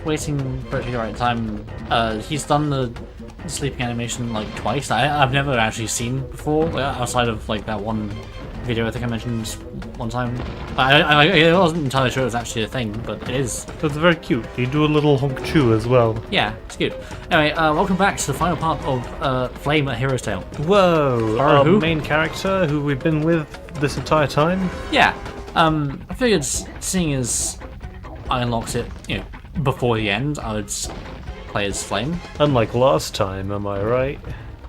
waiting for it to be the right time. He's done the sleeping animation like twice. I've never actually seen before, like, outside of like that one video I think I mentioned one time. I wasn't entirely sure it was actually a thing, but it is. It's very cute. You do a little honk chew as well. Yeah, it's cute. Anyway, welcome back to the final part of Flame at Hero's Tale. Whoa! Our Our who? main character, who we've been with this entire time. Yeah, I figured seeing as I unlocked it, before the end, I would play as Flame. Unlike last time, am I right?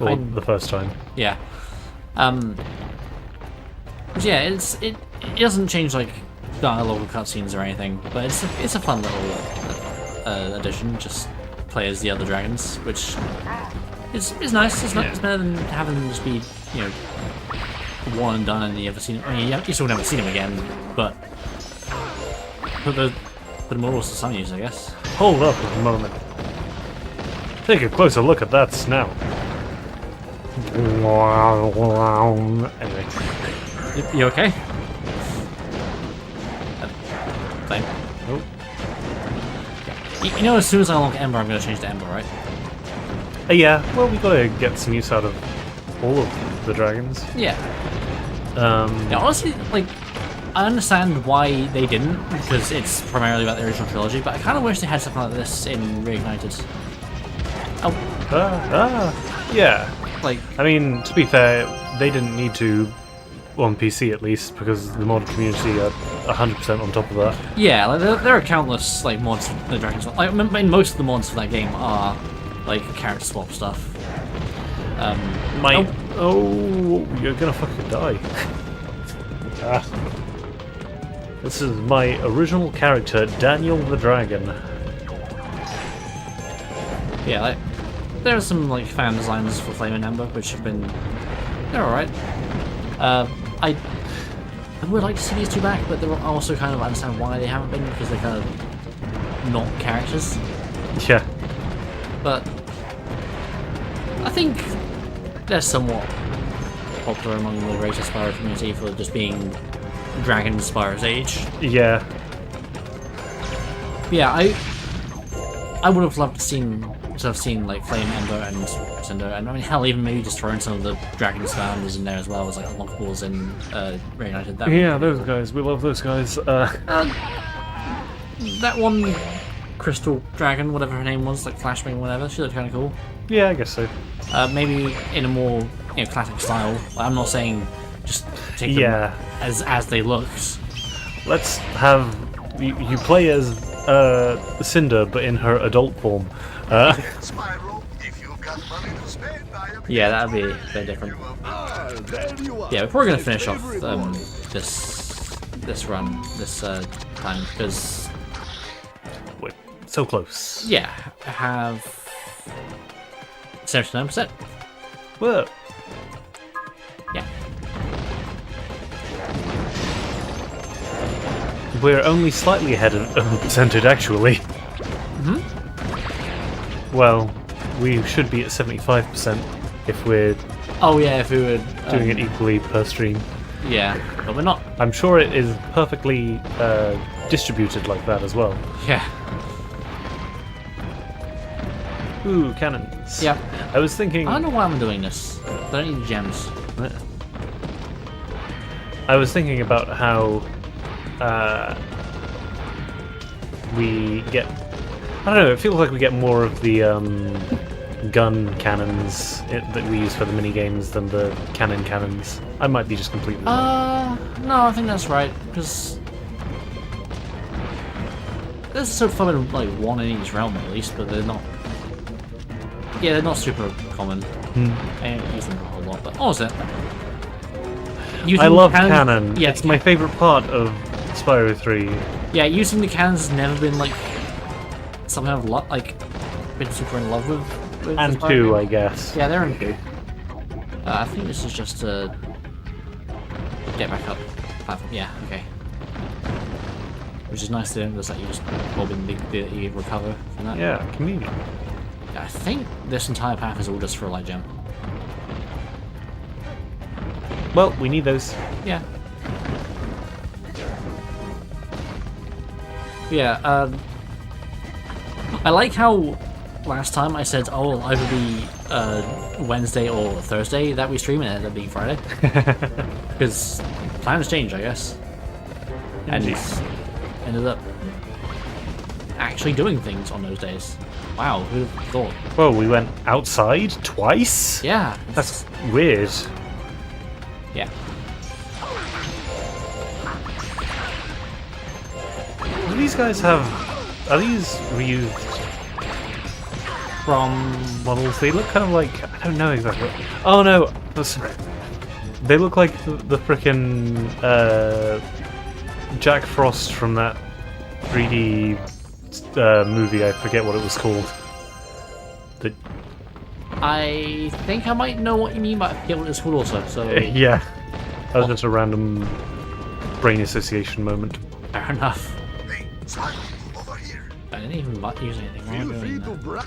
Or the first time. Yeah. Yeah, it doesn't change like dialogue or cutscenes or anything, but it's a fun little addition. Just play as the other dragons, which is nice. It's better than having them just be one and done, and you still never seen them again. But put them all to some use, I guess. Hold up a moment. Take a closer look at that snout. Anyway. You okay? Fine. Oh. You know, as soon as I unlock Ember, I'm going to change to Ember, right? Yeah, well, we gotta get some use out of all of the dragons. Yeah. Yeah, honestly, like, I understand why they didn't, because it's primarily about the original trilogy, but I kind of wish they had something like this in Reignited. Oh. Yeah. Like, I mean, to be fair, they didn't need to on PC at least, because the mod community are 100% on top of that. yeah, like, there are countless like mods for the Dragon's Like, I mean, most of the mods for that game are like character swap stuff. Oh, you're gonna fucking die. This is my original character, Daniel the Dragon. Yeah, like, there are some like fan designs for Flame and Ember, which have been they're alright. I would like to see these two back, but I also kind of understand why they haven't been, because they're kind of not characters. Yeah. But I think they're somewhat popular among the greater Spyro community for just being Dragon Spyro's age. Yeah. Yeah, I would have loved to have seen like Flame, Ember, and Cinder, and I mean, hell, even maybe just throwing some of the Dragon's founders in there as well as like unlockables in Reignited. Yeah, those guys. We love those guys. That one Crystal Dragon, whatever her name was, like Flashbang, whatever. She looked kind of cool. Yeah, I guess so. Maybe in a more classic style. Like, I'm not saying just take them as they looked. Let's have you play as Cinder, but in her adult form. Spyro, if you've got money to spend, yeah, that'd be a bit different. Yeah, we're probably gonna finish off this run this time, because we're so close. Yeah, I have 79%. Whoa. Yeah. We're only slightly ahead of the percentage, actually. Well, we should be at 75% if we're if we were doing it equally per stream. Yeah, but we're not. I'm sure it is perfectly distributed like that as well. Yeah. Ooh, cannons. Yeah. I was thinking... I don't know why I'm doing this. I don't need gems. I was thinking about how we get... I don't know, it feels like we get more of the gun cannons that we use for the mini-games than the cannons. I might be just completely wrong. No, I think that's right, because there's so far like one in each realm at least, but they're not... Yeah, they're not super common. I don't use them a whole lot, but what was it? I love cannon. Yeah, it's my favourite part of Spyro 3. Yeah, using the cannons has never been like something I've been super in love with and 2, I guess. Yeah, they're in 2. I think this is just to get back up platform. Yeah, okay. Which is nice to do, just like you just bob in you recover from that. Yeah, convenient. Yeah, I think this entire path is all just for a light gem. Well, we need those. Yeah. Yeah, I like how last time I said, oh, it'll either be Wednesday or Thursday that we stream, and it ended up being Friday. Because plans change, I guess. And it's ended up actually doing things on those days. Wow, who'd have thought? Well, we went outside twice? Yeah. That's weird. Yeah. Do these guys have... Are these reused From... models? They look kind of like... I don't know exactly. Oh no! They look like the frickin' Jack Frost from that 3D movie. I forget what it was called. I think I might know what you mean, but I forget what it's called also, so... Yeah. That was just a random brain association moment. Fair enough. Hey, Spyro, over here. I didn't even use anything wrong doing that.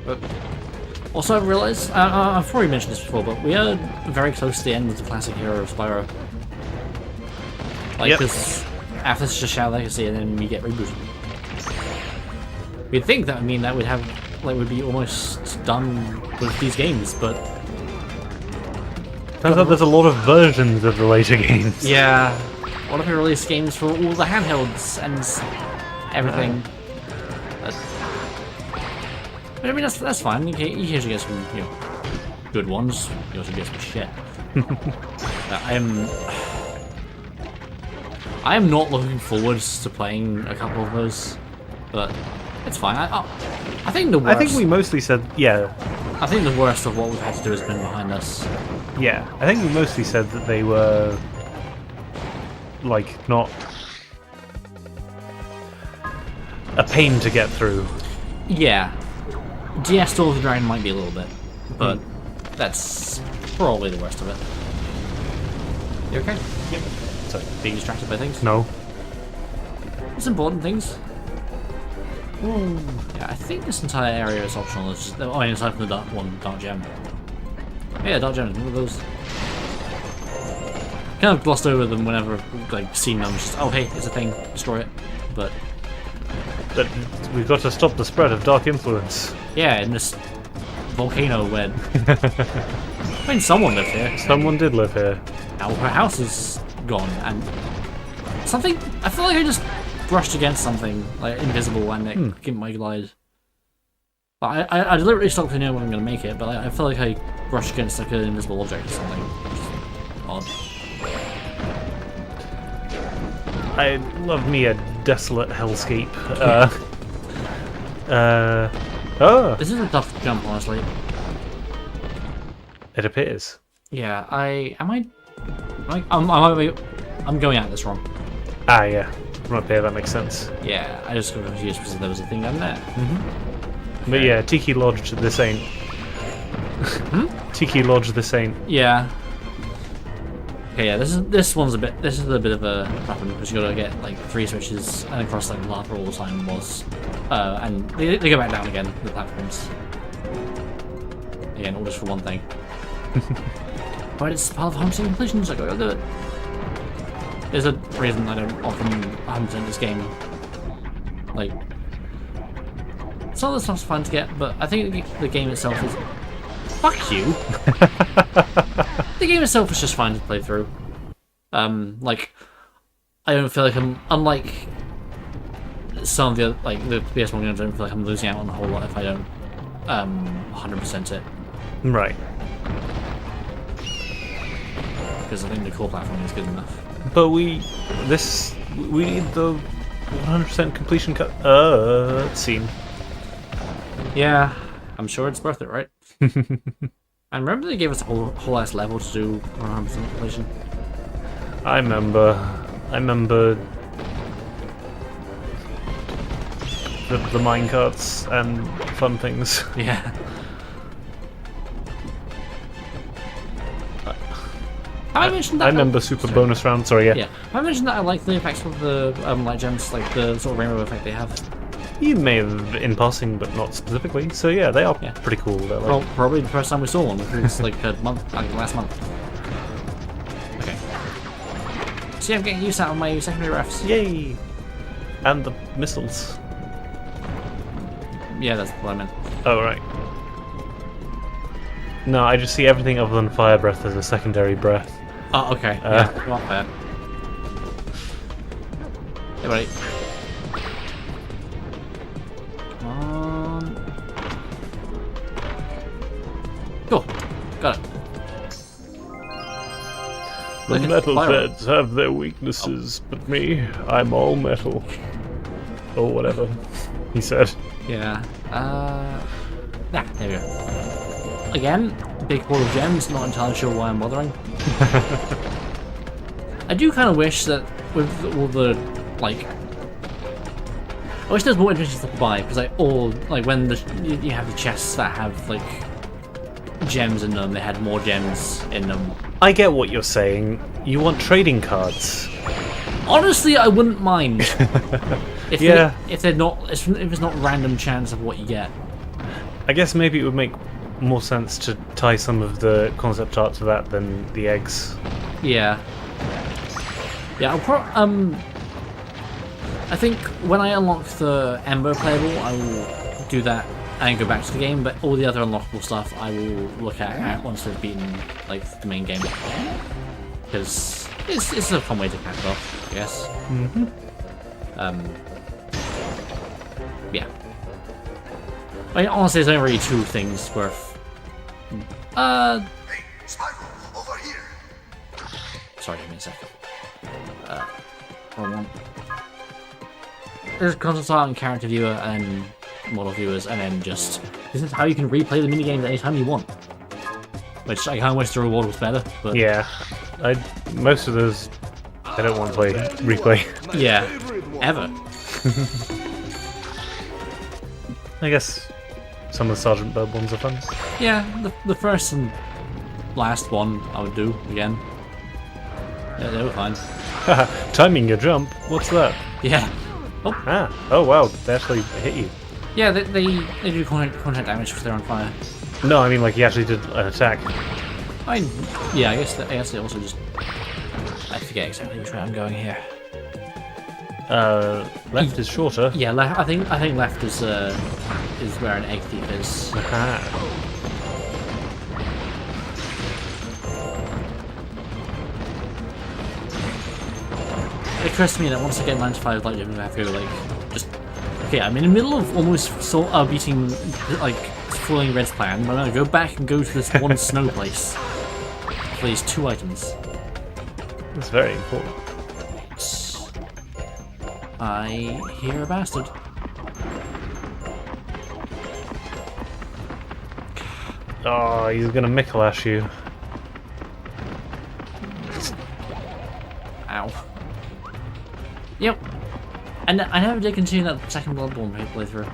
But also, I realised, I've probably mentioned this before, but we are very close to the end of the classic era of Spyro. Like, because after this is just Shadow Legacy, and then we get rebooted. We'd think that would mean that we'd have, like, we'd be almost done with these games, but... Turns out there's a lot of versions of the later games. Yeah. What if we release games for all the handhelds and everything? But I mean, that's fine. You usually get some, you know, good ones. You also get some shit. I am not looking forward to playing a couple of those, but it's fine. I think the worst. I think we mostly said, yeah. I think the worst of what we've had to do has been behind us. Yeah, I think we mostly said that they were, like, not a pain to get through. Yeah. DS Door of the Dragon might be a little bit, but that's probably the worst of it. You okay? Yep. Sorry, being distracted by things? No. It's important things. Ooh. Yeah, I think this entire area is optional. It's just, oh, aside from the dark gem. Yeah, dark gems. One of those. Kind of glossed over them whenever, like, seen them. Just, oh, hey, it's a thing. Destroy it. But We've got to stop the spread of dark influence. yeah, in this volcano where I mean, someone lived here. Someone did live here. Now her house is gone, and something. I feel like I just brushed against something like invisible, and it gave my glide. But I deliberately stopped to know when I'm gonna make it, but I feel like I brushed against like an invisible object or something. Odd. I love me a desolate hellscape. This is a tough jump, honestly. It appears. Yeah, I'm going at this wrong. Ah, yeah. From up here, that makes sense. Yeah, I just got confused because there was a thing down there. But yeah, Tiki Lodge, this ain't. Tiki Lodge, this ain't. Yeah. Okay, yeah, this is a bit of a problem because you gotta get like 3 switches and across like the lava all the time was, and they go back down again the platforms. Again, all just for one thing. But it's part of 100% completion, so I gotta do it. There's a reason I don't often 100% this game. Like, some of the stuff's fun to get, but I think the game itself is. Fuck you. The game itself is just fine to play through. Like, I don't feel like I'm, unlike some of the the PS1 games, I don't feel like I'm losing out on a whole lot if I don't 100% it. Right. Because I think the core platform is good enough. But we need the 100% completion scene. Yeah, I'm sure it's worth it, right? I remember they gave us a whole ass level to do 100% completion. I remember the minecarts and fun things. Yeah. Have I mentioned that? I remember super bonus round. Sorry, yeah. Yeah. Have I mentioned that I like the effects of the light gems, like the sort of rainbow effect they have? You may have in passing, but not specifically. So yeah, they are pretty cool. They're Well, like... probably the first time we saw one, it's like a month, like last month. Okay. See, I'm getting use out of my secondary refs. Yay! And the missiles. Yeah, that's what I meant. Oh, right. No, I just see everything other than fire breath as a secondary breath. Oh, okay. Yeah, not fair. Hey, buddy. Come on. Cool. Got it. The Look at metal Spyro. beds have their weaknesses, but me, I'm all metal. Or whatever, he said. Yeah. There we go. Again, big pool of gems, not entirely sure why I'm bothering. I do kind of wish that with all the, like... I wish there's more interesting stuff to buy, because when you have the chests that have, like, gems in them, they had more gems in them. I get what you're saying. You want trading cards. Honestly, I wouldn't mind. If Yeah. if it's not random chance of what you get. I guess maybe it would make more sense to tie some of the concept art to that than the eggs. Yeah. Yeah, I think when I unlock the Ember playable, I will do that and go back to the game, but all the other unlockable stuff I will look at once we've beaten, like, the main game. Because it's a fun way to catch it off, I guess. Mm-hmm. Yeah. I mean, honestly, there's only really two things worth... Hey, Spyro, over here. Sorry, give me a second. Wrong one. There's concept art and character viewer and model viewers, and then just... This is how you can replay the minigames anytime you want. Which I kind of wish the reward was better, but... Yeah, most of those I don't want to replay. Yeah, ever. I guess some of the Sergeant Bub ones are fun. Yeah, the first and last one I would do again. Yeah, they were fine. Timing your jump? What's that? Yeah. Oh wow, they actually hit you. Yeah, they do contact damage because they're on fire. No, I mean like he actually did an attack. I mean, yeah, I guess they also just... I forget exactly which way I'm going here. Left is shorter. Yeah, I think left is where an egg thief is. Aha. It occurs to me that once I get 95 light gems, I have to go, like, just... Okay, I'm in the middle of almost beating, like, following Red's plan, but I'm gonna go back and go to this one snow place for these 2 items. That's very important. I hear a bastard. Oh, he's gonna Mickle-ash you. Ow. Yep. And I never did continue that second Bloodborne playthrough.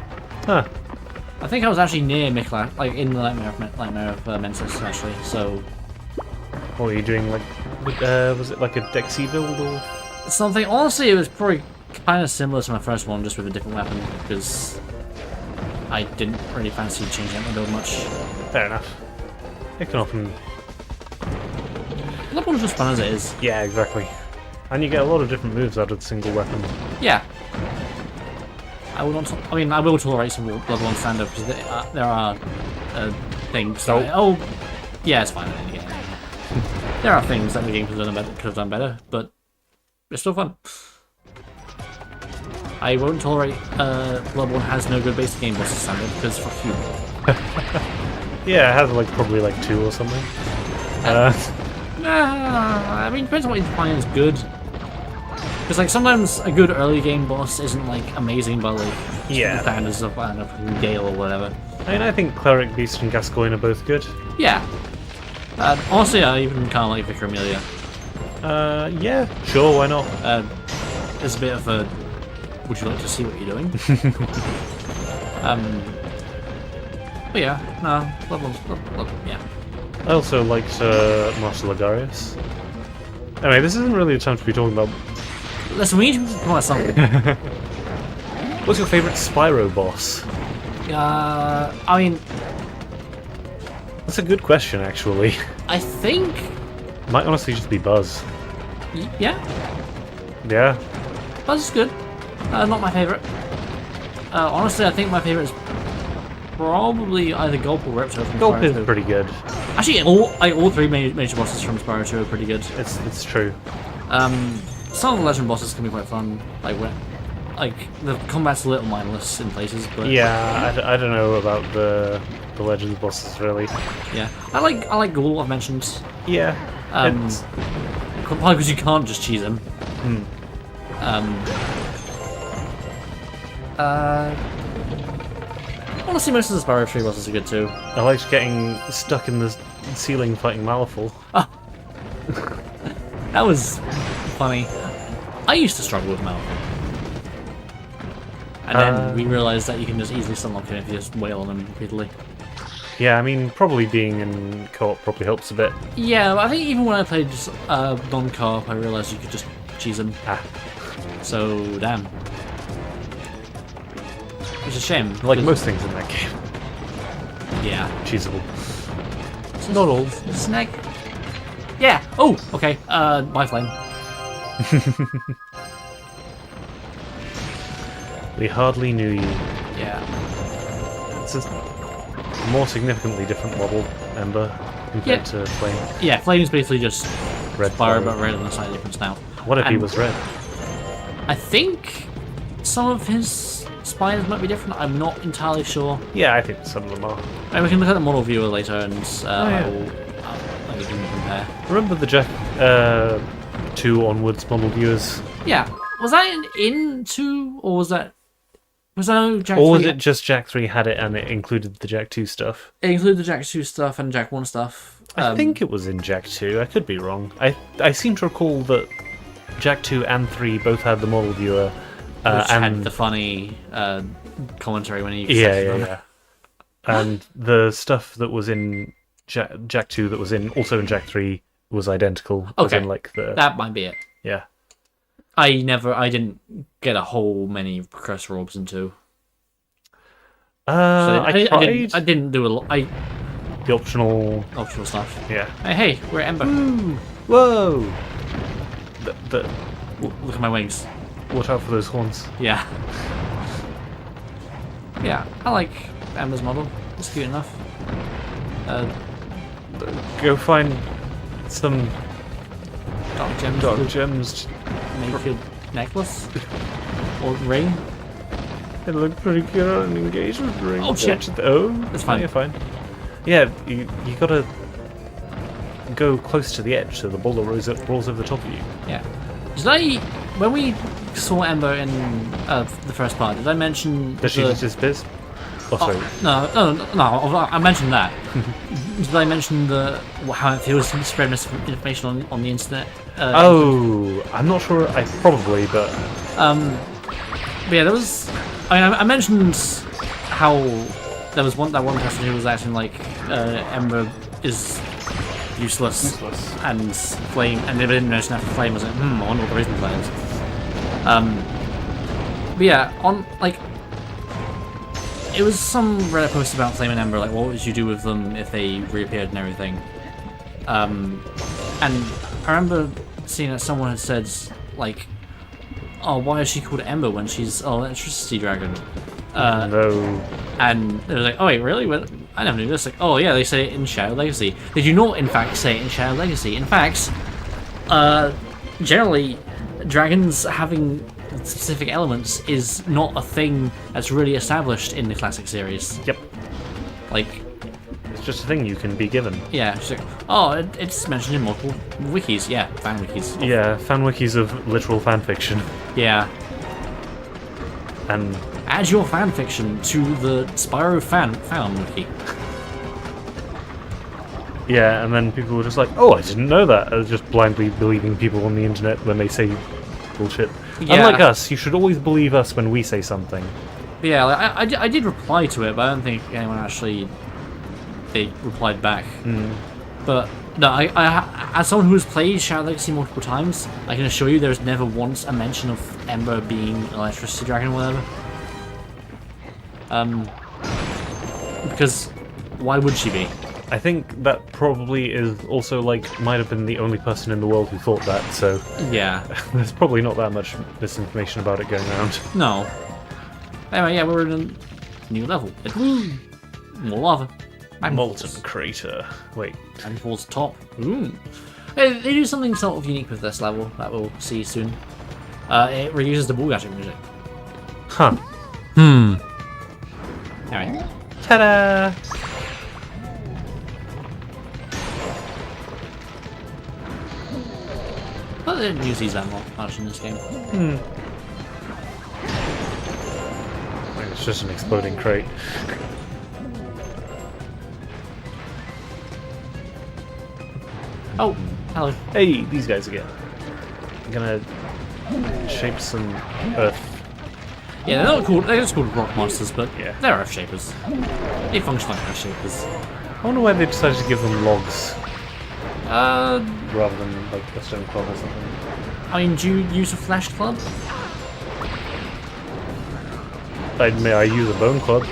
Huh. I think I was actually near Mikla, like in the Nightmare of Mensis, actually, so... What were you doing, like, was it like a Dexy build or...? Something, honestly, it was probably kind of similar to my first one, just with a different weapon, because I didn't really fancy changing up my build much. Fair enough. It can often... Bloodborne's just fun as it is. Yeah, exactly. And you get a lot of different moves out of the single weapon. Yeah. I will not. I mean, I will tolerate some Bloodborne stand-up because there are things. That yeah, it's fine. Yeah. There are things that the game could have done better, but it's still fun. I won't tolerate Bloodborne has no good basic game bosses standard because fuck you. Yeah, it has like probably like 2 or something. I mean, depends on what you define as good. Because like sometimes a good early game boss isn't like amazing, but like Yeah. the standards of Gale or whatever. I mean, I think Cleric, Beast, and Gascoigne are both good. Yeah. Honestly, I even kind of like Vicar Amelia. Yeah, sure, why not? There's a bit of a. Would you like to see what you're doing? But yeah, no, yeah. I also liked Master Logarius. Anyway, this isn't really a time to be talking about... Listen, we need to talk about something. What's your favourite Spyro boss? I mean... That's a good question, actually. I think... Might honestly just be Buzz. Yeah? Yeah. Buzz is good. Not my favorite. Honestly, I think my favorite is probably either Gulp or Ripto from Gulp Spyro is 2. pretty good. Actually, all three major bosses from Spyro 2 are pretty good. It's true. Some of the legend bosses can be quite fun. Like the combat's a little mindless in places, but Yeah, I don't know about the Legends bosses really. yeah, I like Ghoul. I've mentioned. Yeah. It's- Probably because you can't just cheese him. Honestly, most of the Spyro 3 bosses are good too. I liked getting stuck in the ceiling fighting Malifaux. That was funny. I used to struggle with Malcolm. And then we realised that you can just easily sunlock him if you just wail on him repeatedly. Yeah, I mean, probably being in co-op probably helps a bit. Yeah, but I think even when I played just non-co-op, I realised you could just cheese him. So, damn. Which is a shame. Like most things in that game. Yeah. Cheesable. Not all. Snake. Yeah. Oh, okay. Bye, Flame. We hardly knew you. Yeah. It's a more significantly different model, Ember, compared to Flame. Yeah, Flame is basically just Red Spyro, Spyro. but red and a slightly different snout. What if he And was red? I think some of his spines might be different. I'm not entirely sure. Yeah, I think some of them are. And we can look at the model viewer later and yeah. we can compare. Remember the Jack 2 onwards model viewers? Yeah. Was that in 2 or was that... Was that Jack 3? Or was it just Jack 3 had it and it included the Jack 2 stuff? It included the Jack 2 stuff and Jack 1 stuff. I think it was in Jack 2. I could be wrong. I seem to recall that Jack 2 and 3 both had the model viewer. Which and had the funny commentary when he... Yeah. And the stuff that was in Jack 2 that was also in Jack 3 was identical. Okay. As in, like, That might be it. Yeah. I didn't get a whole many precursor orbs in 2. I tried I didn't do a lot. the optional stuff. Yeah. Hey, we're at Ember. Whoa! Look at my wings. Watch out for those horns. Yeah. Yeah, I like Ember's model. It's cute enough. Go find some Dark gems. dark gems. Make a necklace or ring. It looked pretty good on an engagement ring. Oh shit! Oh, That's fine. You're fine. Yeah, you gotta go close to the edge so the boulder rolls over the top of you. Yeah. When we saw Ember in the first part, did I mention Does she just his biz? Oh, sorry. No, I mentioned that. Did I mention how it feels to spread misinformation on the internet? I'm not sure. Probably, but yeah, there was. I mentioned how there was that one person who was acting like Ember is useless. And Flame, and they didn't mention that for Flame. I was like, I wonder what the reason for that is. But yeah, it was some Reddit post about Flame and Ember, like what would you do with them if they reappeared and everything. And I remember seeing that someone had said, like, oh, why is she called Ember when she's an electricity dragon? No. And they were like, oh wait, really? Well, I never knew this. Like, oh yeah, they say it in Shadow Legacy. They do not, in fact, say it in Shadow Legacy. In fact, generally, dragons having specific elements is not a thing that's really established in the classic series. Yep. Like, it's just a thing you can be given. yeah, it's like, oh, it's mentioned in multiple wikis. Yeah, fan wikis. Yeah, fan wikis of literal fan fiction. Yeah. And Add your fan fiction to the Spyro fan wiki. yeah, and then people were just like, oh, I didn't know that. I was just blindly believing people on the internet when they say bullshit. Yeah. Unlike us, you should always believe us when we say something. But yeah, like, I did reply to it, but I don't think anyone actually replied back. But no, I as someone who has played Shadow Legacy multiple times, I can assure you there's never once a mention of Ember being an electricity dragon or whatever. Because why would she be? I think that probably is also, like, might have been the only person in the world who thought that, so Yeah. there's probably not that much misinformation about it going around. No. Anyway, yeah, we're in a new level. Woo! More lava. Molten crater. Wait. And falls top. Ooh. They do something sort of unique with this level that we'll see soon. It reuses the ball gadget music. Huh. Anyway. Ta-da! But they didn't use these that much in this game. It's just an exploding crate. Oh, hello. Hey, these guys again. I'm gonna shape some earth. Yeah, they're not called. They're just called rock monsters, but Yeah. they're earth shapers. They function like earth shapers. I wonder why they decided to give them logs Uh, rather than like a stone club or something. I mean, do you use a flesh club? I use a bone club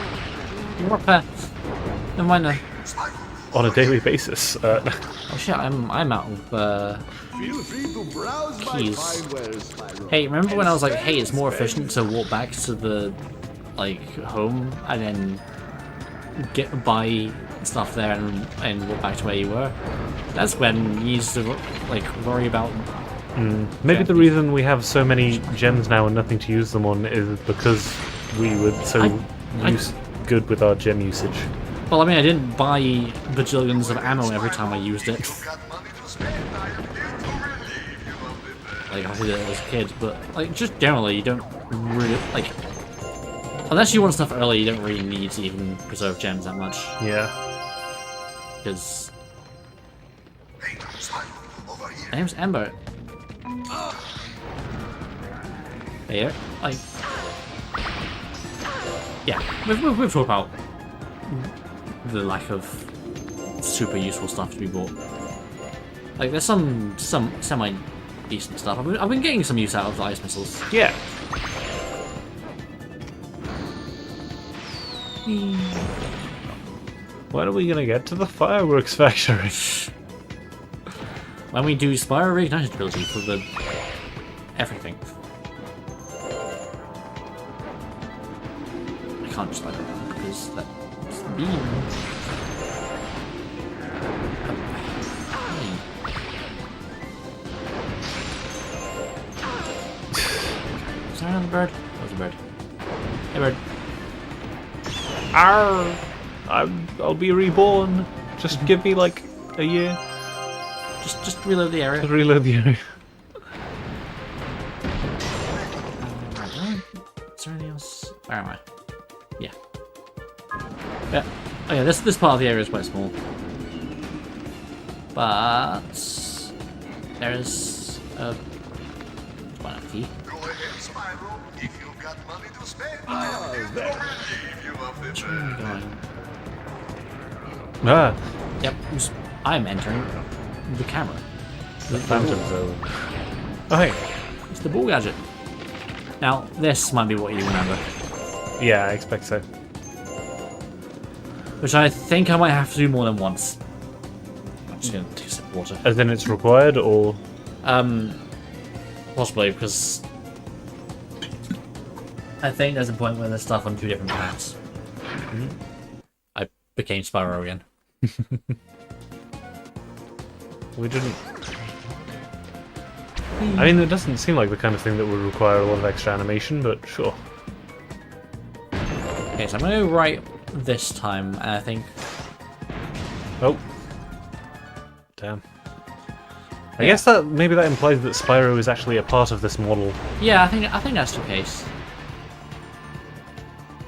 You're a pet. Never mind. on a daily basis. Oh shit, I'm out of Feel free to browse my keys. fine wares, Spyro. Hey, remember when I was like, hey, it's more efficient to walk back to the like home and then buy stuff there and walk back to where you were? That's when you used to like worry about. Maybe Yeah. the reason we have so many gems now and nothing to use them on is because we were so good with our gem usage. Well, I mean, I didn't buy bajillions of ammo every time I used it. You've got money to spend, I am here to relieve you of the Like I did it as a kid, but like just generally, you don't really like. Unless you want stuff early, you don't really need to even preserve gems that much Yeah. because Hey, Spyro, over here. my name's Ember. Here, like, yeah, we've talked about the lack of super useful stuff to be bought. Like, there's some semi decent stuff. I've been getting some use out of the ice missiles. Yeah. When are we gonna get to the fireworks factory? When we do Spyro Reignited Trilogy for the everything. I can't just let it run because that's mean. Is there another bird? That was a bird. Hey bird. Arr! I'll be reborn. Just give me like a year Just reload the area. to reload the area. Is there anything else? Where am I? Yeah. Yeah. Oh yeah, this part of the area is quite small. But there's a key. Go ahead, Spyro. If you've got money to spend, I am here to relieve you of the burden. Ah, Yep. I'm entering the camera. the Phantom Zone. Oh hey. It's the ball gadget. Now this might be what you remember, Yeah, I expect so. which I think I might have to do more than once. I'm just gonna take a sip of water. As in it's required, or Possibly because I think there's a point where there's stuff on two different paths. I became Spyro again. we didn't. I mean, it doesn't seem like the kind of thing that would require a lot of extra animation, but sure. Okay, so I'm gonna go right this time, and I think Oh. Damn. I guess that maybe that implies that Spyro is actually a part of this model. yeah, I think that's the case.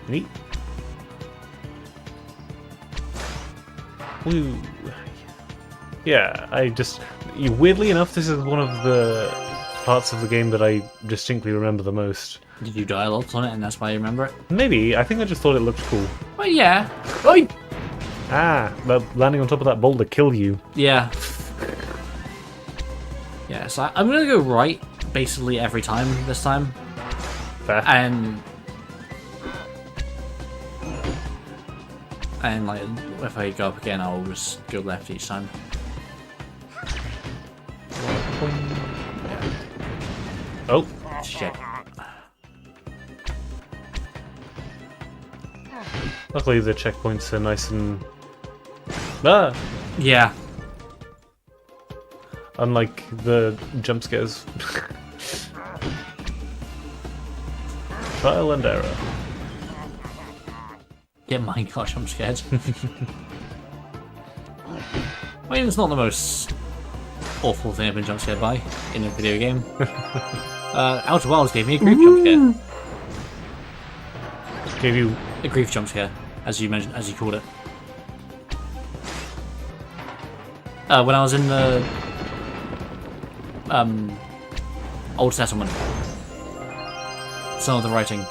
Neat. Woo. Yeah, weirdly enough, this is one of the parts of the game that I distinctly remember the most. Did you die lots on it, and that's why you remember it? Maybe, I think I just thought it looked cool. Well, yeah. Oi! Ah, but landing on top of that boulder killed you. Yeah. Yeah, so I'm gonna go right basically every time this time, Fair. and And like, if I go up again, I'll just go left each time. Oh, Shit. luckily the checkpoints are nice and... Ah! Yeah. Unlike the jump scares. Trial and error. Yeah, my gosh, I'm scared. I mean, it's not the most awful thing I've been jump scared by in a video game. Outer Wilds gave me a grief jump scare. Gave you... A grief jump scare, as you mentioned, as you called it. When I was in the old settlement, some of the writing.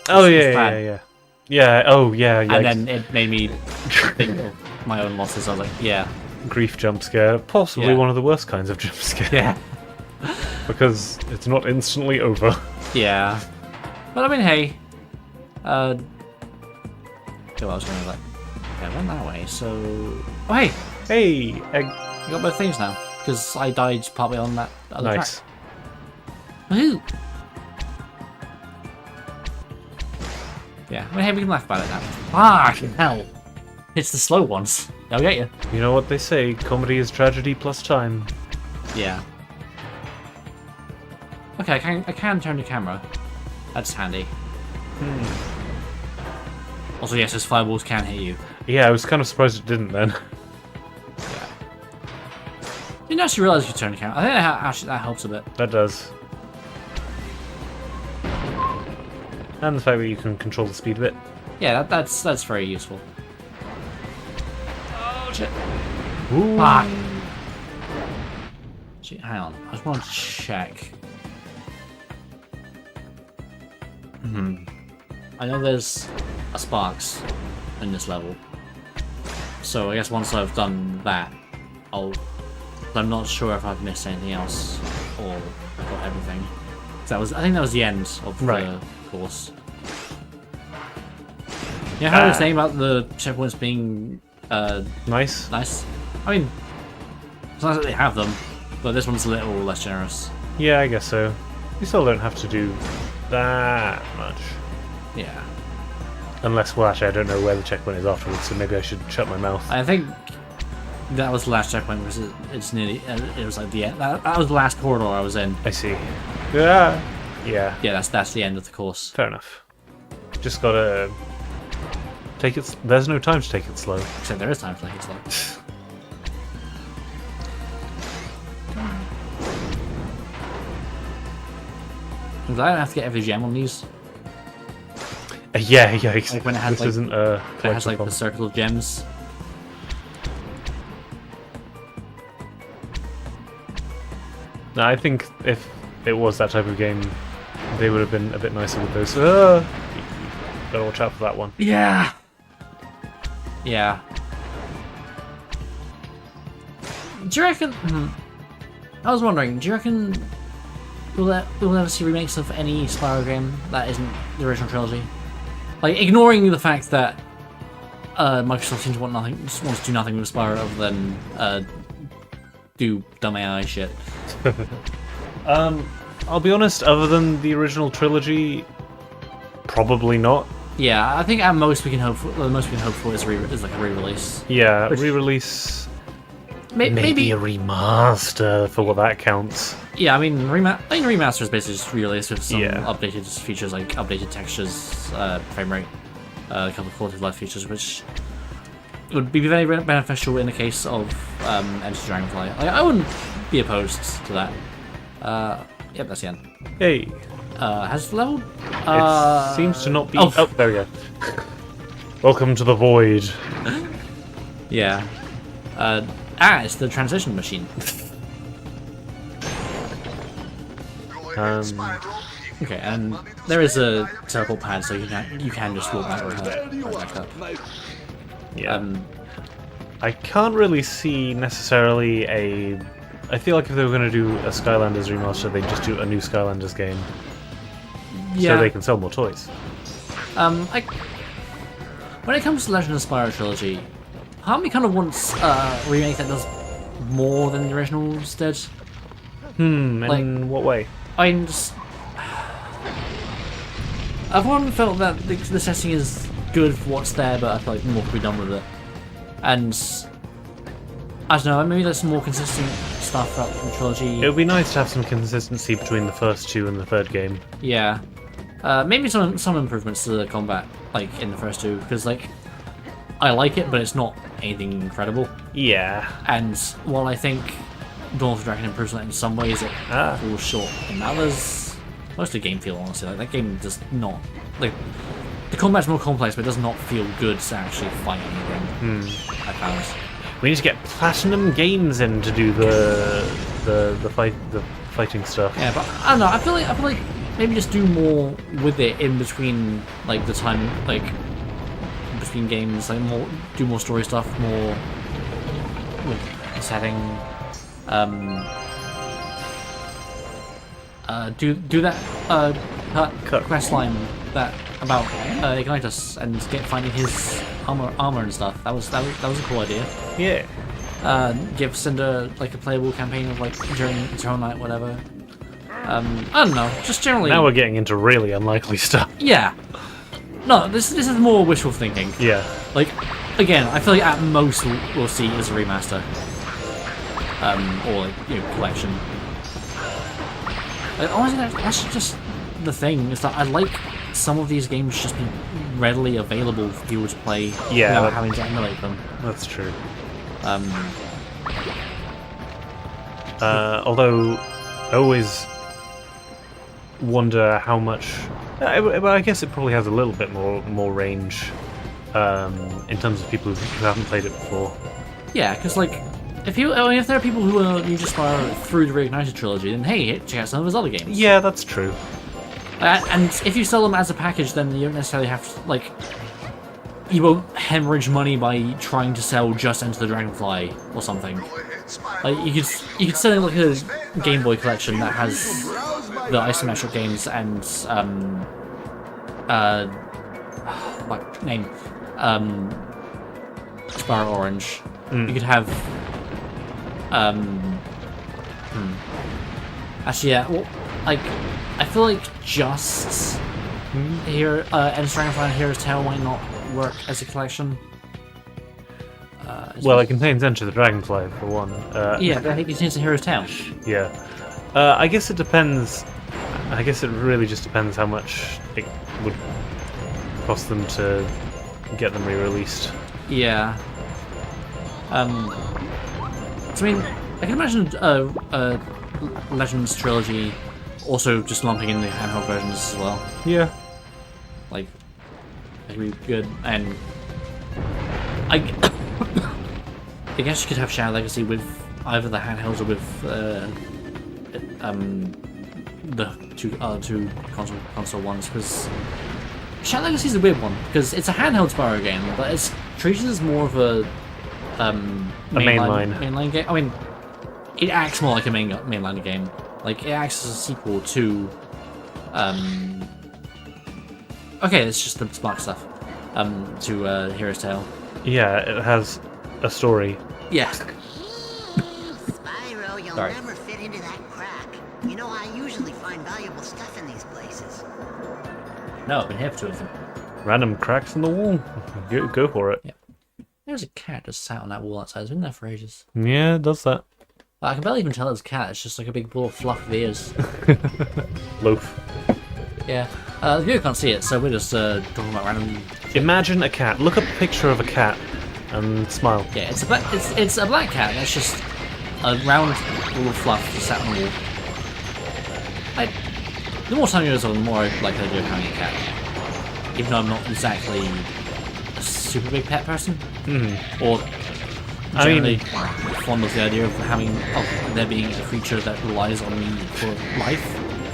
Oh was yeah, bad. yeah. Yeah, oh yeah, yeah. And then it made me think of my own losses. I was like, yeah. Grief jump scare, possibly Yeah. one of the worst kinds of jump scare. Yeah. Because it's not instantly over. Yeah. But I mean, hey. Okay, well, I was going to like... Okay, I went that way, so... Oh, hey! Hey, egg. You got both things now. Because I died partly on that other Nice. track. Woohoo! Yeah, I mean, hey, we can laugh about it now. Ah, hell! It's the slow ones. They'll get you. You know what they say, comedy is tragedy plus time. Yeah. Okay, I can turn the camera. That's handy. Also, yes, those fireballs can hit you. Yeah, I was kind of surprised it didn't then. Didn't actually realize you could turn the camera. I think actually that helps a bit. That does. And the fact that you can control the speed of it. Yeah, that's very useful. Oh shit! Ooh. Fuck! Gee, hang on, I just want to check. I know there's a Sparks in this level, so I guess once I've done that, I'm not sure if I've missed anything else or I've got everything. I think that was the end of the course. You know how I was saying about the checkpoints being Nice. nice? I mean, it's nice that they have them, but this one's a little less generous. Yeah, I guess so. You still don't have to do that much. Yeah. Unless, well, actually, I don't know where the checkpoint is afterwards, so maybe I should shut my mouth. I think that was the last checkpoint because it's nearly, it was like the end. That was the last corridor I was in. I see. Yeah. Yeah. Yeah, that's the end of the course. Fair enough. Just gotta take it. There's no time to take it slow. Except there is time to take it slow. I'm glad I don't have to get every gem on these. Yeah. Like when it has this like, isn't when it has collectible like the problem. circle of gems. No, I think if it was that type of game, they would have been a bit nicer with those. Gotta watch out for that one. Yeah. Yeah. Do you reckon? I was wondering. Do you reckon we'll ever see remakes of any Spyro game that isn't the original trilogy? Like ignoring the fact that Microsoft seems to wants to do nothing with Spyro other than do dumb AI shit. I'll be honest. Other than the original trilogy, probably not. Yeah, I think at most we can hope for the most we can hope for is like a re-release. Yeah, re-release. Maybe a remaster for what that counts. Yeah, I mean, I think remaster is basically just re-release with some Yeah. updated features like updated textures, frame rate, a couple of quality of life features, which would be very beneficial in the case of Enter Dragonfly. I wouldn't be opposed to that. Yep, that's the end. Hey, Has the level? it seems to not be. oh. Oh, there we go. Welcome to the void. Yeah. It's the transition machine. Go ahead, Um, Spyro. If you Okay, got and money to there is spend, a buy teleport pad, so you can just walk back up. Yeah. Um, I can't really see necessarily a. I feel like if they were going to do a Skylanders remaster, they'd just do a new Skylanders game yeah. so they can sell more toys. I when it comes to Legend of Spyro trilogy, part of me kind of wants a remake that does more than the originals did. In what way? I mean, everyone felt that the setting is good for what's there, but I feel like more could be done with it. And I don't know, maybe there's some more consistent stuff throughout the trilogy. It would be nice to have some consistency between the first two and the third game. Yeah. Maybe some improvements to the combat, like in the first two, because like I like it, but it's not anything incredible. Yeah. And while I think Dawn of the Dragon improves on it in some ways, it falls short in others. Mostly game feel, honestly. Like that game does not like the combat's more complex, but it does not feel good to actually fight anything. I found. We need to get Platinum Games in to do the fighting stuff. Yeah, but I don't know. I feel like maybe just do more with it in between, like the time, like between games, like do more story stuff, more with setting. Do that cut quest line that about Ignitus and finding his armor and stuff. That was a cool idea. Yeah. Give Cinder like a playable campaign of like during Eternal Night, whatever. I don't know, just generally. Now we're getting into really unlikely stuff. Yeah. No, this is more wishful thinking. Yeah. Like, again, I feel like at most we'll see is a remaster. Or like, collection. Like, honestly, that's just the thing, is that I like some of these games just be readily available for people to play without having to emulate them. That's true. Although I always wonder how much. I guess it probably has a little bit more range in terms of people who haven't played it before. Yeah, because like if there are people who are new to Spyro through the Reignited trilogy, then hey, check out some of his other games. Yeah, that's true. And if you sell them as a package, then you don't necessarily have to, like, you won't hemorrhage money by trying to sell just Enter the Dragonfly or something. Like you could sell like a Game Boy collection that has the isometric games and what name? Spyro Orange. You could have actually, yeah, well, like I feel like just here Enter Dragonfly and Hero's Tale might not work as a collection. Well, it contains Enter the Dragonfly for one. Yeah, but I think it contains the Hero's Tale. Yeah. I guess it depends. I guess it really just depends how much it would cost them to get them re-released. Yeah. So I mean, I can imagine Legends trilogy also just lumping in the handheld versions as well. Yeah. Like, that could be good, and I guess you could have Shadow Legacy with either the handhelds or with the two console ones, because Shadow Legacy is a weird one because it's a handheld Spyro game, but it's treated as more of a mainline game. I mean, it acts more like a mainline game. Like, it acts as a sequel to okay, it's just the smart stuff. To Hero's Tale. Yeah, it has a story. Yeah. Spyro, you'll never fit into that crack. You know, I usually find valuable stuff in these places. No, I've been here for 2 of them. Random cracks in the wall. Go for it. Yeah. There's a cat just sat on that wall outside. It's been there for ages. Yeah, it does that. I can barely even tell it's a cat. It's just like a big ball of fluff with ears. Loaf. Yeah. The viewer can't see it, so we're just talking about random shit. Imagine a cat. Look up a picture of a cat and smile. Yeah, it's a black cat. That's just a round ball of fluff just sat on the wall. The more time you go on, the more I like the idea of having a cat. Even though I'm not exactly a super big pet person. Or generally fond of the idea of there being a creature that relies on me for life.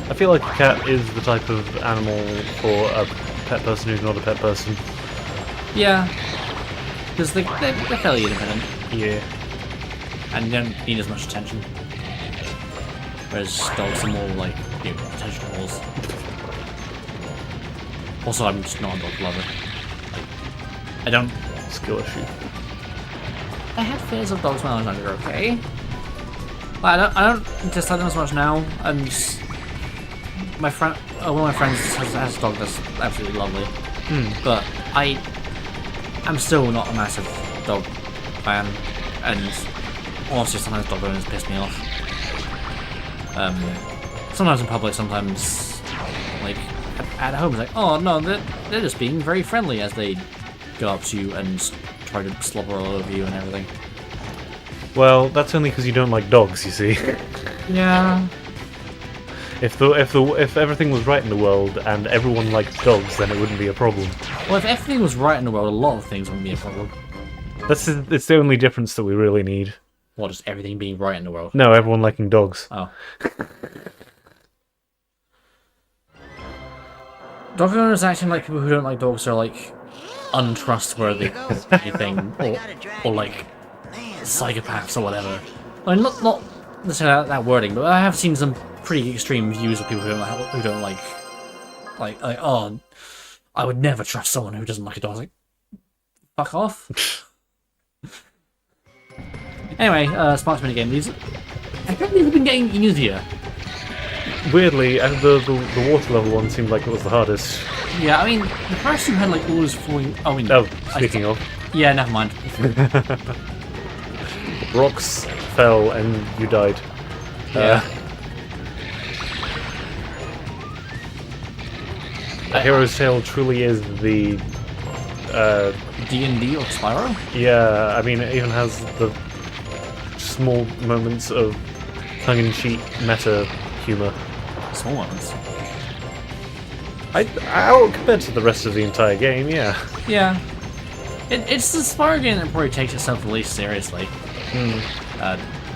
I feel like a cat is the type of animal for a pet person who's not a pet person. Yeah, because they're fairly independent. Yeah. And you don't need as much attention. Whereas dogs are more like, attention whores. Also, I'm just not a dog lover. Like, I don't. Skill issue. I had fears of dogs when I was younger. Okay. Well, I don't dislike them as much now. I'm just my friend. One of my friends has a dog that's absolutely lovely. But I'm still not a massive dog fan, and honestly, sometimes dog owners piss me off. Sometimes in public, sometimes like at home, it's like, oh no, they're just being very friendly as they go up to you and try to slobber all over you and everything. Well, that's only because you don't like dogs, you see. Yeah. If everything was right in the world and everyone liked dogs, then it wouldn't be a problem. Well, if everything was right in the world, a lot of things wouldn't be a problem. It's the only difference that we really need. Well, just everything being right in the world. No, everyone liking dogs. Oh. Dog owners acting like people who don't like dogs are like untrustworthy or anything, or like psychopaths or whatever. I mean, not necessarily that wording, but I have seen some pretty extreme views of people who don't like oh, I would never trust someone who doesn't like a dog. Like, fuck off. Anyway, Sparks minigame. These I think these have been getting easier. Weirdly, the water level one seemed like it was the hardest. Yeah, I mean, the person who had like all those falling. Oh, I mean, Oh, speaking of, yeah, never mind. rocks fell and you died. Yeah. A Hero's Tale truly is the D&D or Spyro? yeah. I mean, it even has the small moments of tongue-in-cheek meta humor. Small ones. Compared to the rest of the entire game, yeah. Yeah. It's the Spyro game that probably takes itself the least seriously.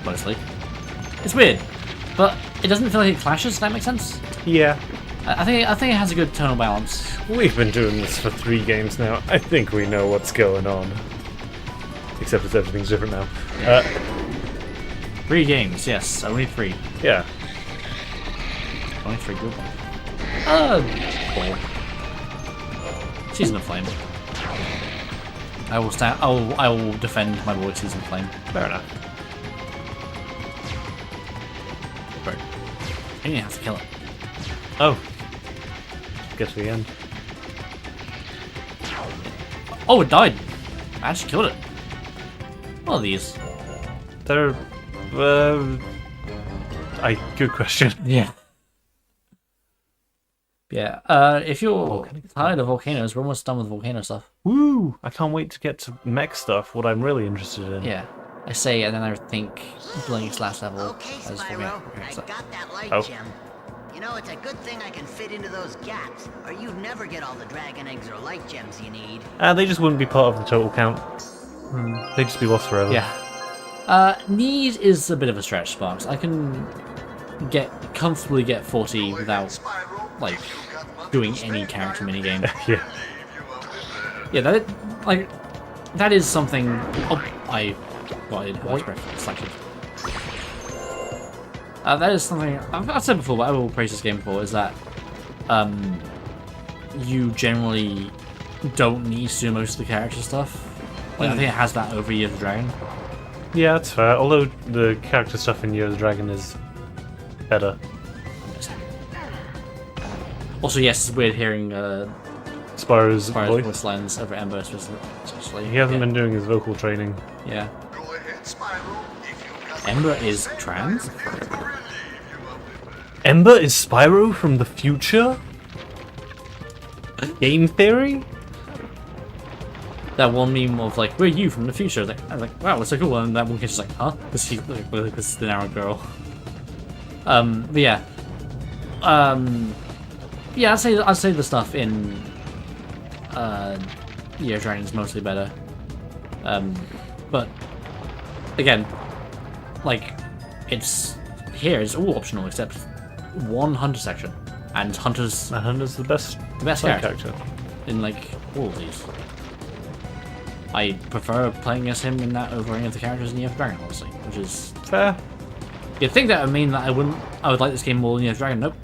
Mostly. It's weird, but it doesn't feel like it clashes, does that make sense? Yeah. I think it has a good tonal balance. We've been doing this for 3 games now. I think we know what's going on. Except everything's different now. 3 games, yes, only 3. Yeah. Only 3 good ones. 4. Season of Flame. I will stand. I will defend my boy Season of Flame. Fair enough. Right. You didn't have to kill it. Oh. Get to the end. Oh, it died. I actually killed it. What are these? They're... good question. Yeah. Yeah. If you're tired of volcanoes, we're almost done with volcano stuff. Woo! I can't wait to get to mech stuff, what I'm really interested in. Yeah. I say, and then I think Blink's last level. Okay, as Spyro, volcano I stuff. got that light Oh. gem. You know, it's a good thing I can fit into those gaps, or you'd never get all the dragon eggs or light gems you need. They just wouldn't be part of the total count. They'd just be lost forever. Yeah. Need is a bit of a stretch, Sparks. I can comfortably get 40 without like doing any character minigame. Yeah. Yeah, that is something. Oh, I selected. That is something I've said before, but I will praise this game for, is that you generally don't need to do most of the character stuff. Like, I think it has that over Year of the Dragon. Yeah, that's fair. Although the character stuff in Year of the Dragon is better. Also, yes, it's weird hearing Spyro's Spyro's voice. voice lines over Ember, especially. He hasn't Yeah. been doing his vocal training. Yeah. Go ahead, Spyro. If you got Ember is trans? Ember is Spyro from the future? Game theory? That one meme of like, "We're you from the future." I was like, "Wow, that's so cool!" And that one kid's just like, "Huh?" Because this is the narrow girl. But yeah, yeah. I'd say the stuff in Year of Dragon is mostly better. But again, like it's all optional except one hunter section, and Hunter's And Hunter's the best side character in like all of these. I prefer playing as him in that over any of the characters in Year of Dragon, honestly, which is Fair. you'd think that would mean that I would like this game more than Year of Dragon. Nope.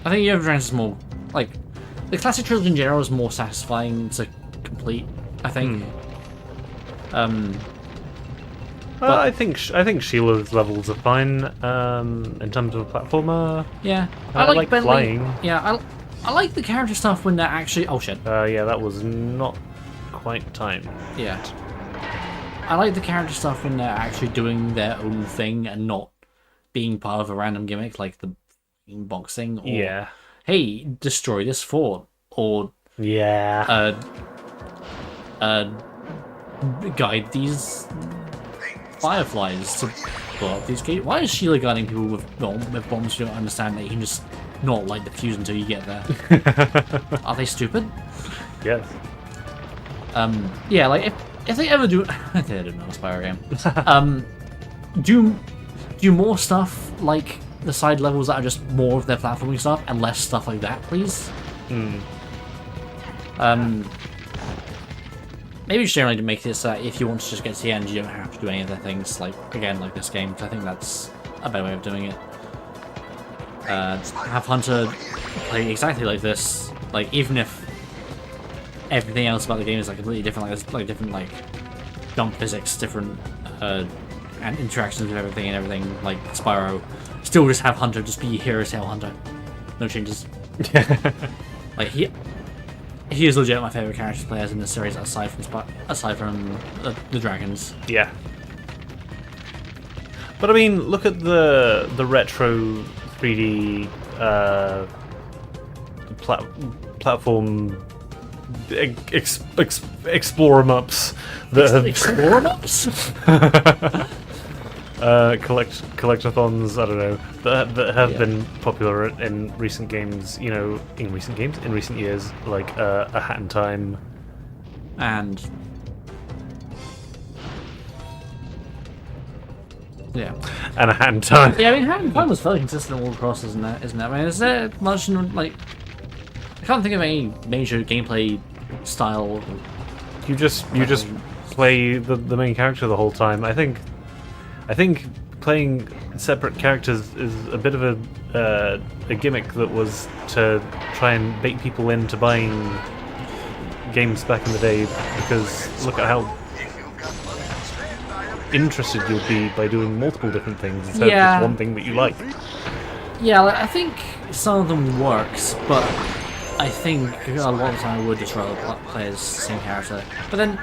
I think Year of Dragon is more like the classic trilogy in general is more satisfying to complete I think. I think Sheila's levels are fine in terms of a platformer. Yeah, I like Bentley. flying. Yeah, I like the character stuff when they're actually. Oh shit. Yeah, that was not quite timed. Yeah. I like the character stuff when they're actually doing their own thing and not being part of a random gimmick like the boxing or Yeah. hey, destroy this fort or Yeah. guide these fireflies to blow up these gates. Why is Sheila guiding people with bombs? You don't understand that you can just not light the fuse until you get there. Are they stupid? Yes. Yeah, like if they ever do, I don't know, Spyro game. Do more stuff like the side levels that are just more of their platforming stuff and less stuff like that, please. Maybe just generally to make this if you want to just get to the end, you don't have to do any of the things like like this game. Cause I think that's a better way of doing it. Have Hunter play exactly like this, like even if everything else about the game is like completely different, like there's like different like jump physics, different and interactions with everything like Spyro. Still just have Hunter just be Hero Tail Hunter. No changes. Like he is legit my favorite character players in this series aside from the dragons. Yeah. But I mean, look at the retro 3D platform explore em-ups that have Explore em-ups? collectathons, I don't know, that have been popular in recent games, in recent years, like A Hat in Time. And yeah. And A Hat in Time. Yeah, I mean, Hat in Time was fairly consistent all across, isn't it? I mean, is there much, like... I can't think of any major gameplay style. You just play the main character the whole time. I think playing separate characters is a bit of a gimmick that was to try and bait people into buying games back in the day, because look at how interested you'll be by doing multiple different things instead of just one thing that you like. Yeah, like, I think some of them works, but I think a lot of the time I would just rather play as the same character. But then,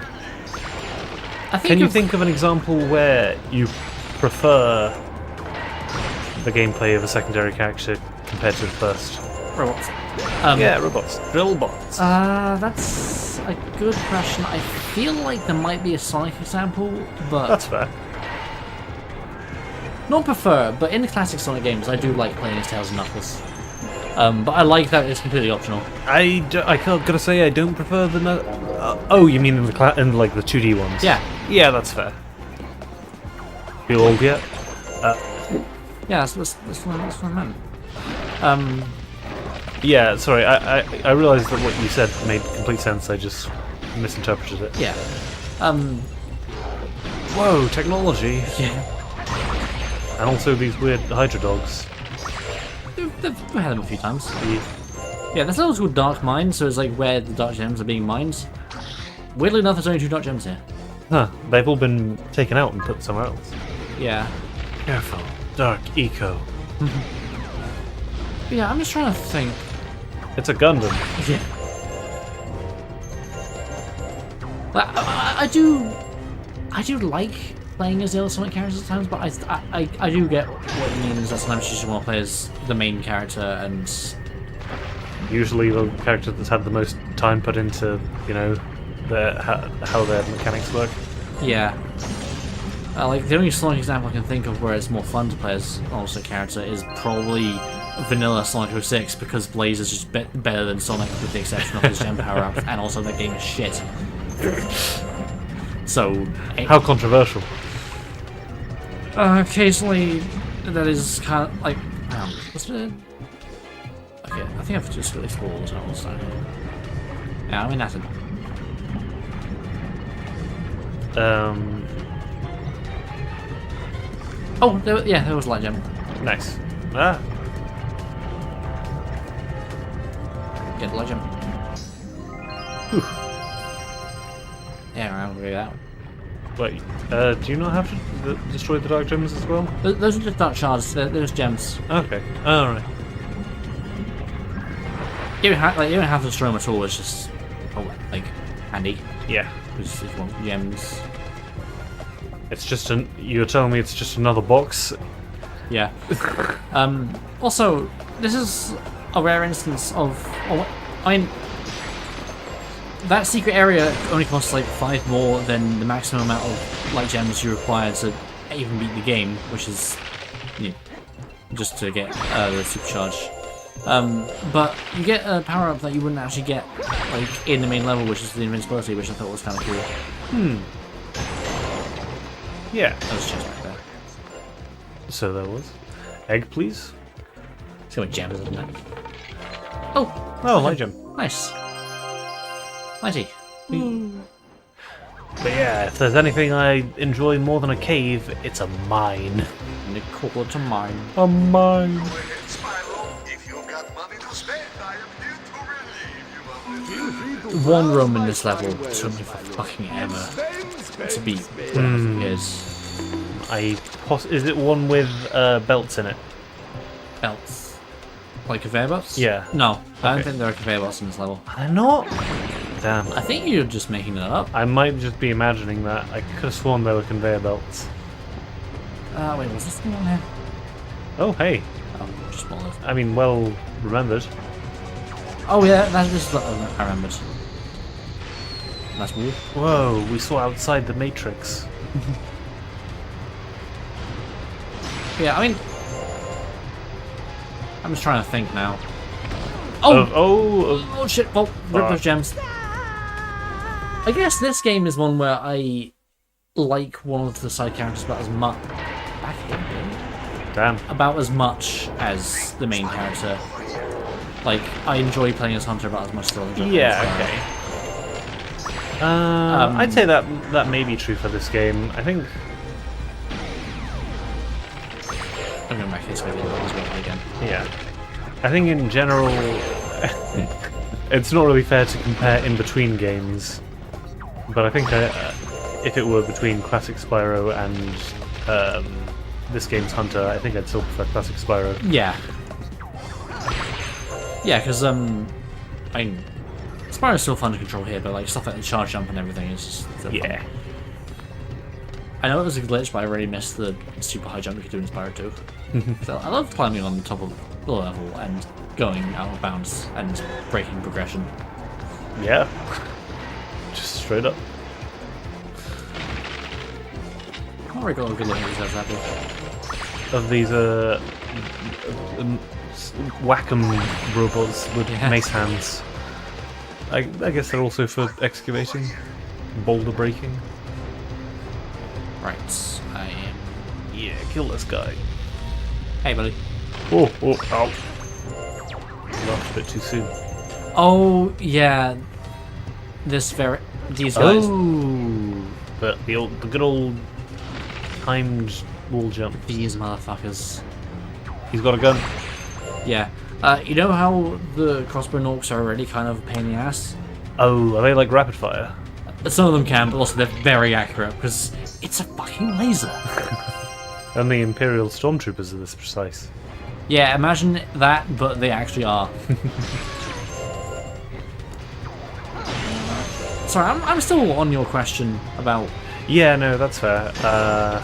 I think Can you think of an example where you prefer the gameplay of a secondary character compared to the first? robots? Yeah, robots. Drill bots. That's a good question. I feel like there might be a Sonic example, but That's fair. not prefer. But in the classic Sonic games, I do like playing as Tails and Knuckles. But I like that it's completely optional. I gotta say I don't prefer the. Oh, you mean in like the 2D ones? Yeah. Yeah, that's fair. Feel old yet? Yeah, that's what I meant. Yeah, sorry. I realised that what you said made complete sense. I just misinterpreted it. Yeah. Whoa, technology. Yeah. And also these weird Hydra dogs. They've had them a few times. Yeah, there's also called Dark Mine, so it's like where the Dark Gems are being mined. Weirdly enough, there's only 2 Dark Gems here. Huh, they've all been taken out and put somewhere else. Yeah. Careful. Dark Eco. But yeah, I'm just trying to think. It's a Gundam. Yeah. But I do like playing as the other Sonic characters at times, but I do get what it means that sometimes you just want to play as the main character and... Usually the character that's had the most time put into, how their mechanics work. Yeah. Like, the only Sonic example I can think of where it's more fun to play as also a character is probably vanilla Sonic 06, because Blaze is just better than Sonic with the exception of his gem power-up, and also that game is shit. So... How controversial. Occasionally, that is kind of like... what's it? Okay, I think I've just explored all the tunnels now. Yeah, I'm in Acid. Oh, there was a light gem. Nice. Ah. Get the light gem. Yeah, I'll agree with that one. Wait, do you not have to destroy the dark gems as well? Those are just dark shards. They're just gems. Okay. All right. You don't have to destroy them at all. It's just like handy. Yeah. Because if you want gems. It's just you're telling me it's just another box? Yeah. Also, this is a rare instance of. I mean, that secret area only costs like 5 more than the maximum amount of light gems you require to even beat the game, which is just to get the supercharge. But you get a power up that you wouldn't actually get like in the main level, which is the invincibility, which I thought was kind of cool. Yeah. That was just right there. So there was. Egg, please. See what gems isn't it? Oh, Oh, light gem. nice. Mighty. But yeah, if there's anything I enjoy more than a cave, it's a mine. Nickel to mine. A mine. Go ahead, Spyro. If you've got money to spend, I am here to relieve you of this. One room in this level took me for fucking ever to beat. Is it one with belts in it? Belts. Like conveyor belts? Yeah. No, I don't Okay. think there are conveyor belts in this level. Are they not? Damn. I think you're just making that up. I might just be imagining that. I could have sworn there were conveyor belts. Wait, was this thing on here? Oh, hey. Oh, just smaller. I mean, well remembered. Oh yeah, this is what I remembered. That's weird. Whoa, we saw outside the Matrix. Yeah, I mean, I'm just trying to think now. Oh! Oh shit! Well, rip those gems. I guess this game is one where I like one of the side characters about as much. Damn. About as much as the main character. Like, I enjoy playing as Hunter about as much as I enjoy playing as Spyro. Okay. I'd say that may be true for this game. I think. I'm going back this way as well again. Yeah. I think in general, it's not really fair to compare in between games. But I think if it were between Classic Spyro and this game's Hunter, I think I'd still prefer Classic Spyro. Yeah. Yeah, because Spyro's still fun to control here, but like stuff like the charge jump and everything is just still Yeah. fun. I know it was a glitch, but I really missed the super high jump you could do in Spyro 2. So I love climbing on the top of the level and going out of bounds and breaking progression. Yeah. Just straight up. I already got a good look at these guys happy. Of these whack-em robots with Yeah. mace hands. I guess they're also for excavating, boulder breaking. Right, I am. Yeah, kill this guy. Hey, buddy. Oh, ow. Laughed a bit too soon. Oh yeah, these guys. Oh, but the good old timed wall jump. These motherfuckers. He's got a gun. Yeah. You know how the crossbow orcs are already kind of a pain in the ass? Oh, are they like rapid fire? Some of them can, but also they're very accurate because it's a fucking laser. And the Imperial Stormtroopers are this precise. Yeah, imagine that, but they actually are. Sorry, I'm still on your question about. Yeah, no, that's fair. The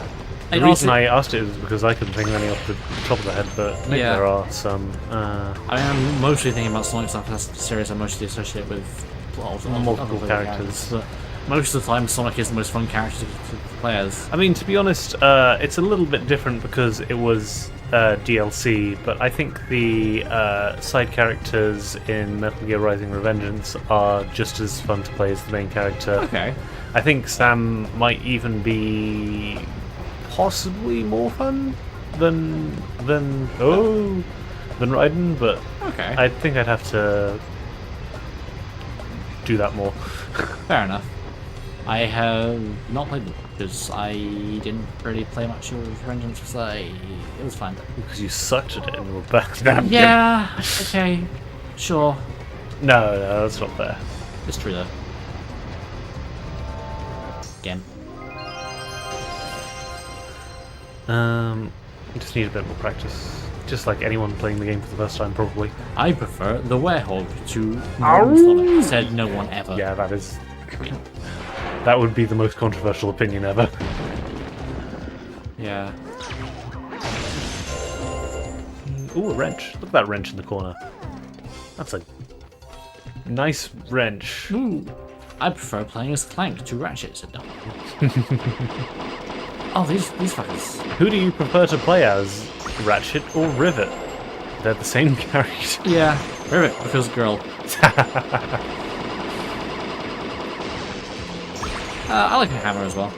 And reason also- I asked it was because I couldn't think of any off the top of the head, but maybe Yeah. there are some. I mean, I'm mostly thinking about Sonic stuff. That's the series I mostly associate with Multiple other characters. But most of the time, Sonic is the most fun character to play as. I mean, to be honest, it's a little bit different because it was DLC, but I think the side characters in Metal Gear Rising: Revengeance are just as fun to play as the main character. Okay. I think Sam might even be possibly more fun than Raiden, but Okay. I think I'd have to do that more. Fair enough. I have not played them because I didn't really play much of Vengeance because it was fun. Because you sucked at it and were bad. Yeah. Okay. Sure. No, that's not fair. It's true though. again. Just need a bit more practice. Just like anyone playing the game for the first time, probably. I prefer the werehog to modern Sonic. Said no one ever. Yeah, that is. That would be the most controversial opinion ever. Yeah. Ooh, a wrench. Look at that wrench in the corner. That's a nice wrench. Ooh. I prefer playing as Clank to Ratchet, said no. Oh, these fuckers. Who do you prefer to play as, Ratchet or Rivet? They're the same character. Yeah, Rivet, because girl. I like a hammer as well.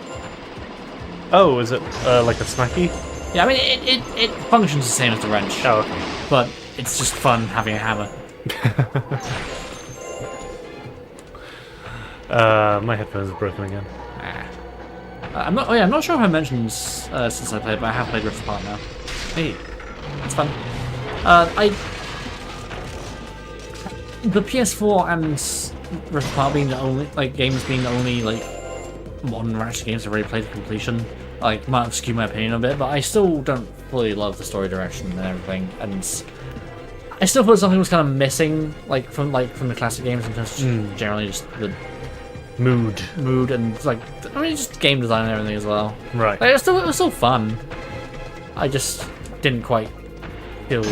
Oh, is it like a smacky? Yeah, I mean, it functions the same as the wrench. Oh, okay. But it's just fun having a hammer. My headphones are broken again. I'm not sure if I mentioned since I played, but I have played Rift Apart now. Hey, It's fun. The PS4 and Rift Apart being the only games being the only modern Ratchet games I've really played to completion, might skew my opinion a bit, but I still don't fully love the story direction and everything, and I still feel something was kind of missing from the classic games in terms of generally just the mood and just game design and everything as well. right. It was still fun. I just didn't quite feel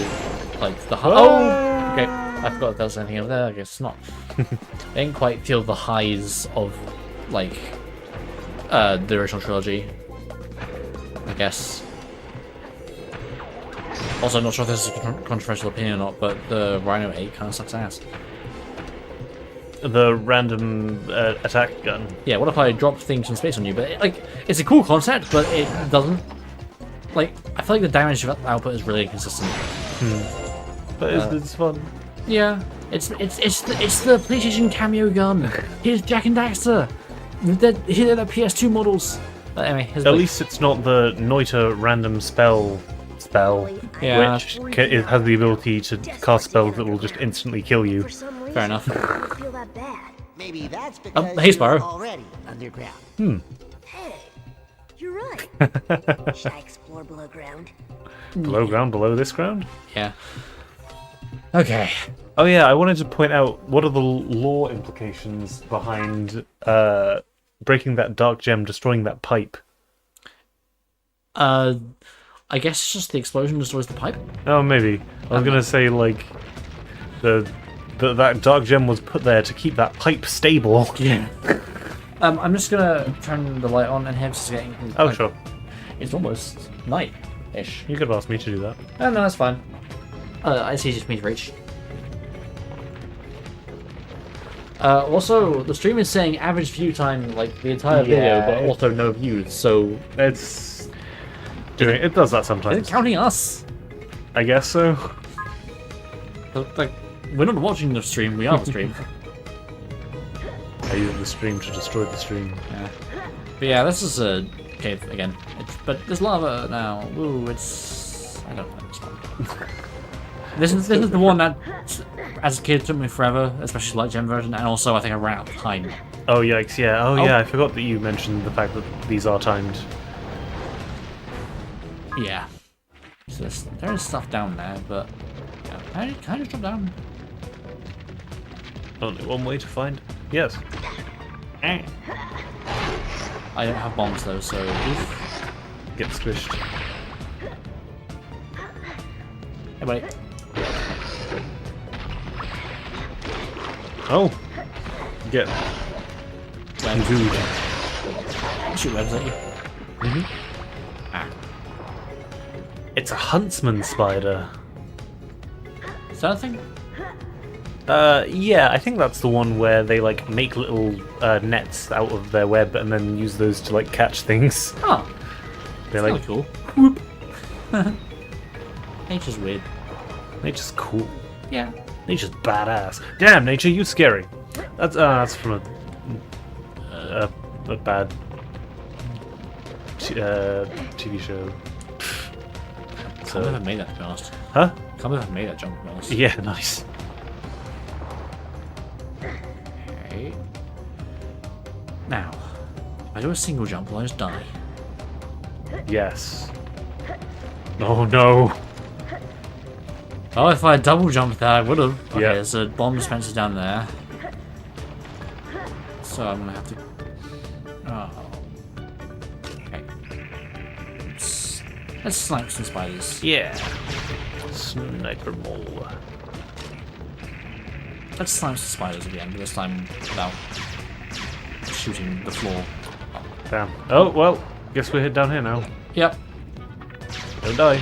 like the okay. I forgot if there was anything over there. I guess not. I didn't quite feel the highs of the original trilogy, I guess. Also, I'm not sure if this is a controversial opinion or not, but the Rhino 8 kind of sucks ass. The random attack gun. Yeah, what if I dropped things from space on you? But it's a cool concept, but it doesn't. I feel like the damage output is really inconsistent. But it's fun. Yeah, it's the PlayStation cameo gun. Here's Jak and Daxter. Here are the PS2 models. But anyway, At least it's not the Noita random spell, Yeah. which has the ability to cast spells that will just instantly kill you. Fair enough. I don't feel that bad. Maybe that's because hey, Spyro. you're already underground. Hey, you're right. Should I explore below ground? Below ground, below this ground? Yeah. Okay. Oh yeah, I wanted to point out, what are the lore implications behind breaking that dark gem, destroying that pipe? I guess it's just the explosion destroys the pipe. Oh, maybe. I was gonna say, that dark gem was put there to keep that pipe stable. Yeah. I'm just gonna turn the light on and have just getting. Oh, sure. It's almost night-ish. You could have asked me to do that. Oh, no, that's fine. It's easy for me to reach. Also, the stream is saying average view time, the entire video, but also no views, so... It does that Is sometimes. it counting us? I guess so. We're not watching the stream, we are the stream. I use the stream to destroy the stream. Yeah. But yeah, this is a cave again. But there's lava now. Ooh, it's... I don't like this one. This is the one that, as a kid, took me forever, especially Light Gem version, and also I think I ran out of time. Oh, yikes, yeah. Oh, yeah, I forgot that you mentioned the fact that these are timed. Yeah. So there is stuff down there, but... Yeah, can I just drop down? Only one way to find. Yes. I don't have bombs though, so... Oof. Get squished. Hey, buddy. Oh! Get Webs. food. Shoot webs at you. Ah. It's a huntsman spider. Is that a thing? Yeah, I think that's the one where they make little nets out of their web and then use those to catch things. Oh. They're That's kinda cool. Whoop. Nature's weird. Nature's cool. Yeah. Nature's badass. Damn, nature, you scary. That's from a bad TV show. Can't believe I made that, to be honest. Huh? Can't believe I made that jump, to be honest. Yeah, nice. Okay. Now, I do a single jump, will I just die? Yes. Oh no. Oh, if I double jumped that, I would have. Okay, Yeah. there's a bomb dispenser down there. So I'm gonna have to. Oh. Okay. Let's snipe some spiders. Yeah. Sniper mole. Let's snipe some spiders again, but this time without shooting the floor. Damn. Oh, well, guess we're head down here now. Yep. Don't die.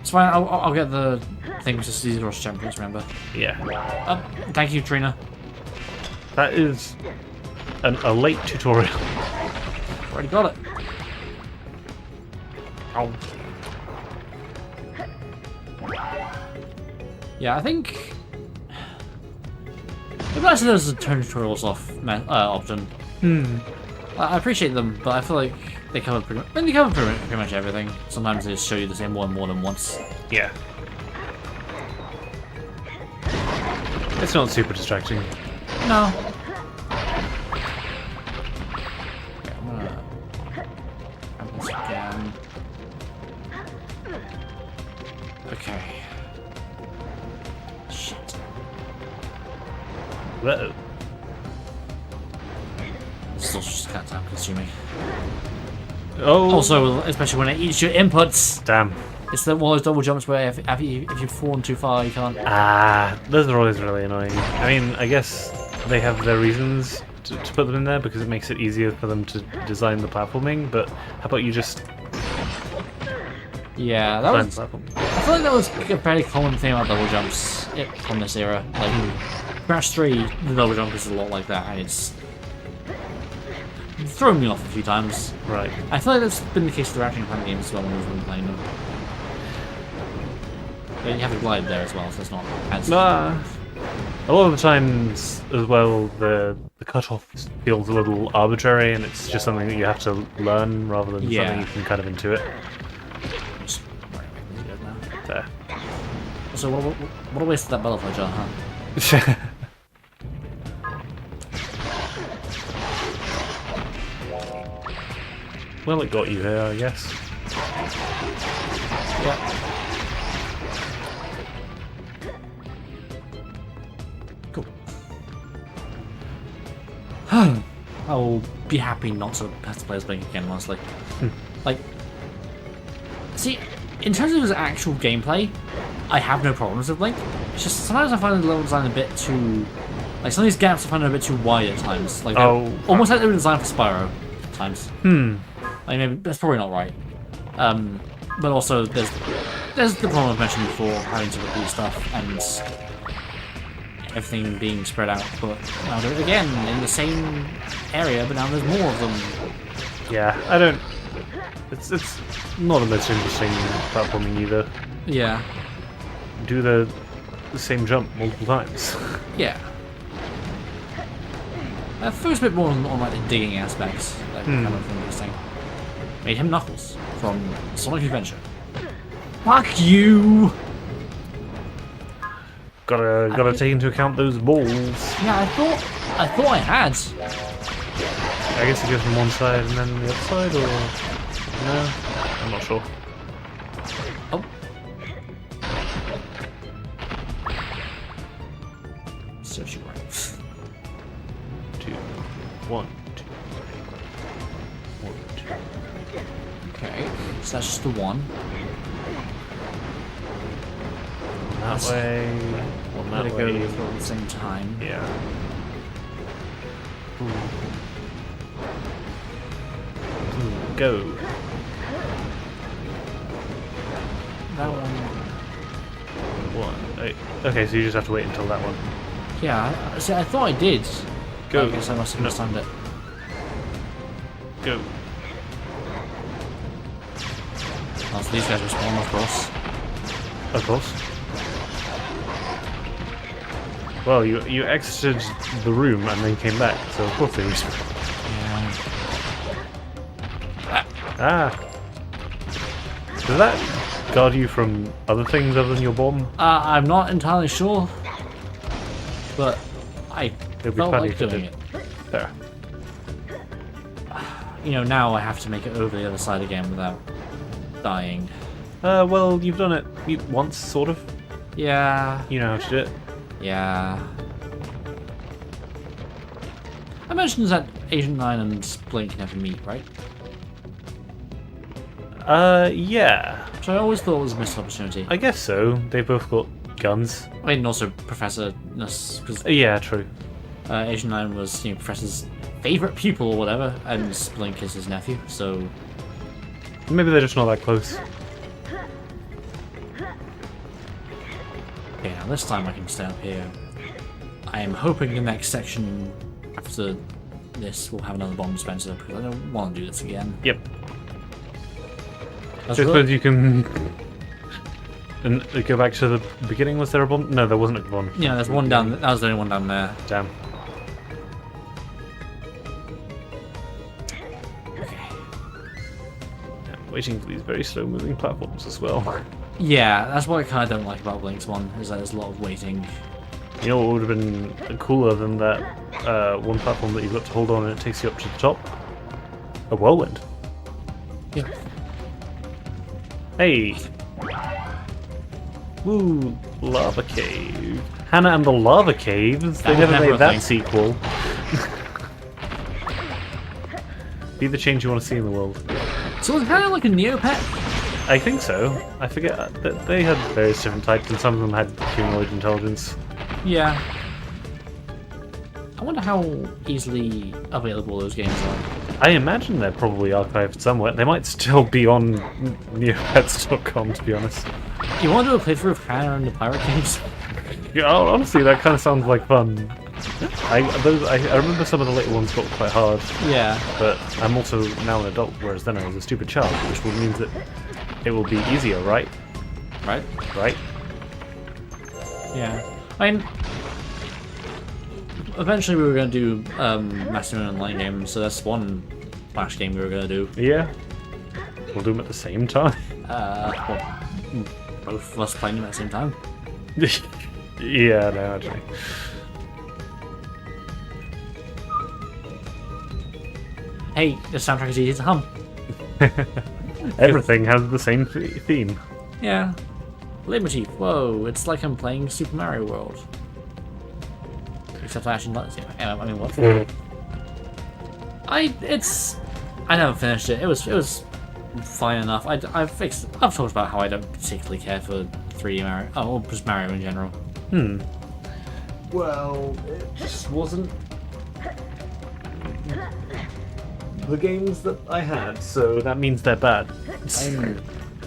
It's fine, I'll get the things just easy to rush champions, remember? Yeah. Thank you, Trina. That is a late tutorial. Already got it. Ow. Yeah, I think... Maybe I said there's a turn tutorials off option. I appreciate them, but I feel like they cover pretty much everything. Sometimes they just show you the same one more than once. Yeah. It's not super distracting. No. Okay, I'm gonna have this again. Okay. Shit. Uh-oh. Still just kind of time consuming. Oh. Also, especially when it eats your inputs. Damn. It's one of those double jumps where if you've fallen too far, you can't. Ah, those are always really annoying. I mean, I guess they have their reasons to put them in there because it makes it easier for them to design the platforming, but how about you just Yeah, that design was. the platform? I feel like that was a very common thing about double jumps from this era. Like, Crash 3, the double jump is a lot like that, and it's thrown me off a few times. Right. I feel like that's been the case with the Ratchet and Clank games as well when we've been playing them. But you have to glide there as well, so it's not as... A lot of the times as well, the cutoff feels a little arbitrary, and it's just something that you have to learn rather than Yeah. something you can kind of intuit. Just- There. So what a waste of that butterfly jar, huh? Well, it got you here, I guess. Yeah. Cool. I'll be happy not to have to play as Blink again, honestly. Like, see, in terms of his actual gameplay, I have no problems with Blink. It's just sometimes I find the level design a bit too... Like, some of these gaps I find a bit too wide at times. Like, almost like they were designed for Spyro at times. Like, maybe that's probably not right. But also, there's the problem I've mentioned before, having to repeat stuff and everything being spread out. But now they're again in the same area, but now there's more of them. Yeah, I don't... It's not the most interesting platforming either. Yeah. Do the same jump multiple times. Yeah. I focus a bit more on like the digging aspects, like kind of interesting. Made him Knuckles from Sonic Adventure. Fuck you! Gotta take into account those balls. Yeah, I thought I had. I guess it goes from one side and then the other side, or no? I'm not sure. Oh. Search you right. 2, 1, 2, 3, 1, 2. Okay, so that's just the one. That way, one that Gotta way. go through at the same time. Yeah. Go. That one. One. Okay, so you just have to wait until that one. Yeah, see, I thought I did. Go. I guess I must have mistimed it. Go. Oh, so these guys respawn, of course. Of course. Well, you exited the room and then came back, so of course they respawn. Yeah. Ah. Does that guard you from other things other than your bomb? I'm not entirely sure, but I It'll be felt funny like if it doing did. it. There. you know, now I have to make it over the other side again without dying. Well, you've done it once, sort of. Yeah. You know how to do it. Yeah. I mentioned that Agent 9 and Blink never meet, right? Yeah. So I always thought it was a missed opportunity. I guess so. They both got guns. I mean, also Professor Nuss, because Yeah, true. Agent 9 was, you know, Professor's favourite pupil or whatever, and Blink is his nephew, so... Maybe they're just not that close. Okay, now this time I can stay up here. I am hoping the next section after this will have another bomb dispenser, because I don't want to do this again. Yep. That's So I really- suppose you can... And go back to the beginning. Was there a bomb? No, there wasn't a bomb. Yeah, there's one down. That was the only one down there. Damn. Yeah, waiting for these very slow-moving platforms as well. Yeah, that's what I kind of don't like about Blink's one, is that there's a lot of waiting. You know what would have been cooler than that one platform that you've got to hold on and it takes you up to the top? A whirlwind. Yeah. Hey! Woo! Lava cave. Hannah and the Lava Caves. They That was never never made a that thing. sequel. Be the change you want to see in the world. So it's kind of like a Neopet. I think so. I forget that they had various different types, and some of them had humanoid intelligence. Yeah. I wonder how easily available those games are. I imagine they're probably archived somewhere. They might still be on neopets.com, to be honest. You want to do a playthrough of Hannah and the Pirate Kings? Yeah, honestly, that kind of sounds like fun. I remember some of the later ones got quite hard, Yeah. but I'm also now an adult, whereas then I was a stupid child, which will mean that it will be easier, right? Right? Right? Yeah. I mean, eventually we were going to do Master Online games, so that's one Flash game we were going to do. Yeah. We'll do them at the same time. Well, both of us playing them at the same time. Yeah, no, actually. Hey, the soundtrack is easy to hum. Everything has the same theme. Yeah. Liberty, whoa, it's like I'm playing Super Mario World. Except I actually not. I mean, what? I never finished it. It was fine enough. I've talked about how I don't particularly care for 3D Mario. Oh, or just Mario in general. Well, it just wasn't the games that I had, so that means they're bad.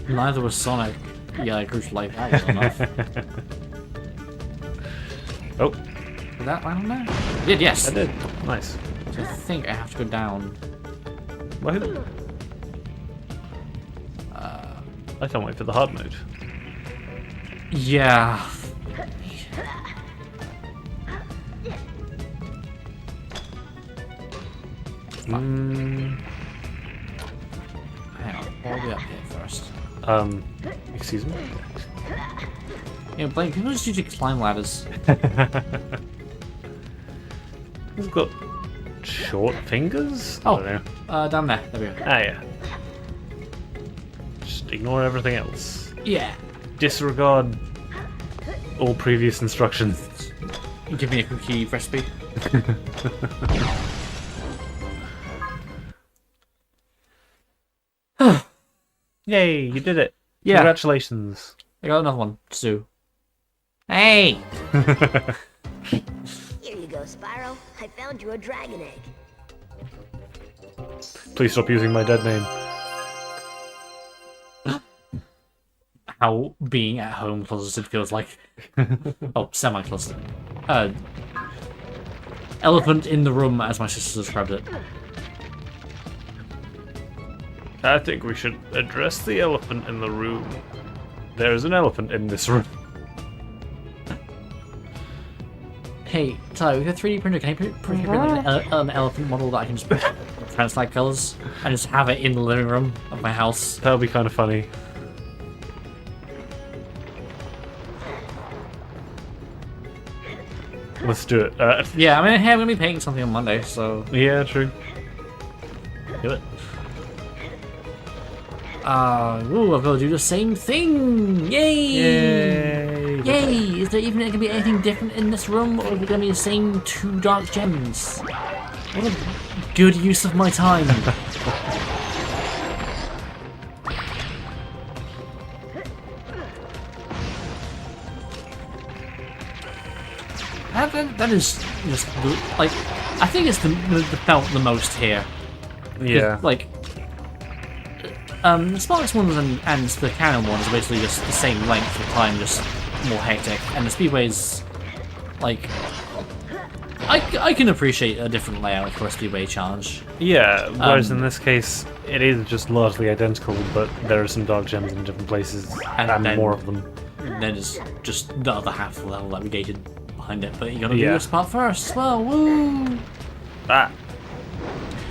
Neither was Sonic. Yeah, I grew to like that well enough. Oh, Did that land on there? I did, yes. I did. Nice. So I think I have to go down. Well, I can't wait for the hard mode. Yeah. Hang on, what are we up here first? Excuse me? You know, Blake, people just usually climb ladders. We've got short fingers? Oh. I don't know. Down there. There we go. Ah, yeah. Just ignore everything else. Yeah. Disregard all previous instructions. Give me a cookie recipe. Yay, you did it. Yeah. Congratulations. I got another one to do. Hey! Here you go, Spyro. I found you a dragon egg. Please stop using my dead name. How being at home closeted feels like. Oh, semi-closeted. Elephant in the room, as my sister described it. I think we should address the elephant in the room. There is an elephant in this room. Hey, Ty, with your 3D printer, can you print an elephant model that I can just translate colours and just have it in the living room of my house? That would be kind of funny. Let's do it. Yeah, I mean, hey, I'm gonna be painting something on Monday, so Yeah, true. Do it. Ooh, I've got to do the same thing! Yay! Yay! Yay! Is there even going to be anything different in this room, or is it going to be the same 2 dark gems? What a good use of my time! That is just, like, I think it's the felt the most here. Yeah. Like, the Sparks ones and the Canon ones are basically just the same length of time, just more hectic. And the Speedways, like, I can appreciate a different layout for a Speedway challenge. Yeah, whereas in this case, it is just largely identical, but there are some dark gems in different places, and then, more of them. Then there's just the other half of the level that we gated behind it, but you gotta do Yeah. this part first as well, woo! Ah!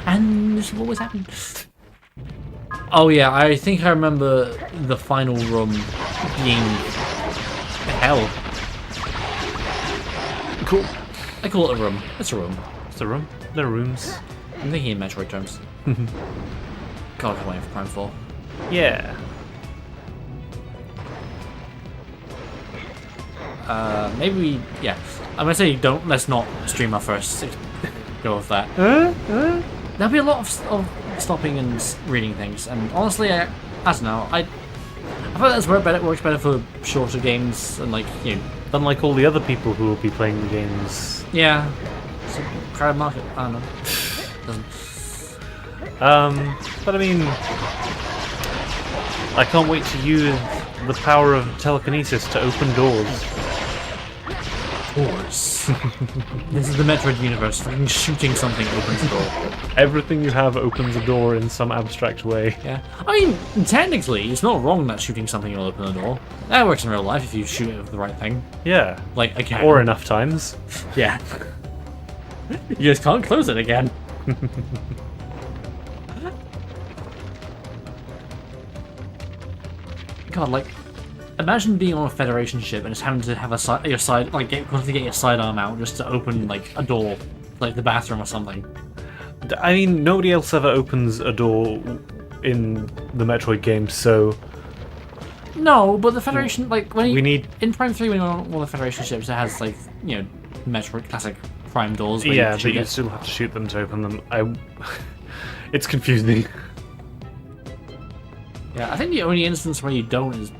And this is what was happening. Oh yeah, I think I remember the final room being hell. Cool. I call it a room. It's a room. It's a room. There are rooms. I'm thinking in Metroid terms. God, I'm waiting for Prime 4. Yeah. Maybe we... Yeah. I'm gonna say let's not stream our first go with that. There'll be a lot of stopping and reading things, and honestly, I don't know. I feel like that's where it works better for shorter games, and like, you know... Unlike all the other people who will be playing the games. Yeah. It's a crowded market. I don't know. Doesn't... But I mean... I can't wait to use the power of telekinesis to open doors. Doors. This is the Metroid universe. Fucking shooting something opens a door. Everything you have opens a door in some abstract way. Yeah. I mean, technically, it's not wrong that shooting something will open a door. That works in real life if you shoot it with the right thing. Yeah. Like, again. Or enough times. Yeah. You just can't close it again. God, like, imagine being on a Federation ship and just having to have your sidearm out just to open like a door, like the bathroom or something. I mean, nobody else ever opens a door in the Metroid games, so... No, but the Federation, like, when We need... in Prime 3, when you're on one of the Federation ships, it has, like, you know, Metroid classic Prime doors. Where Yeah, you but shoot you it. still have to shoot them to open them. It's confusing. Yeah, I think the only instance where you don't is,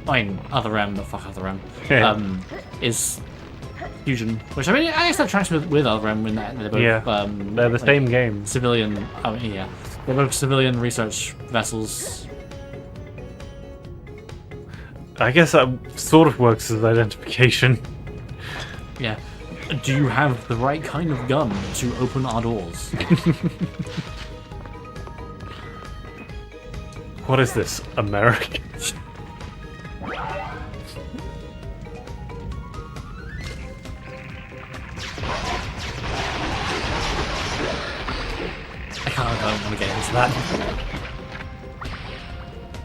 I mean, Other M, but fuck Other M, Yeah. is Fusion, which I mean, I guess that tracks with Other M when they're both, Yeah, they're the like, same game. civilian. Oh yeah, they're both civilian research vessels. I guess that sort of works as identification. Yeah. Do you have the right kind of gun to open our doors? What is this? American? I don't want to get into that.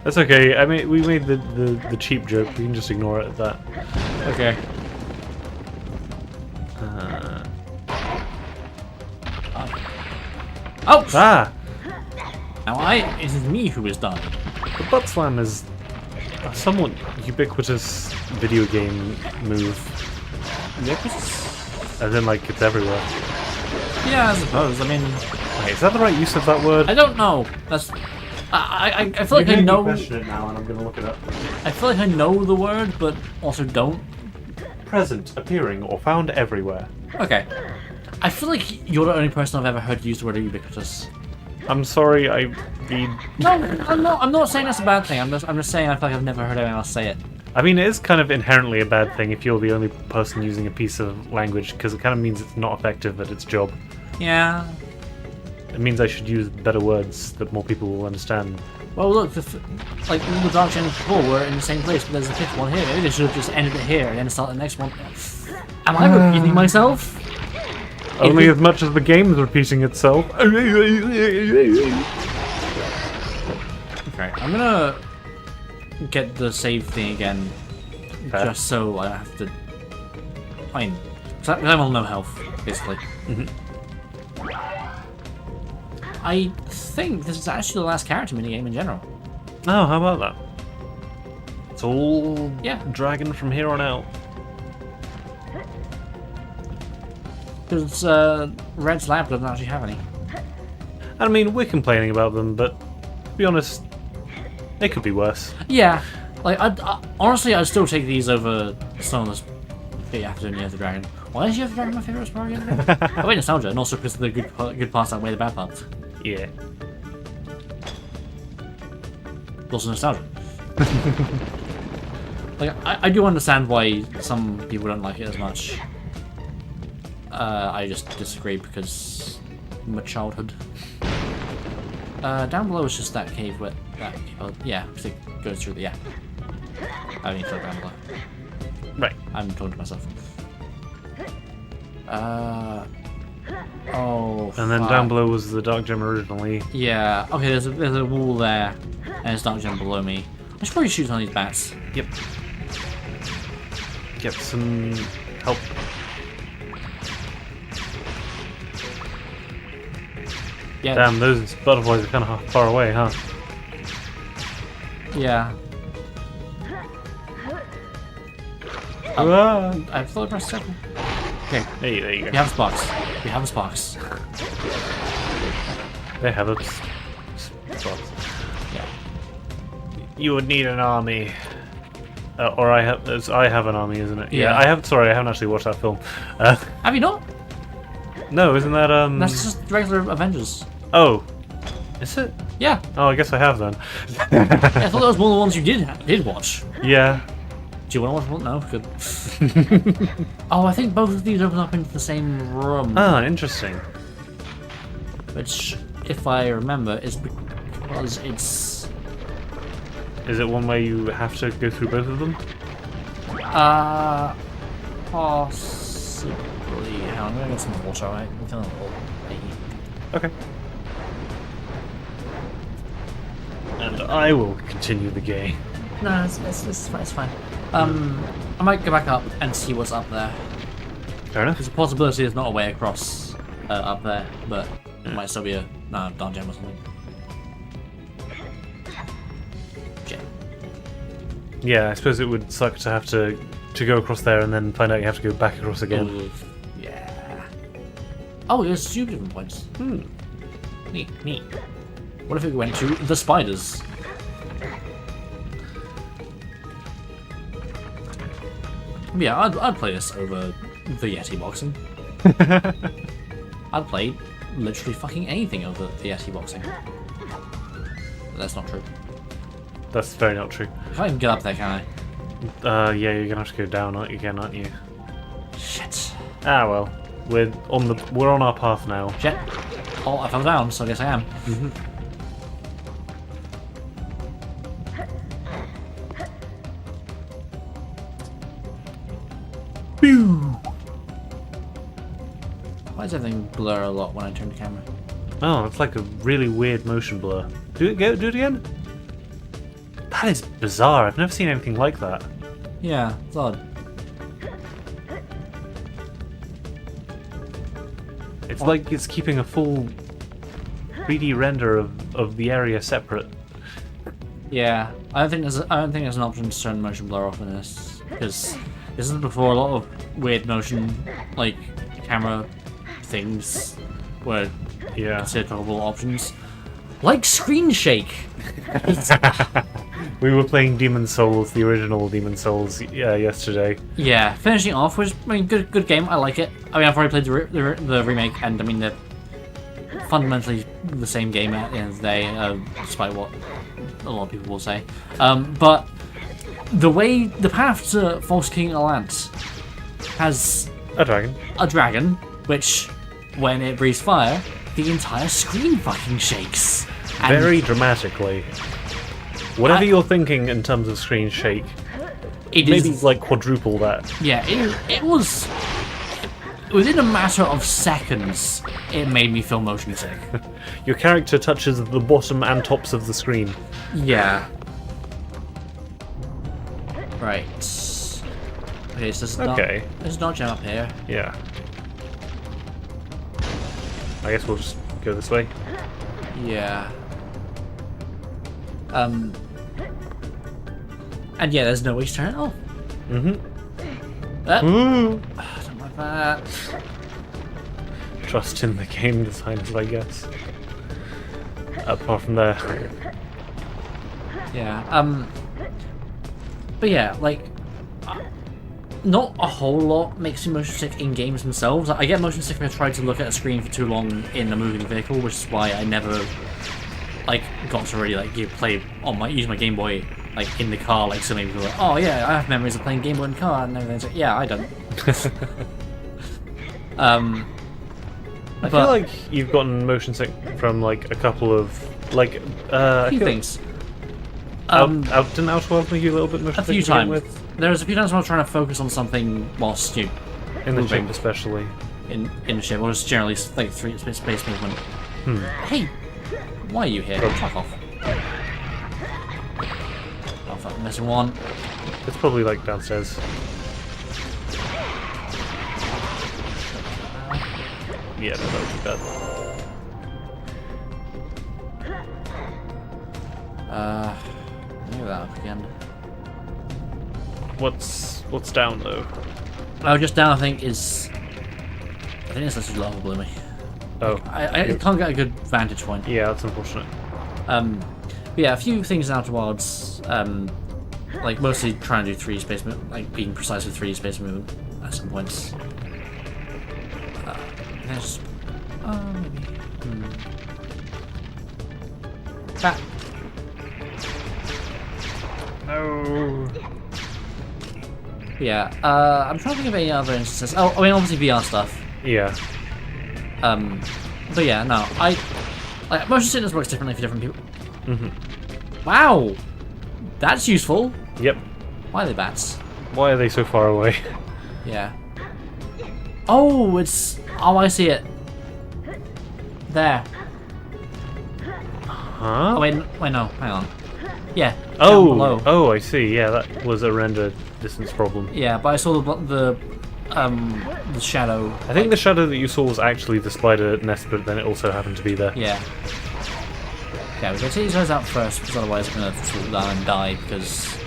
That's okay. I mean, we made the cheap joke. We can just ignore it at that. Okay. Oh! Ah! Now it is me who is done. The butt slam is a somewhat ubiquitous video game move. Ubiquitous? As in, like, it's everywhere. Yeah, I suppose. I mean, Wait, is that the right use of that word? I don't know. That's. I feel like I know. question it now, and I'm gonna look it up. I feel like I know the word, but also don't. Present, appearing, or found everywhere. Okay. I feel like you're the only person I've ever heard use the word ubiquitous. I'm sorry, I read... No, I'm not. I'm not saying that's a bad thing. I'm just saying I feel like I've never heard anyone else say it. I mean, it is kind of inherently a bad thing if you're the only person using a piece of language, because it kind of means it's not effective at its job. Yeah. It means I should use better words that more people will understand. Well, look, like all the Dark Gems before were in the same place, but there's a fifth one here. Maybe they should have just ended it here and then start the next one. Am I repeating myself? Only as much as the game is repeating itself. Okay, I'm gonna get the save thing again, Fair. just so I don't have to. I mean, 'cause I'm on no health, basically. I think this is actually the last character minigame in general. Oh, how about that? It's all Yeah. dragon from here on out. Because Red's Lab doesn't actually have any. I mean, we're complaining about them, but to be honest, they could be worse. Yeah, like honestly, I'd still take these over some of the After Year of the Dragon. Why is Year of the Dragon my favorite Spyro game? Oh wait, nostalgia, and also because the good parts outweigh the bad parts. Yeah. Also nostalgia. Like I do understand why some people don't like it as much. I just disagree because my childhood. Down below is just that cave where yeah, because it goes through the I need to look down below. Right. I'm talking to myself. Oh. And then fuck. down below was the Dark Gem originally. Yeah. Okay. There's a wall there, and there's Dark Gem below me. I should probably shoot on these bats. Yep. Get some help. Yeah. Damn, those butterflies are kind of far away, huh? Yeah. Ah. I thought I pressed circle. Okay. Hey, there you We go. have sparks. We have sparks. They have a spot. Yeah. You would need an army. Or I have an army, isn't it? Yeah. I have. Sorry, I haven't actually watched that film. Have you not? No, isn't that That's just regular Avengers. Oh, is it? Yeah. Oh, I guess I have then. Yeah, I thought that was one of the ones you did watch. Yeah. Do you want to watch one? No, good. Oh, I think both of these open up into the same room. Ah, interesting. Which, if I remember, is because it's Is it one where you have to go through both of them? possibly. Hang on, I'm gonna get some water. Right? I'm feeling a little achy. Okay. And I will continue the game. No, it's fine. I might go back up and see what's up there. Fair enough. There's a possibility there's not a way across up there, but it might still be a Dark Gem or something. Gem. Yeah, I suppose it would suck to have to go across there and then find out you have to go back across again. Ooh, yeah. Oh, there's two different points. Neat. What if it went to the spiders? Yeah, I'd play this over the Yeti boxing. I'd play literally fucking anything over the Yeti boxing. But that's not true. That's very not true. I can't even get up there, can Yeah, you're gonna have to go down again, aren't you? I? Shit. Ah well, we're on our path now. Shit. Oh, I fell down, so I guess I am. Why does everything blur a lot when I turn the camera? Oh, it's like a really weird motion blur. Do it again. That is bizarre. I've never seen anything like that. Yeah, it's odd. It's like it's keeping a full 3D render of the area separate. Yeah, I don't think there's an option to turn motion blur off in this, because this is before a lot of weird motion, like camera things, were Yeah. considered probable options, like screen shake. We were playing Demon's Souls, the original Demon's Souls, yesterday. Yeah, finishing off was, I mean, good game. I like it. I mean, I've already played the remake, and I mean they're fundamentally the same game at the end of the day, despite what a lot of people will say. But the path to False King Allant has A dragon. a dragon, which, when it breathes fire, the entire screen fucking shakes. And Very dramatically. Whatever you're thinking in terms of screen shake, it maybe is, like quadruple that. yeah, it was within a matter of seconds. It made me feel motion sick. Your character touches the bottom and tops of the screen. Yeah. Right. Okay, so there's not gem up here. Yeah. I guess we'll just go this way. Yeah. And yeah, there's no way to turn it off. Ooh. Don't like that. Trust in the game designers, I guess. Apart from there. Yeah. But yeah, like, not a whole lot makes me motion sick in games themselves. I get motion sick if I try to look at a screen for too long in a moving vehicle, which is why I never like got to really like play on use my Game Boy like in the car. Like so many people are like, oh yeah, I have memories of playing Game Boy in the car, and everything's like, yeah, I don't. I feel like you've gotten motion sick from like a couple of like a few things. Didn't Outer Worlds make you a little bit motion A sick few to begin times. with? There was a few times when I was trying to focus on something whilst In the moving. ship especially. in the ship, or just generally like space movement. Hey, why are you here? Fuck off. Oh fuck, missing one. It's probably like downstairs. Yeah, no, that would be bad. Look at that up again. What's down though? Oh, just down. I think it's literally lava blew me. Oh, I can't get a good vantage point. yeah, that's unfortunate. But yeah, a few things in Outer Wilds. Like mostly trying to do 3D space movement, like being precise with 3D space movement at some points. There's maybe. That. No. Yeah, I'm trying to think of any other instances. Oh, I mean, obviously VR stuff. Yeah. But yeah, no, like motion sickness works differently for different people. Wow, that's useful. Yep. Why are they bats? Why are they so far away? Yeah. Oh, I see it. There. Huh? Oh wait, no, hang on. Yeah. Down Oh, below. oh, I see. Yeah, that was a render distance problem. Yeah, but I saw the shadow. I think the shadow that you saw was actually the spider nest, but then it also happened to be there. Yeah. Yeah, we gotta take these guys out first, because otherwise I'm gonna fall down and die, because...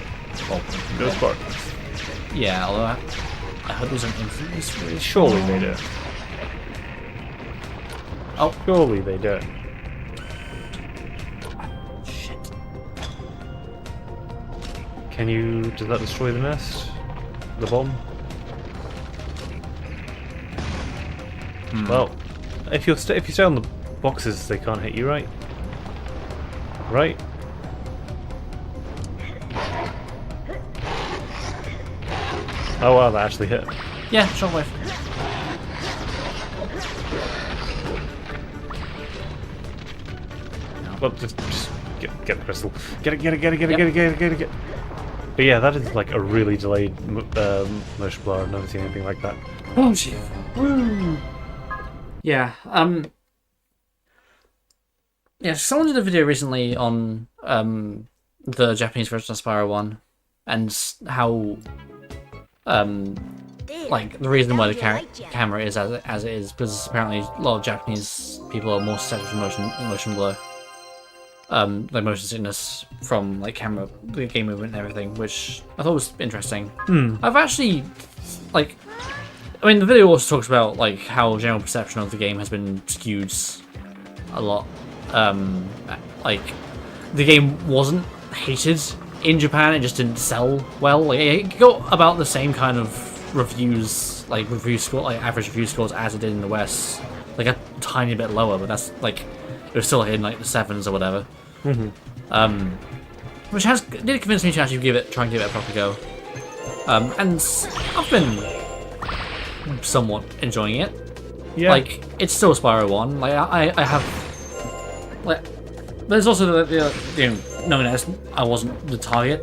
Well, Go Spark. yeah, although I hope these aren't instantly. Surely they do. Oh. Surely they do. Shit. Can you... Does that destroy the nest? The bomb? Well, if you stay on the boxes, they can't hit you, right? Right? Oh wow, that actually hit. Yeah, shockwave. Well, just get the crystal. Get it. But yeah, that is like a really delayed motion blur. I've never seen anything like that. Oh shit. Woo. Yeah, yeah, someone did a video recently on the Japanese version of Spyro 1 and how like the reason why the camera is as it is, because apparently a lot of Japanese people are more susceptible to motion blur, like motion sickness from like camera, the game movement and everything, which I thought was interesting. I've actually like. I mean, the video also talks about like how general perception of the game has been skewed a lot. Like the game wasn't hated in Japan; it just didn't sell well. Like, it got about the same kind of reviews, like average review scores as it did in the West. Like a tiny bit lower, but that's like it was still in like the 7s or whatever. Which did convince me to actually try and give it a proper go. And I've been somewhat enjoying it. Yeah. Like, it's still Spyro 1. Like, I have... Like, there's also knowing that I wasn't the target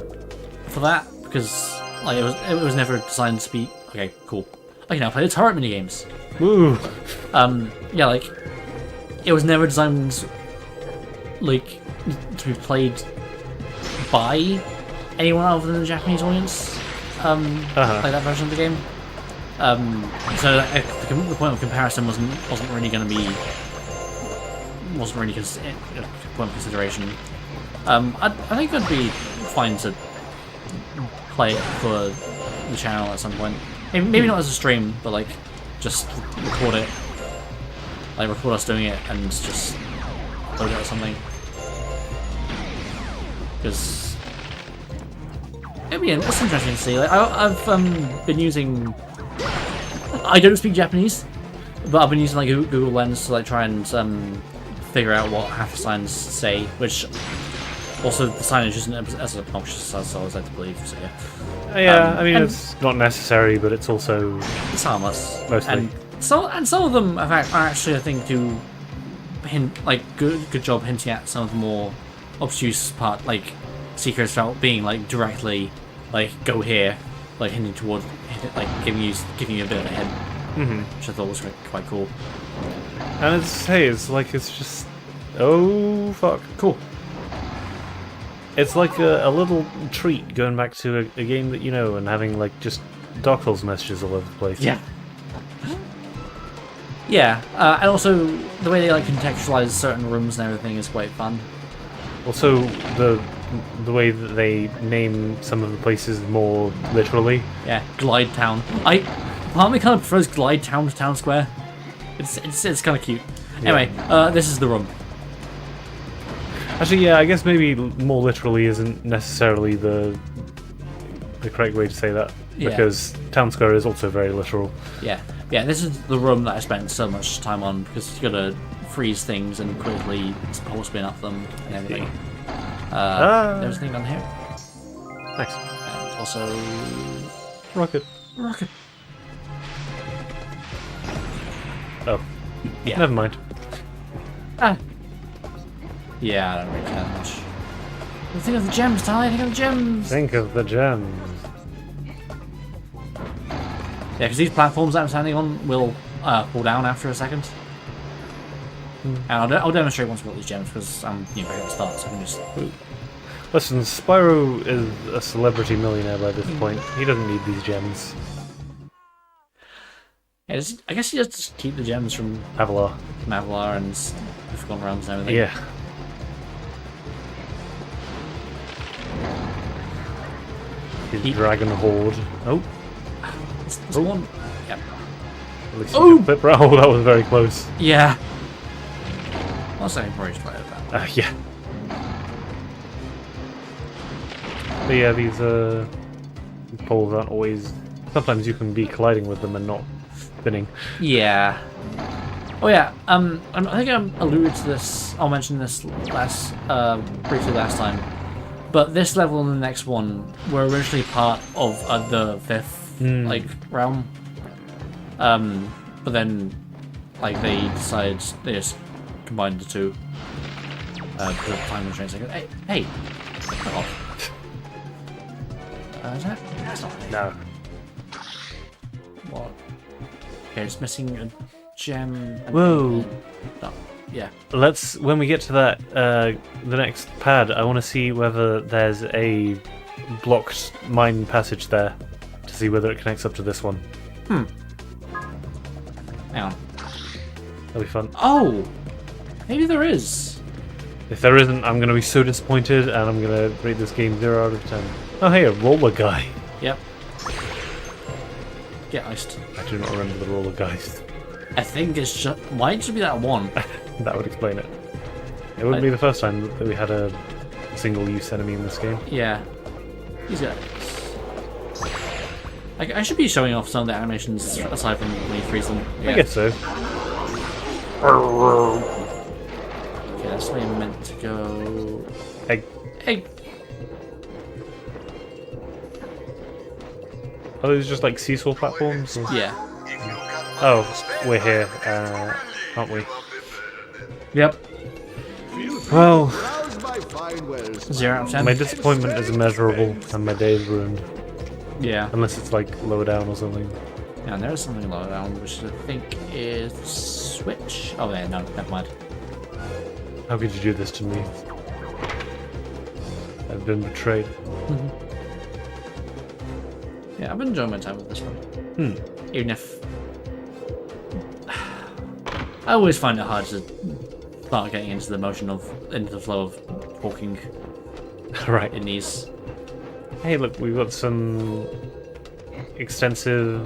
for that, because, like, it was never designed to be... Okay, cool. I can now play the turret minigames. Woo! Yeah, like, it was never designed, like, to be played by anyone other than the Japanese audience. Like that version of the game. So the point of comparison wasn't really going to be wasn't really a point of consideration. I think I'd be fine to play it for the channel at some point. Maybe not as a stream, but like just record it. Like record us doing it and just upload it or something. Because it's interesting to see. Like I've been using. I don't speak Japanese, but I've been using like Google Lens to like try and figure out what half the signs say, which also the signage isn't as obnoxious as I was led to believe. So yeah. Yeah, I mean it's not necessary, but it's also it's harmless mostly. And some of them are actually I think do hint like good job hinting at some of the more obtuse part, like secrets about being like directly like go here, like hinting toward like giving you a bit of a hint, which I thought was quite cool. And it's just oh fuck, cool. It's like a little treat going back to a game that you know and having like just Dark Souls messages all over the place. Yeah. Yeah, and also the way they like contextualize certain rooms and everything is quite fun. Also, the way that they name some of the places more literally. Yeah, Glide Town. Part of me kind of prefers Glide Town to Town Square. It's kind of cute. Yeah. Anyway, this is the room. Actually, yeah, I guess maybe more literally isn't necessarily the correct way to say that, because Town Square is also very literal. Yeah, this is the room that I spent so much time on, because you gotta freeze things and quickly whole spin up them and everything. There's a thing down here. Nice. And also... Rocket. Oh. Yeah. Never mind. Yeah, I don't really care that much. Think of the gems, Ty, think of the gems! Think of the gems. Yeah, because these platforms that I'm standing on will fall down after a second. And I'll demonstrate once we got these gems, because I'm back at the start, so I can just... Listen, Spyro is a celebrity millionaire by this point. He doesn't need these gems. Yeah, I guess you just keep the gems from Avalar. And the Forgotten Realms and everything. Yeah. His dragon horde. Oh. There's one. Yep. At least you can flip around. Oh, that was very close. Yeah. I'll say probably try that. Yeah. But yeah, these poles aren't always... Sometimes you can be colliding with them and not spinning. Yeah. Oh yeah, I think I alluded to this, I'll mention this briefly last time, but this level and the next one were originally part of the fifth, realm, but then, like, they decided, they just combined the two, because of time constraints. Hey! Fuck off. Is that? That's not it. No. What? Okay, it's missing a gem. Whoa. Oh, yeah. When we get to that, the next pad, I want to see whether there's a blocked mine passage there, to see whether it connects up to this one. Hang on. That'll be fun. Oh! Maybe there is. If there isn't, I'm going to be so disappointed, and I'm going to rate this game 0 out of 10. Oh hey, a roller guy. Yep. Get iced. I do not remember the roller guys. I think it's just... Why did it be that one? That would explain it. It wouldn't be the first time that we had a single-use enemy in this game. Yeah. He's got... I should be showing off some of the animations aside from when you freeze them. Yeah. I guess so. Okay, that's where you're meant to go. Egg. Egg! Are those just like seesaw platforms? Or... Yeah. Oh, we're here, aren't we? Yep. Well, 0 out of 10. my disappointment is immeasurable, and my day is ruined. Yeah. Unless it's like lower down or something. Yeah, and there's something lower down, which I think is switch. Oh, yeah, no, never mind. How could you do this to me? I've been betrayed. Yeah, I've been enjoying my time with this one. Even if I always find it hard to start getting into the flow of talking Right. in these. Hey, look, we've got some extensive,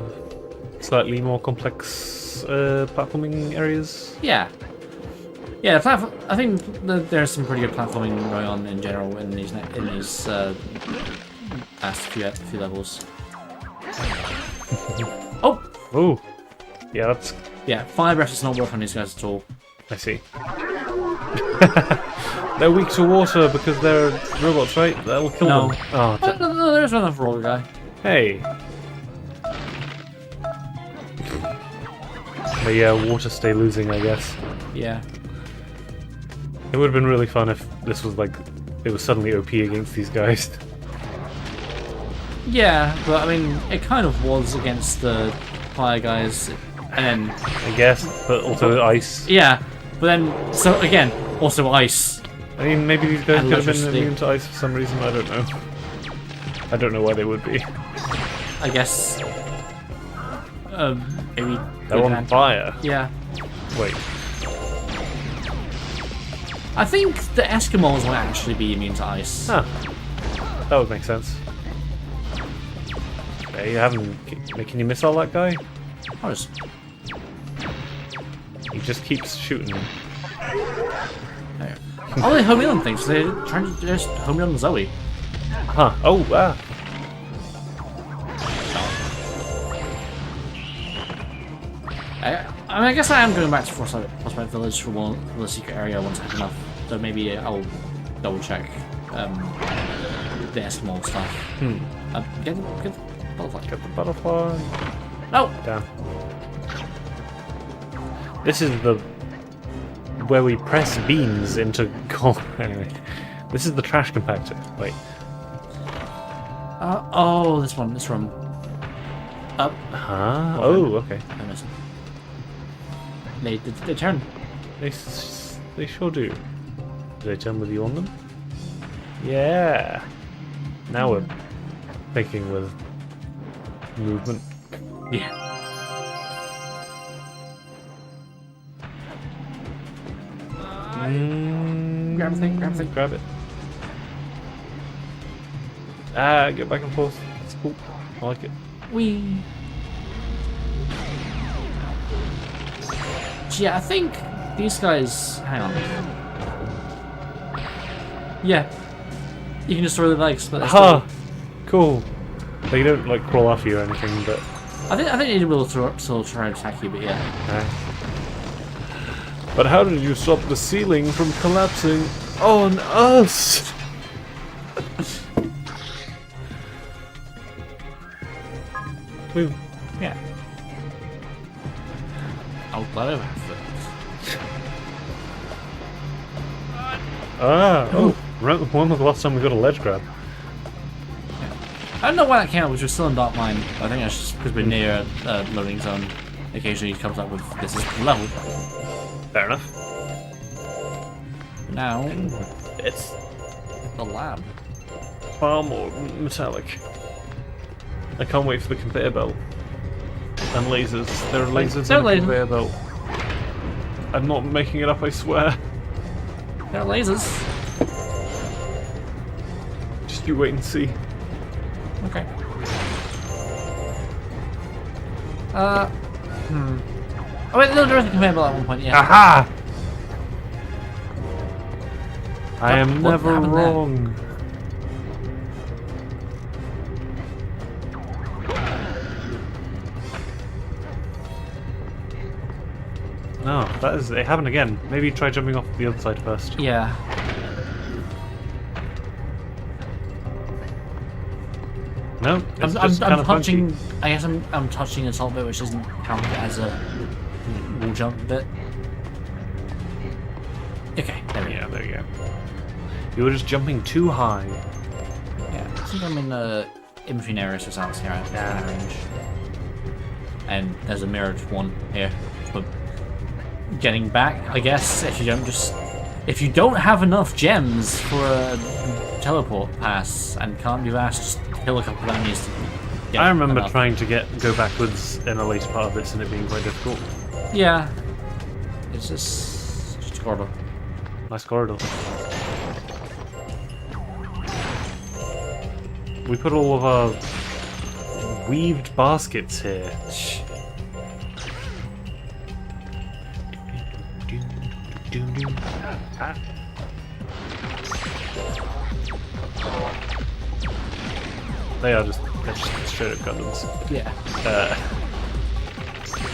slightly more complex platforming areas. Yeah. Yeah, I think there's some pretty good platforming going on in general in these past few levels. Oh! Oh, yeah, that's. Yeah, fire breath does not work on these guys at all. I see. They're weak to water because they're robots, right? That'll kill No. them. Oh, No, there's another roller guy. hey. The water stay losing, I guess. Yeah. It would have been really fun if this was like, it was suddenly OP against these guys. Yeah, but I mean, it kind of was against the fire guys, and then I guess, but also ice. yeah, but then so again, also ice. I mean, maybe these guys And could have been electricity. immune to ice for some reason, I don't know. I don't know why they would be. I guess. Maybe They're on fire. Yeah, Wait. I think the Eskimos won't actually be immune to ice. Huh. That would make sense. Okay, you haven't... Can you miss all that guy? Oh, just- He just keeps shooting. there. Oh, they home in on things. They're trying to just home in on Zoe. Huh. Oh, ah. I mean, I guess I am going back to Frostbite Village for the secret area once I have enough. So maybe I'll double check the Eskimo stuff. Get the butterfly. Get the butterfly. No! Damn. This is the... where we press beans into gold. Anyway. This is the trash compactor. Wait. Oh, this room. Up. Huh? Oh, okay. I missed it. They turn. They sure do. Do they turn with you on them? Yeah. Now we're thinking with movement. Yeah. Grab the thing, grab the thing. Grab it. Ah, get back and forth. That's cool. I like it. Wee. Yeah, I think these guys. Hang on. Yeah. You can destroy the legs, but they're Ha! Cool. They don't like crawl after you or anything, but. I think they will still try to attack you, but yeah. But how did you stop the ceiling from collapsing on us? Yeah. I'll glad I went for it. Oh, when was the last time we got a ledge grab? I don't know why that came out, which was still in Dark Mine. I think that's just because we're near a loading zone. Occasionally it comes up with this is the level. Fair enough. Now, It's the lab. far more metallic. I can't wait for the conveyor belt. And lasers. There are lasers There are on the lasers. conveyor belt. I'm not making it up, I swear. There are lasers. Just you wait and see. Okay. Oh wait, no, there is a conveyor belt at one point, yeah. Aha! I am What never happened there? wrong. No, that is. It happened again. Maybe try jumping off the other side first. Yeah. No, it's just kind I'm of touching. funky. I guess I'm touching the top bit, which isn't counted as a wall jump bit. Okay, there we go. Yeah, there you go. You were just jumping too high. Yeah, I think I'm in the in between areas just out here at Yeah. range. And there's a mirrored one here for getting back. I guess if you don't have enough gems for a teleport pass and can't do that, just kill a couple of enemies. To get I remember enough. trying to go backwards in a later part of this and it being quite difficult. Yeah, it's just gotta nice corridor. We put all of our weaved baskets here. Ah. They're just straight up Gundams. Yeah. Uh,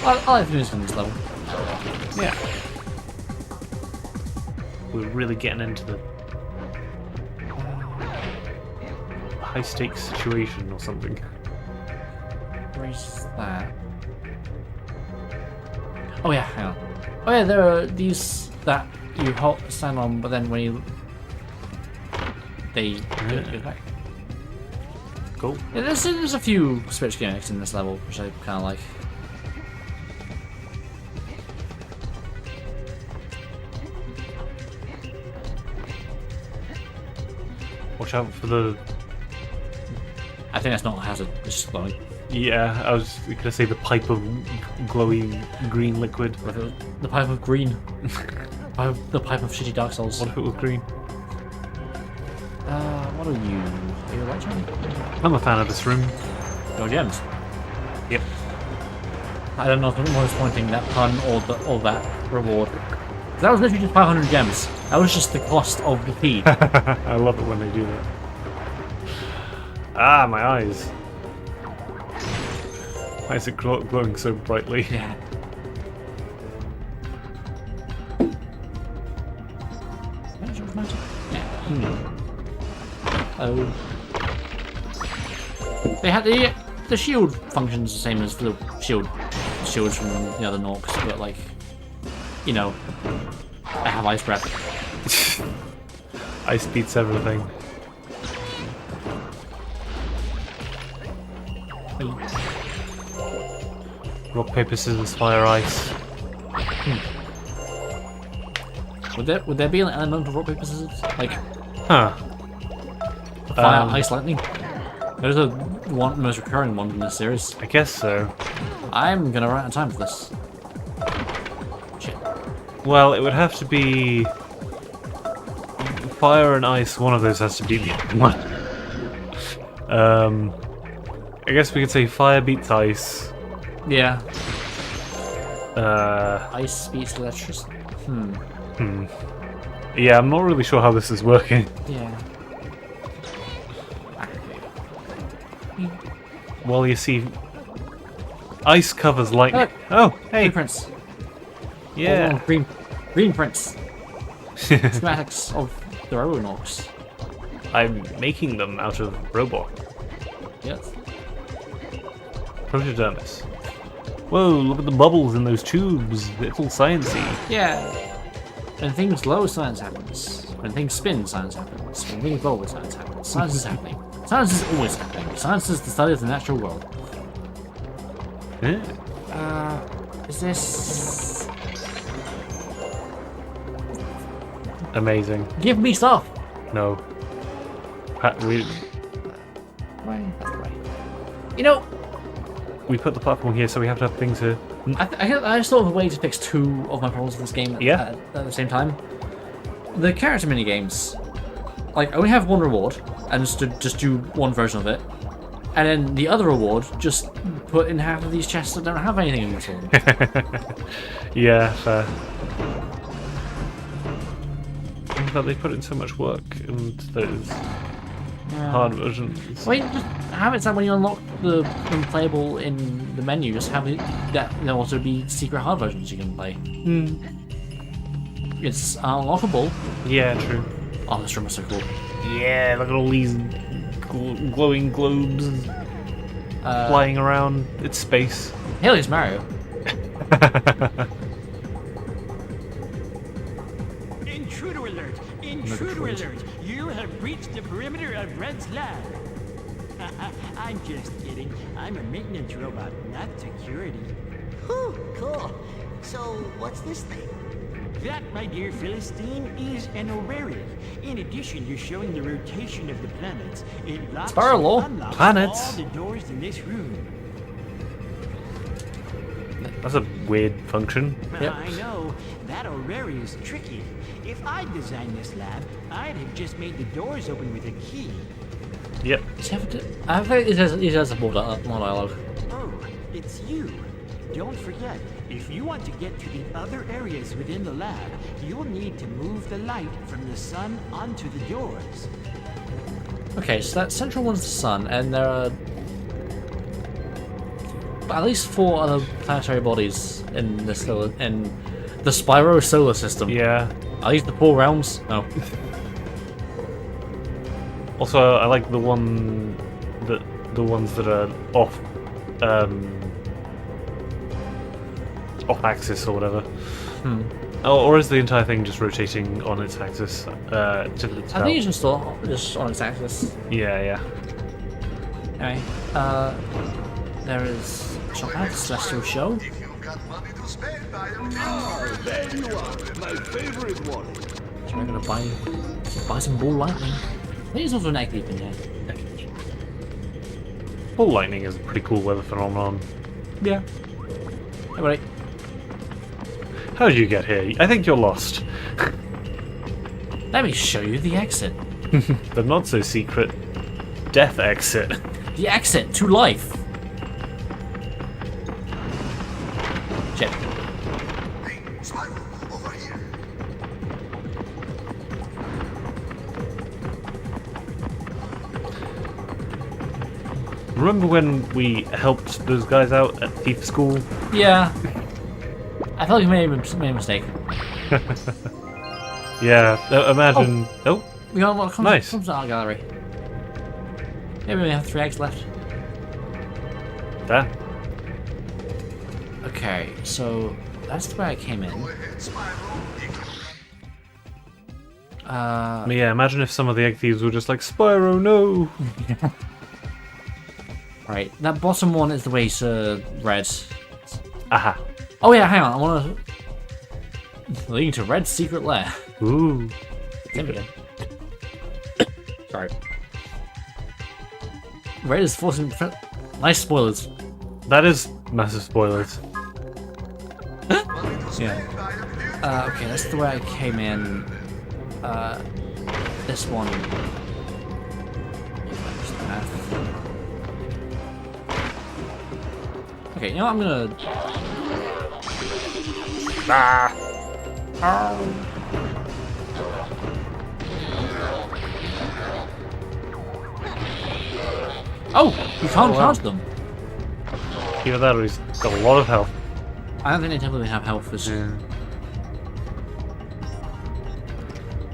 I like the music on this level. yeah. We're really getting into the high stakes situation or something. Where's that? Oh yeah, hang on. Oh yeah, there are these that you stand on, but then when you they go back. Cool. Yeah, there's a few switch gimmicks in this level, which I kind of like. Watch out for the. I think that's not a hazard. It's just glowing. Yeah, I was gonna say the pipe of glowing green liquid. What if it was the pipe of green? The pipe of shitty Dark Souls. What if it was green? What are you? Are you a right Johnny? I'm a fan of this room. Go gems. Yep. I don't know if I'm more disappointing, that pun or that reward. That was literally just 500 gems. That was just the cost of the feed. I love it when they do that. Ah, my eyes. Why is it glowing so brightly? Yeah. Oh. They had the shield functions the same as the shields from the other Norks, but like, you know, I have ice breath. Ice beats everything. Rock, paper, scissors, fire, ice. Would there be an element of rock paper scissors? Like Huh. fire, ice, lightning? Those are the most recurring ones in this series. I guess so. I'm gonna run out of time for this. Shit. Well, it would have to be fire and ice. One of those has to be the one. I guess we could say fire beats ice. Yeah. Ice beats electricity. Yeah, I'm not really sure how this is working. Yeah. Well, you see, ice covers lightning. Look. Oh, hey, Blueprints. yeah. Oh, green prints. Schematics of the Robonorks. I'm making them out of robot. Yes. Protodermis. Whoa, look at the bubbles in those tubes. It's all sciencey. Yeah. When things glow, science happens. When things spin, science happens. When things roll, science happens. Science is happening. Science is always happening. Science is the study of the natural world. Yeah. Is this... Amazing. Give me stuff! No. Right, that's right. You know, We put the platform here, so we have to have things here. I just thought of a way to fix two of my problems with this game at the same time. The character minigames, like, only have one reward, and just do one version of it, and then the other reward, just put in half of these chests that don't have anything in them. Yeah, fair. But they put in so much work and those hard versions. Wait, just have it so when you unlock the unplayable in the menu, just have it that there also be secret hard versions you can play. It's unlockable. Yeah, true. Oh, this room is so cool. Yeah, look at all these glowing globes flying around. It's space. Hell, it's Mario. Intruder alert! Intruder alert! You have reached the perimeter of Red's lab. I'm just kidding. I'm a maintenance robot, not security. Whew, cool. So, what's this thing? That, my dear Philistine, is an orrery. In addition to showing the rotation of the planets, it locks Spyro. and unlocks Planets? all the doors in this room. That's a weird function. Yep. I know. That O'Reilly is tricky. If I'd designed this lab, I'd have just made the doors open with a key. Yep. I think it has more dialogue. Oh, it's you. Don't forget, if you want to get to the other areas within the lab, you'll need to move the light from the sun onto the doors. Okay, so that central one's the sun, and there are at least 4 other planetary bodies in this in the Spyro solar system. Yeah. Are these the 4 realms? No. Also, I like the ones that are off axis or whatever. Or is the entire thing just rotating on its axis? To the I think it's just on its axis. Yeah. Anyway, there is Shockhead, Celestial Show. If you've got money to spend, I am There you are, my favorite one. So we're gonna buy some ball lightning. I think there's also an egg leap in here. Ball lightning is a pretty cool weather phenomenon. Yeah. Hey, buddy. How did you get here? I think you're lost. Let me show you the exit. The not so secret death exit. The exit to life. Shit. Hey, Spyro, over here. Remember when we helped those guys out at thief school? Yeah. I felt like we made a mistake. Yeah, imagine... Oh, We got what comes, Nice. comes to our gallery. Maybe we only have 3 eggs left. there. Okay, so that's where I came in. Go ahead, Spyro. Yeah, imagine if some of the egg thieves were just like, Spyro, no! Right, that bottom one is the way to red. Aha. Oh yeah, hang on, I wanna... Leading to Red's secret lair. Ooh. Again. Sorry. Red is forcing... Nice spoilers. That is massive spoilers. Yeah. Okay, that's the way I came in. This one. Okay, you know what, I'm gonna... Oh! You can't charge them. Either that or he's got a lot of health. I don't think they typically have health as... Hang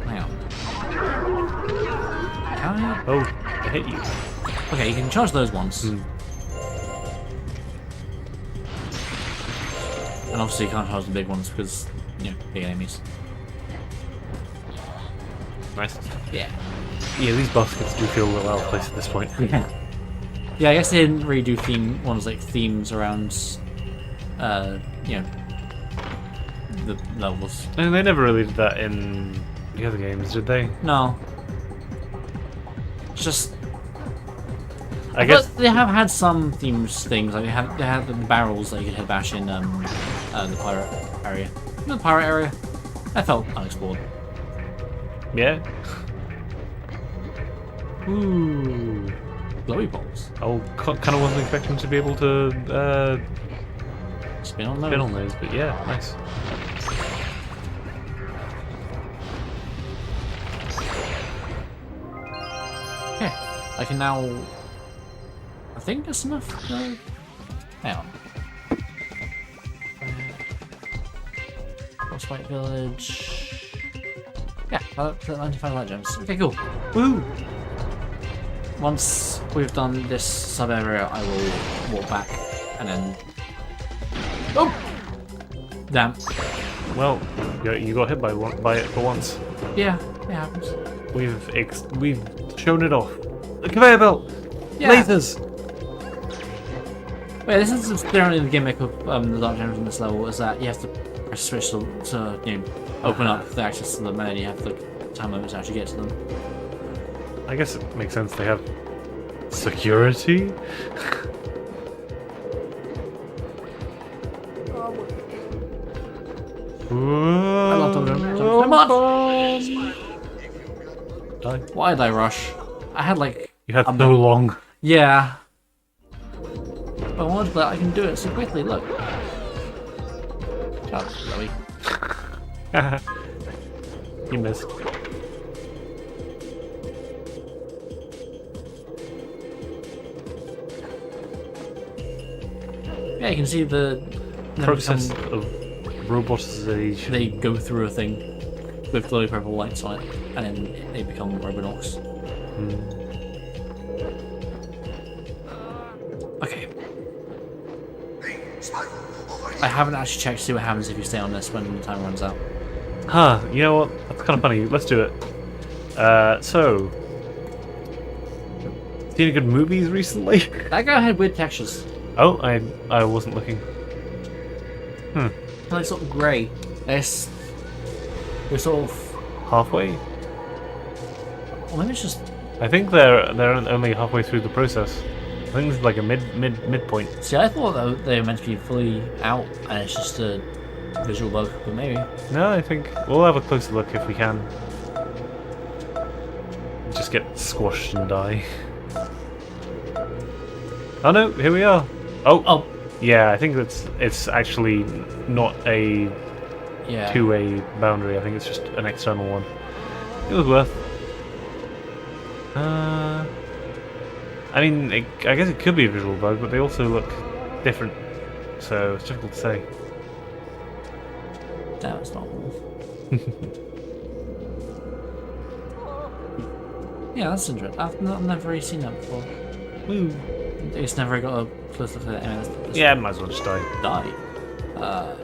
on. Can I? Oh, I hit you. Okay, you can charge those ones. And obviously you can't charge the big ones because, you know, big enemies. Nice. Yeah. Yeah, these baskets do feel a little out of place at this point. Yeah, I guess they didn't really do ones like themes around, you know, the levels. And they never really did that in the other games, did they? No. It's just... I guess... But they have had some things, like they have the barrels that you could head bash in the pirate area. The pirate area. That felt unexplored. Yeah. Ooh. Glowy balls. I kind of wasn't expecting to be able to Spin on those. spin on those, but yeah, nice. Okay, I can now... I think that's enough. Hang on. Lost White Village... Yeah, 95 light gems. Okay, cool. Woo! Once we've done this sub-area, I will walk back, and then... Oh! Damn. Well, you got hit by it for once. Yeah, it happens. We've shown it off. The conveyor belt! Yeah. Lasers! Wait, this is generally the gimmick of the Dark Gems in this level, is that you have to press a switch to you know, open up the access to them, and then you have the time limit to actually get to them. I guess it makes sense they have security. I love Dodgeball so much. Die. Why did I rush? I had like... You had so long. Yeah. But I wanted that I can do it so quickly, look. Shut up, Chloe. You missed. Yeah, you can see the Process of robotization. They go through a thing with glowy purple lights on it, and then they become Robonauts. Okay. Hey, Spyro, over here. I haven't actually checked to see what happens if you stay on this when the time runs out. Huh, you know what? That's kind of funny. Let's do it. So... Seen any good movies recently? That guy had weird textures. Oh, I wasn't looking. They're like sort of grey. They're sort of... Halfway? Or maybe it's just... I think they're only halfway through the process. I think this is like a midpoint. See, I thought that they were meant to be fully out, and it's just a visual bug, but maybe. No, I think we'll have a closer look if we can. Just get squashed and die. Oh no, here we are. Oh, yeah, I think it's actually not a Yeah. two-way boundary. I think it's just an external one. It was worth. I mean, I guess it could be a visual bug, but they also look different, so it's difficult to say. Damn, it's not cool. Yeah, that's interesting. I've never really seen that before. Woo. It's never got a close look at it. Anyway, let's Yeah, might as well just die. die.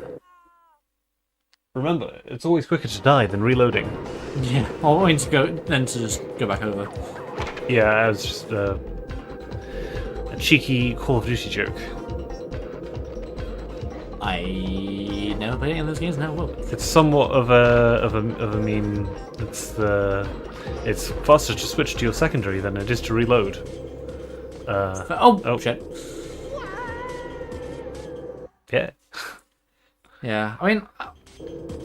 Remember, it's always quicker to die than reloading. Yeah, I want to go then to just go back over. Yeah, it was just a cheeky Call of Duty joke. I never played any of those games, never will. It's somewhat of a meme. It's faster to switch to your secondary than it is to reload. Oh shit. Yeah. Yeah, I mean,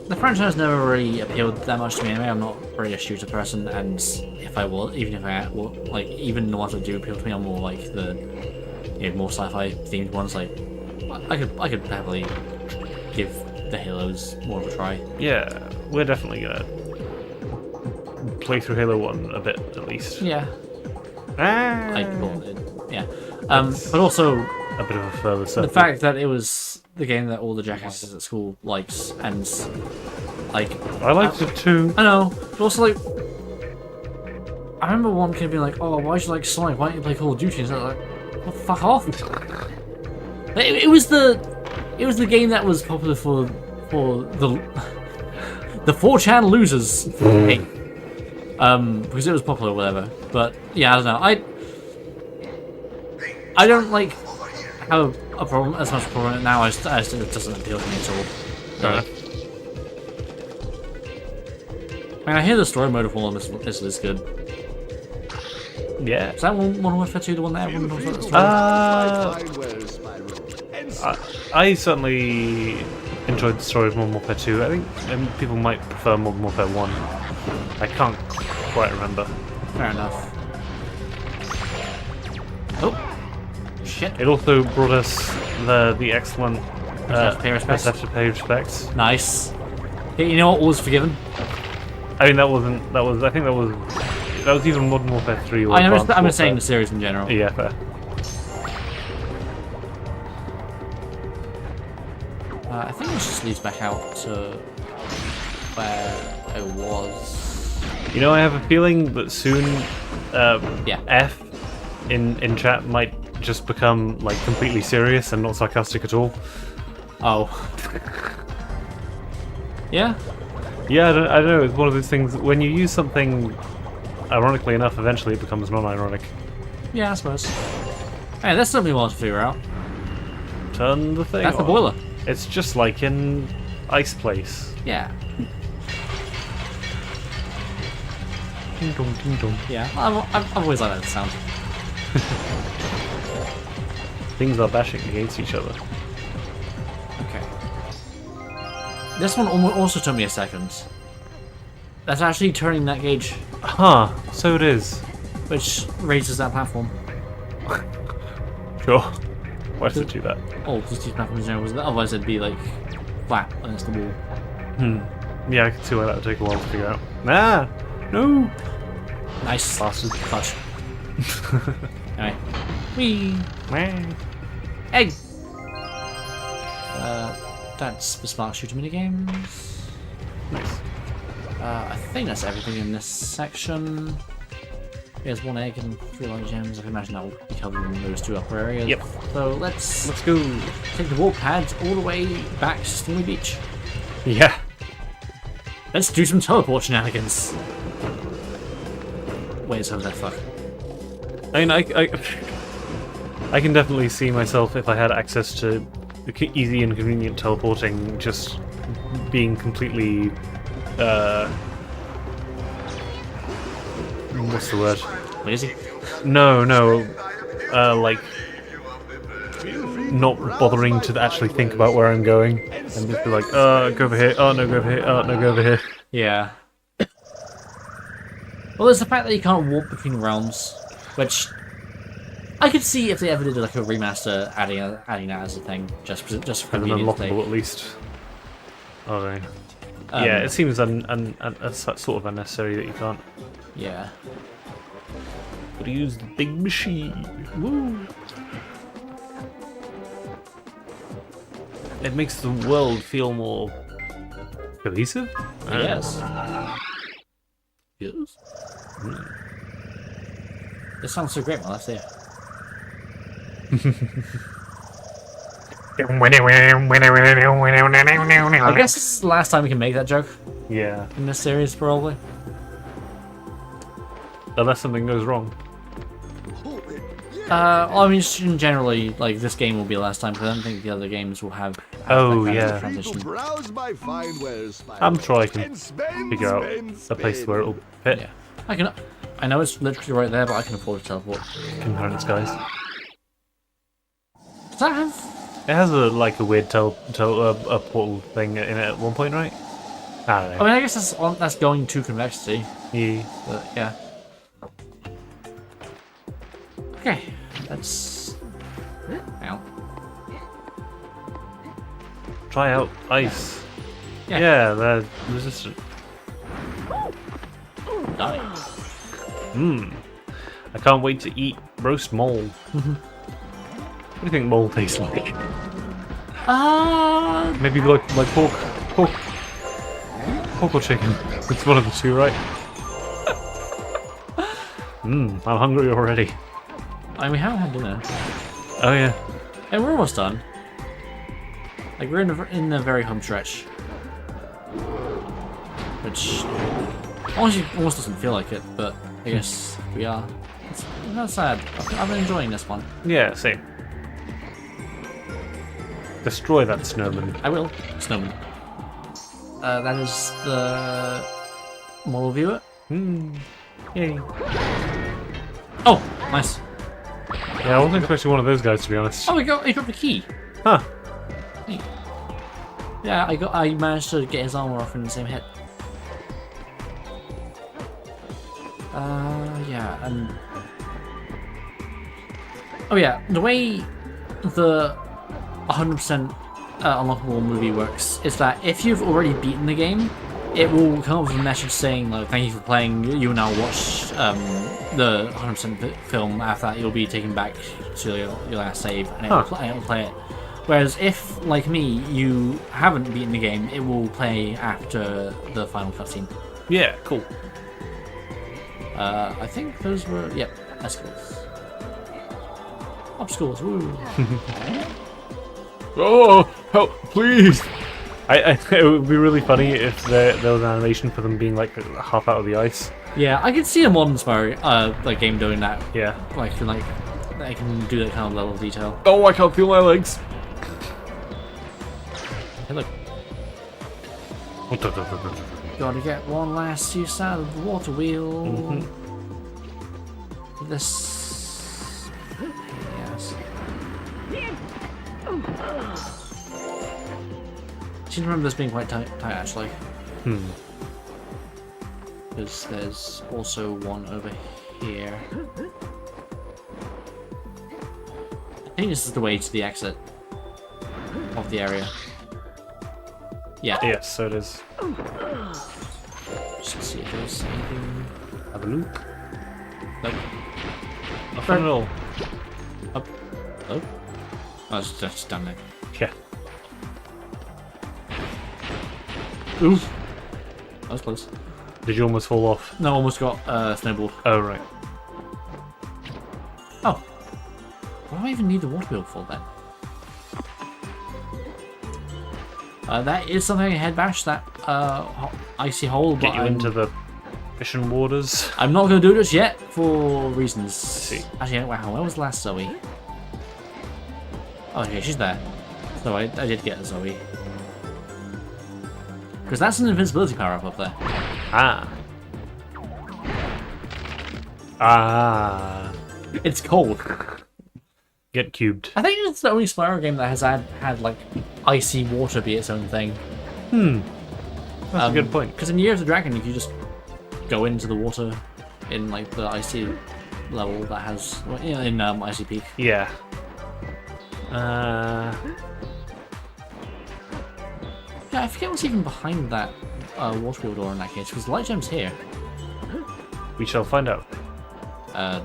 the franchise never really appealed that much to me anyway. I'm not really a shooter person, and if I was, even if I well, like, even the ones that do appeal to me are more like the more sci-fi themed ones. Like, I could happily give the Halos more of a try. Yeah, we're definitely gonna play through Halo 1 a bit at least. Yeah, Ah, yeah. But also a bit of a further circle. the fact that it was the game that all the jackasses at school likes, and like I liked it too. I know, but also like I remember one kid being like, "Oh, why do you like Sonic? Why don't you play Call of Duty?" And I was like, "Well, fuck off." It was the game that was popular for the 4chan losers. Because it was popular or whatever. But yeah, I don't know. I don't like have a problem as much problem with it now. It doesn't appeal to me at all. So, I mean, I hear the story mode of all of this is good. Yeah. Is that Modern Warfare 2 the one that everyone talks about the story? I certainly enjoyed the story of Modern Warfare 2. I think people might prefer Modern Warfare 1. I can't quite remember. Fair enough. Oh, shit. It also brought us the excellent Pay respects. Perceptive Pay Respects. Nice. Yeah, you know what was forgiven? I mean, I think that was either Modern Warfare 3 or I'm Advanced just saying the Warfare. series in general. Yeah, fair. I think this just leads back out to where I was. You know, I have a feeling that soon Yeah. F in chat might just become like completely serious and not sarcastic at all. Oh. Yeah? Yeah, I don't know. It's one of those things. When you use something ironically enough, eventually it becomes non-ironic. Yeah, I suppose. Hey, that's something we want to figure out. Turn the thing That's the on. boiler. It's just like in Ice Place. Yeah. Ding dong, ding dong. Yeah. I've always liked that sound. Things are bashing against each other. Okay. This one also took me a second. That's actually turning that gauge, Huh, so it is. which raises that platform. Sure. Why does it do that? Oh, just these platforms in general, otherwise it'd be like flat against the wall. Yeah, I can see why that would take a while to figure out. Ah! No! Nice. Bastard. Clutch. Anyway. Whee! Meh. Egg! That's the smart shooter minigames. Nice. I think that's everything in this section. There's one egg and 3 light gems. I can imagine that will be covered in those 2 upper areas. Yep. So let's go. take the warp pads all the way back to Stingley Beach. Yeah. Let's do some teleport shenanigans. Wait, so that fuck. I mean, I can definitely see myself, if I had access to easy and convenient teleporting, just being completely, what's the word? Lazy? No, like, not bothering to actually think about where I'm going, and just be like, go over here, oh no, go over here, oh no, go over here. Yeah. Well, there's the fact that you can't warp between realms, which I could see if they ever did like a remaster, adding that as a thing, just for And convenience sake. unlockable at least. Oh no. Um, Yeah, it seems sort of unnecessary that you can't. Yeah. Gotta use the big machine. Woo! It makes the world feel more cohesive. Yes. Yes. This sounds so great, man. Let's see. I guess it's the last time we can make that joke Yeah, in this series, probably. unless something goes wrong. I mean, generally, like, this game will be the last time, because I don't think the other games will have Oh, that kind yeah. of transition. Browse my fine wares, Spyro. I'm sure I can Spend, figure out spend, a place spend. where it'll fit. Yeah. I know it's literally right there, but I can afford to teleport. Concurrent skies. Does that have... It has a weird a portal thing in it at one point, right? I don't I know. mean, I guess that's going to convexity, Yeah. but yeah. Okay, let's... Ow. Try out ice. Yeah. Yeah, they're resistant. Die. I can't wait to eat roast mole. What do you think mole tastes like? Maybe like pork or chicken. It's one of the two, right? I'm hungry already. I mean, we haven't had dinner. Oh yeah. And we're almost done. Like, we're in the very home stretch. Which honestly almost doesn't feel like it, but I guess we are. It's not sad. I've been enjoying this one. Yeah, same. Destroy that snowman. I will. Snowman. That is the model viewer. Yay. Oh, nice. Yeah, I wasn't expecting one of those guys, to be honest. Oh, he got the key. Huh. Yeah, I managed to get his armor off in the same hit. Yeah, and... Oh yeah, the way the 100% unlockable movie works is that if you've already beaten the game, it will come up with a message saying, like, thank you for playing, you will now watch the 100% film. After that, you'll be taken back to your last save, and it'll play it. Whereas if, like me, you haven't beaten the game, it will play after the final cutscene. Yeah, cool. I think those were... Yep, escalators. Obstacles, woo! Oh, help, please! It would be really funny if there was an animation for them being like half out of the ice. Yeah, I can see a modern Spyro like game doing that. Yeah. Like they can do that kind of level of detail. Oh, I can't feel my legs. Hey, look. Gotta get one last use out of the water wheel. This. Yes. seem to remember this being quite tight actually. Hmm. Because there's also one over here. I think this is the way to the exit of the area. Yeah. Yes, so it is. Just see if there's anything. Have a look. Nope. Nothing at all. Up. Oh. Oh, it's just down there. Yeah. Ooh. That was close. Did you almost fall off? No, almost got snowballed. Oh, right. Oh. Why do I even need the water wheel for then? That is something I head bash, that icy hole, but Get you into the fishing waters. I'm not going to do it just yet for reasons. See. Actually, wow, where was the last Zoe? Oh, okay, she's there. So I did get a Zoe. Because that's an invincibility power up there. Ah. Ah. It's cold. Get cubed. I think it's the only Spyro game that has had like icy water be its own thing. That's a good point. Because in Year of the Dragon, you can just go into the water in like the icy level that has, well, you know, in Icy Peak. Yeah. Yeah, I forget what's even behind that water wheel door in that case, because the light gem's here. We shall find out. I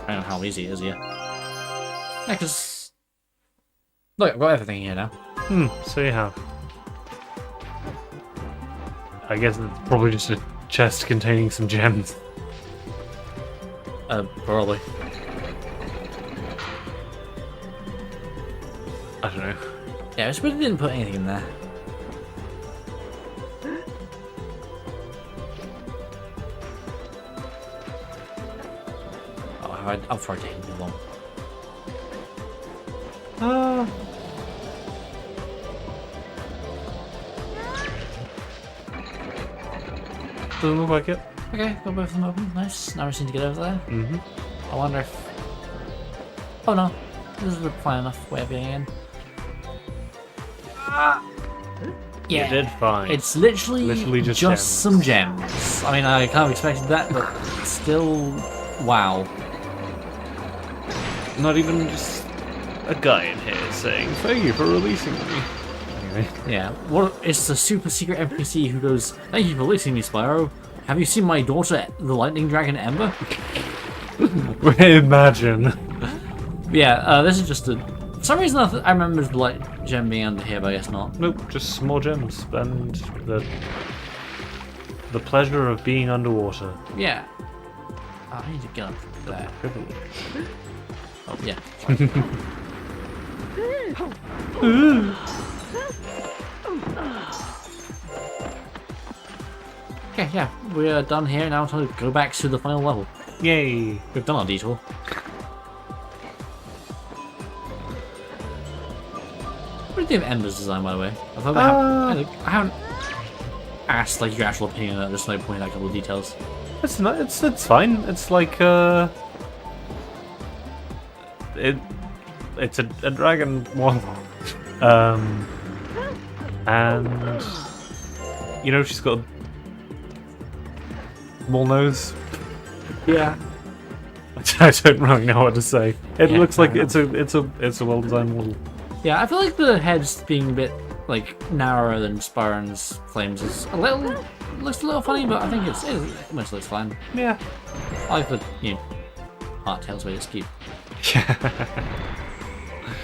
don't know how easy it is yet. Yeah, because look, I've got everything here now. So you have. I guess it's probably just a chest containing some gems. Probably. I don't know. Yeah, I just really didn't put anything in there. Oh, I've probably taken too long. Doesn't look like it. Okay, got both of them open. Nice. Now we just need to get over there. Mm-hmm. I wonder if... Oh no, this is a fine enough way of getting in. Yeah, You did fine. it's literally just just gems. some gems. I mean, I kind of expected that, but still, wow. Not even just a guy in here saying, "Thank you for releasing me." Anyway. Yeah, what? It's a super secret NPC who goes, "Thank you for releasing me, Spyro. Have you seen my daughter, the lightning dragon Ember?" Imagine. Yeah, this is just a... For some reason I remember the light gem being under here, but I guess not. Nope, just small gems and the pleasure of being underwater. Yeah. Oh, I need to get up there. Privilege. Oh, yeah. Okay, yeah, we are done here. Now time to go back to the final level. Yay! We've done our detour. What do you think of Ember's design, by the way? I thought I haven't asked like your actual opinion on it, just like pointing out a couple of details. It's not. It's fine. It's like it's a dragon one. And you know she's got a small nose. Yeah. I don't really know what to say. It Yeah, looks like fair it's a well designed model. Yeah, I feel like the head's being a bit like narrower than Spyro's Flames is a little looks a little funny, but I think it mostly looks fine. Yeah. I like the heart tails way it's cute.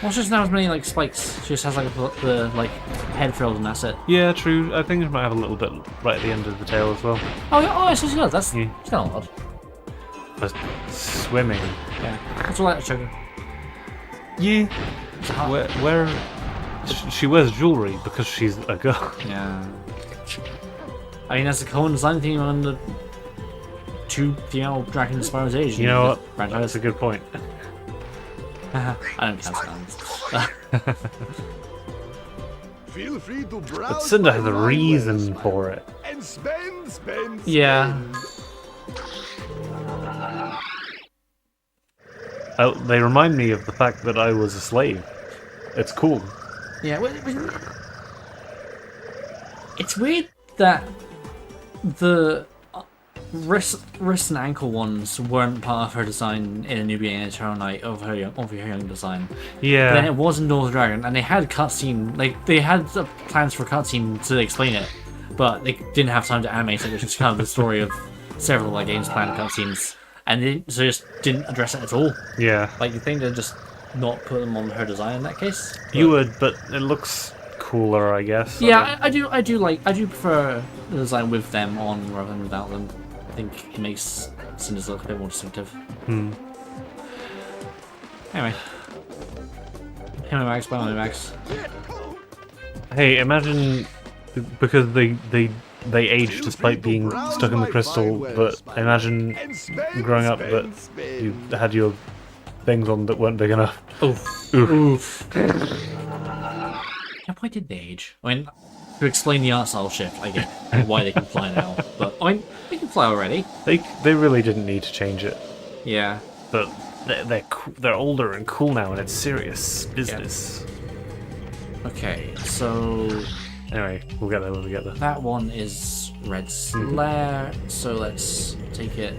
Well, she doesn't have as many like spikes. She just has like the like head frills and that's it. Yeah, true. I think it might have a little bit right at the end of the tail as well. Oh yeah, oh, so she does. That's Yeah. it's kind of odd. But swimming. Yeah, that's all that sugar. Yeah. It's a heart. Where she wears jewelry because she's a girl. Yeah. I mean, that's the common design theme on the two female Dragon Spyro's age. You know what? Franchise. That's a good point. I don't count stands. Feel free to browse. But Cinder has a my reason wares, for it. and spend. Yeah. They remind me of the fact that I was a slave. It's cool. Yeah. It's weird that the wrist and ankle ones weren't part of her design in A New Beginning and Eternal Night of her young design. Yeah. But then it was in Northern Dragon, and they had cutscene, like they had the plans for cutscene to explain it, but they didn't have time to animate it, which is kind of the story of several like games planned cutscenes, and they just didn't address it at all. Yeah. Like you think they'd just not put them on her design in that case? You would, but it looks cooler, I guess. Yeah, I do prefer the design with them on rather than without them. I think it makes Cinders look a bit more distinctive. Anyway. Max, by Max. Hey, imagine because they age despite being stuck in the crystal, but imagine growing up that you had your things on that weren't big enough. Oof. Why did they age? I mean, to explain the art style shift, I get why they can fly now, but I mean, they can fly already. They really didn't need to change it, Yeah. but they're older and cool now, and it's serious business. Okay, so Anyway, we'll get there when we get there. that one is Red's lair, so let's take it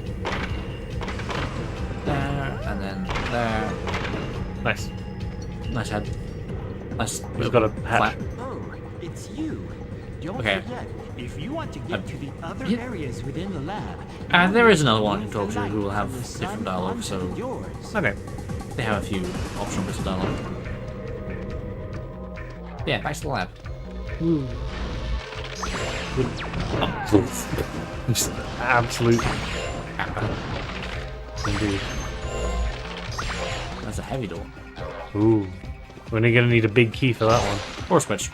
there, and then there. Nice. Nice head. Nice. We've got a hatch. flat. Oh, it's you. Don't Okay. forget, if you want to get to the other yeah. areas within the lab, And there is another one I can use talk the to light who will have from the sun different dialogue, so onto yours. Okay. they have a few optional bits of dialogue. Yeah, back to the lab. Just absolute. Indeed. That's a heavy door. Ooh. We're only gonna need a big key for that one. Or a switch.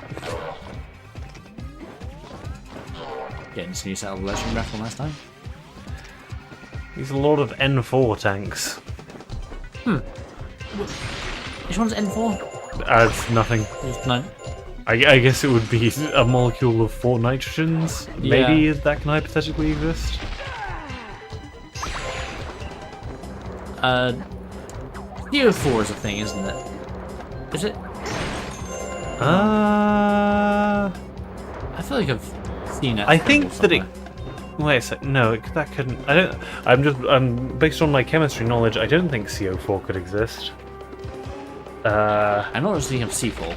Getting this new set of legend raffle last time. There's a lot of N4 tanks. Which one's N4? Adds nothing. There's none. I guess it would be a molecule of 4 nitrogens. Yeah. Maybe that can hypothetically exist. CO4 is a thing, isn't it? Is it? Uh, I feel like I've seen it. I think that it. somewhere. Wait a sec. No, that couldn't. I don't. I'm based on my chemistry knowledge. I don't think CO4 could exist. I'm not just thinking of C4.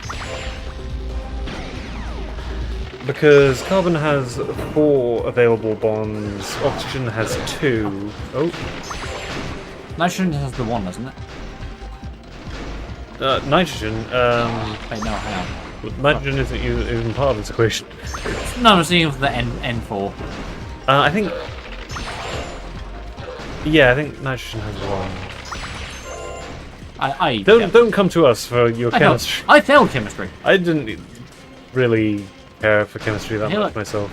Because carbon has 4 available bonds. Oxygen has 2. Oh. Nitrogen has the one, doesn't it? Nitrogen. Wait, no, hang on. Nitrogen isn't even part of this equation. No, I'm thinking of the N4. I think. Yeah, I think nitrogen has 1. I Don't come to us for your chemistry. I failed chemistry. I didn't really care for chemistry that Hey, much look. myself,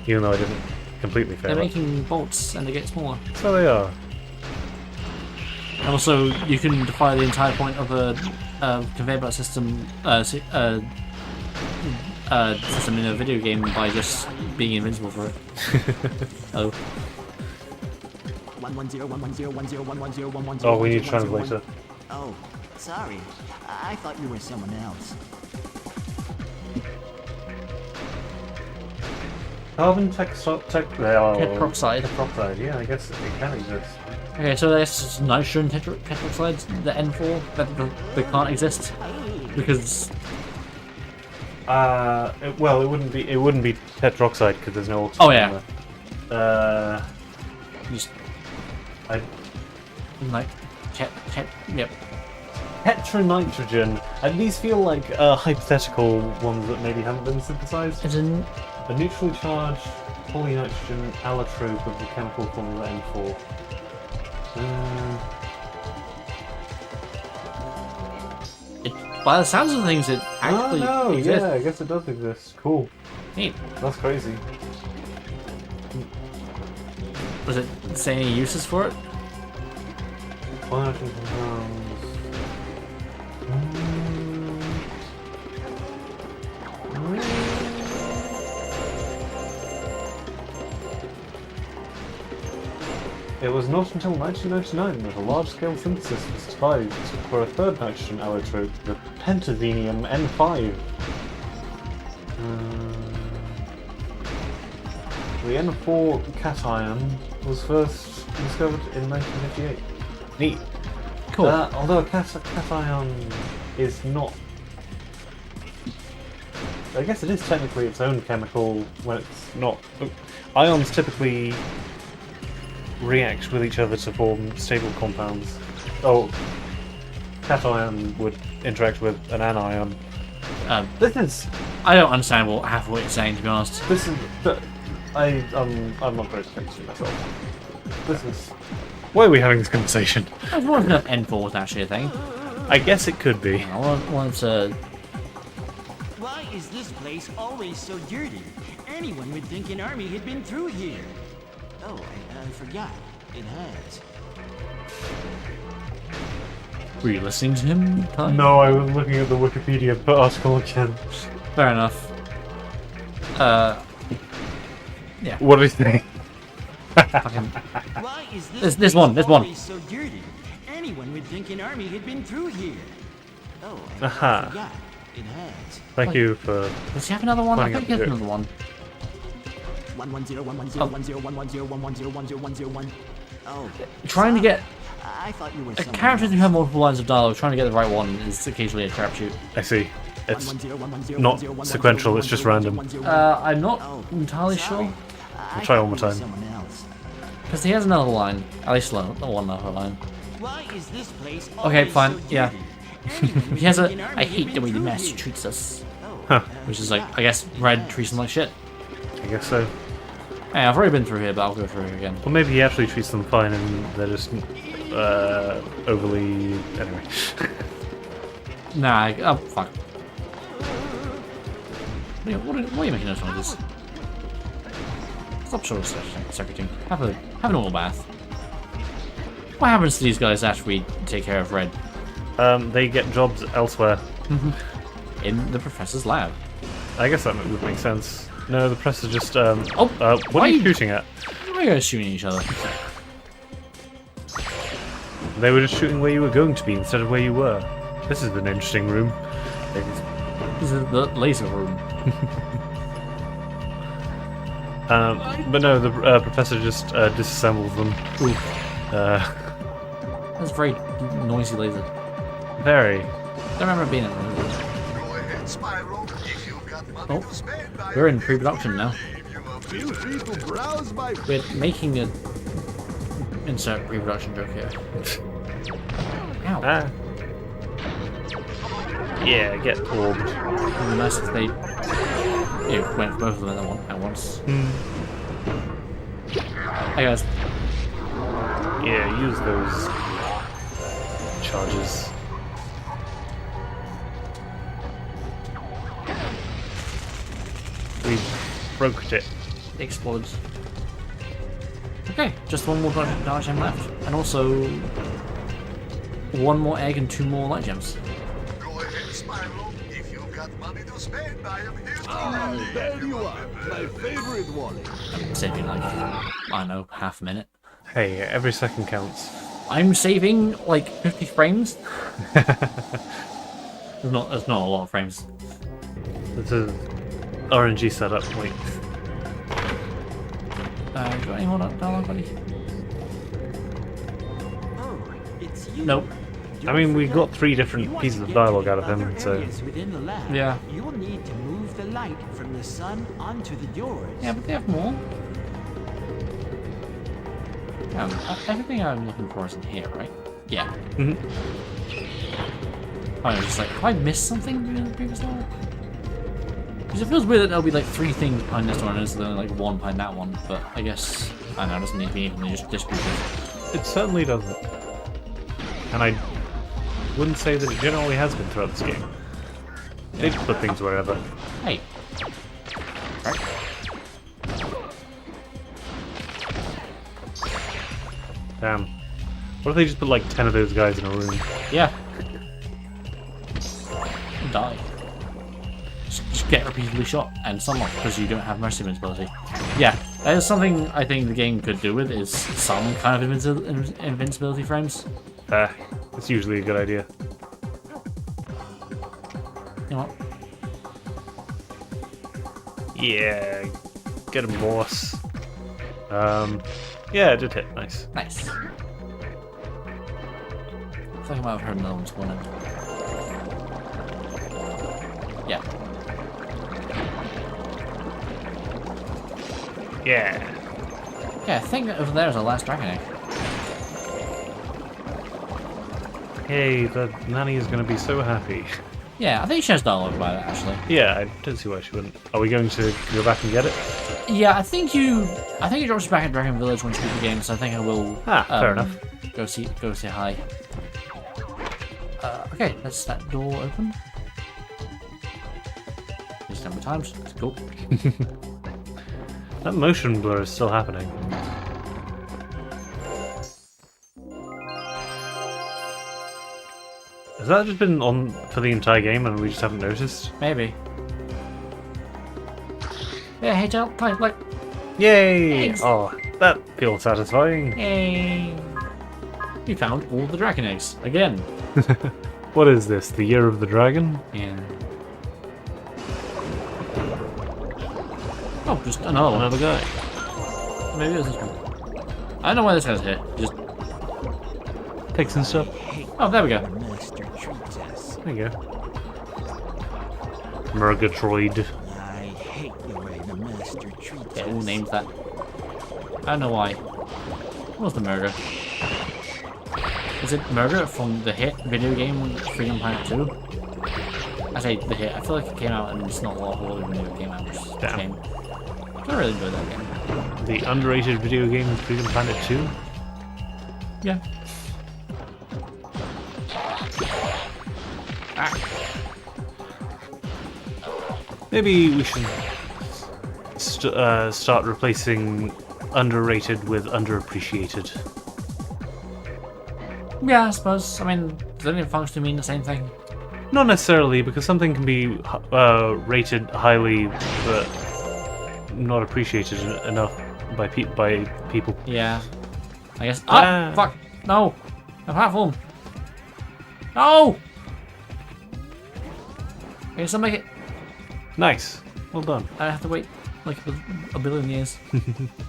even though I didn't completely fail. They're it. making bolts and they get smaller. So they are. And also, you can defy the entire point of a conveyor belt system system in a video game by just being invincible for it. Oh. 110110110110110. Oh, we need a translator. Oh, sorry. I thought you were someone else. Carbon Tetroxide. Tetroxide. Yeah, I guess it can exist. Okay, so there's nitrogen tetroxides, the N4, that can't exist because Well, it wouldn't be tetroxide because there's no. Oh, yeah. There. just I like yep. Tetranitrogen. These feel like hypothetical ones that maybe haven't been synthesized. As in, A neutrally charged polynitrogen allotrope of the chemical formula N4. by the sounds of things, it actually exists. I guess it does exist. Cool. Neat. That's crazy. Does it say any uses for it? Polynitrogen compounds. It was not until 1999 that a large-scale synthesis was devised for a third nitrogen allotrope, the pentazenium N5. The N4 cation was first discovered in 1958. Neat. Cool. Although a cation is not... I guess it is technically its own chemical when it's not... Ions typically react with each other to form stable compounds. Oh, cation would interact with an anion. This is... I don't understand half of what you're saying, to be honest. This is... I'm not very chemistry myself. This is... Why are we having this conversation? I was wondering if N4 was actually a thing. I guess it could be. I wanted to... Why is this place always so dirty? Anyone would think an army had been through here. Oh, I forgot. It has. Were you listening to him, Ty? No, I was looking at the Wikipedia article again. Fair enough. Yeah. What do you think? Fucking... Why is this There's one, there's one. always so dirty? Anyone would think an army had been through here. Oh, I Aha. forgot. It has. Thank you for... Does he have another one? I Pointing think he up has to it. another one. 1101101101101101101. Oh, Trying to get I thought you were characters who have multiple lines of dialogue, trying to get the right one is occasionally a crapshoot. I see. It's not sequential, it's just random. I'm not entirely sure. I'll try one more time. Because he has another line. At least one other line. Why is this place Okay, always fine, so yeah. dirty? He has a... Anyone would I think an hate army the way had the been master through treats us. Huh. Which is like, I guess, Red treats him like shit. I guess so. Hey, I've already been through here, but I'll go through here again. Or maybe he actually treats them fine and they're just overly... Anyway. Nah, oh, fuck. What are you making those noises? Stop short secreting. Have a normal bath. What happens to these guys after we take care of Red? They get jobs elsewhere. In the professor's lab. I guess that would make sense. No, the press is just... what why are you you- shooting at? Why are you guys shooting each other? They were just shooting where you were going to be instead of where you were. This is an interesting room. This is the laser room. But no, the professor just disassembles them. That's a very noisy laser. Very. I don't remember it being in the movie. Go ahead, Spyro. If you've got money Oh, to spend, we're in pre-production now. Feel free to browse my... We're making a insert pre-production joke here. Ow. Ah. Yeah, get orbed. It'd be nice if they went for both of them at once. Hey guys. Yeah, use those charges. We broke it. Explodes. Okay, just one more dark gem left. And also one more egg and 2 more light gems. Go ahead, Spyro. If you've got money to spend, I am here to Ah, there you are. My favorite one. Saving like, I don't know, half a minute. Hey, every second counts. I'm saving like 50 frames. There's not a lot of frames. This is RNG setup. Wait. You got any more dialogue, buddy? Oh, it's you. Nope. I mean, we got 3 If you different want pieces to of get dialogue to out of the him, other so... areas within the lab, Yeah. you will need to move the light from the sun onto the doors. Yeah, but they have more. Everything I'm looking for is in here, right? Yeah. Mhm. I was just like, have I missed something in the previous level? Because it feels weird that there'll be like 3 things behind this one and there's only like 1 behind that one, but I guess, I don't know, it doesn't need to be evenly distributed. It certainly doesn't. And I wouldn't say that it generally has been throughout this game. They just put things wherever. Hey. Right. Damn. What if they just put like 10 of those guys in a room? Yeah. Die. Just get repeatedly shot and sunlock because you don't have mercy invincibility. Yeah, that is something I think the game could do with, is some kind of invincibility frames. It's usually a good idea. You know what? Yeah, get a boss. Yeah, it did hit. Nice. Nice. I feel like I might have heard another one spawning. Yeah. Yeah. Yeah, I think over there is our last dragon egg. Hey, the nanny is going to be so happy. Yeah, I think she has dialogue about it, actually. Yeah, I don't see why she wouldn't. Are we going to go back and get it? Yeah, I think it drops you back at Dragon Village once you beat the game, so I think I will. Fair enough. Go say hi. Okay, let's that door open. This number of times. Let's go. That motion blur is still happening. Has that just been on for the entire game and we just haven't noticed? Maybe. Yeah, hey, Jill, play, look. Yay! Eggs. Oh, that feels satisfying. Yay! We found all the dragon eggs again. What is this? The Year of the Dragon? Yeah. Oh, just another one. Another guy. Maybe it was this one. I don't know why this guy's here. Just Pigs and stuff. oh, there we go. Master treats us. There you go. Murgatroyd. I hate the way the master treats Yeah, us. all named that. I don't know why. What was the murder? Is it murder from the hit video game Freedom Planet 2? I say the hit. I feel like it came out and it's not a lot older when it came out, which is a Damn. shame. I really enjoyed that game. The underrated video game Freedom Planet 2? Yeah. Ah. Maybe we should start replacing underrated with underappreciated. Yeah, I suppose. I mean, doesn't it functionally mean the same thing? Not necessarily, because something can be rated highly, but not appreciated enough by people. Yeah. I guess. Oh, Ah. fuck! No! The platform! No! Okay, so make it. Nice. Well done. I have to wait like a billion years.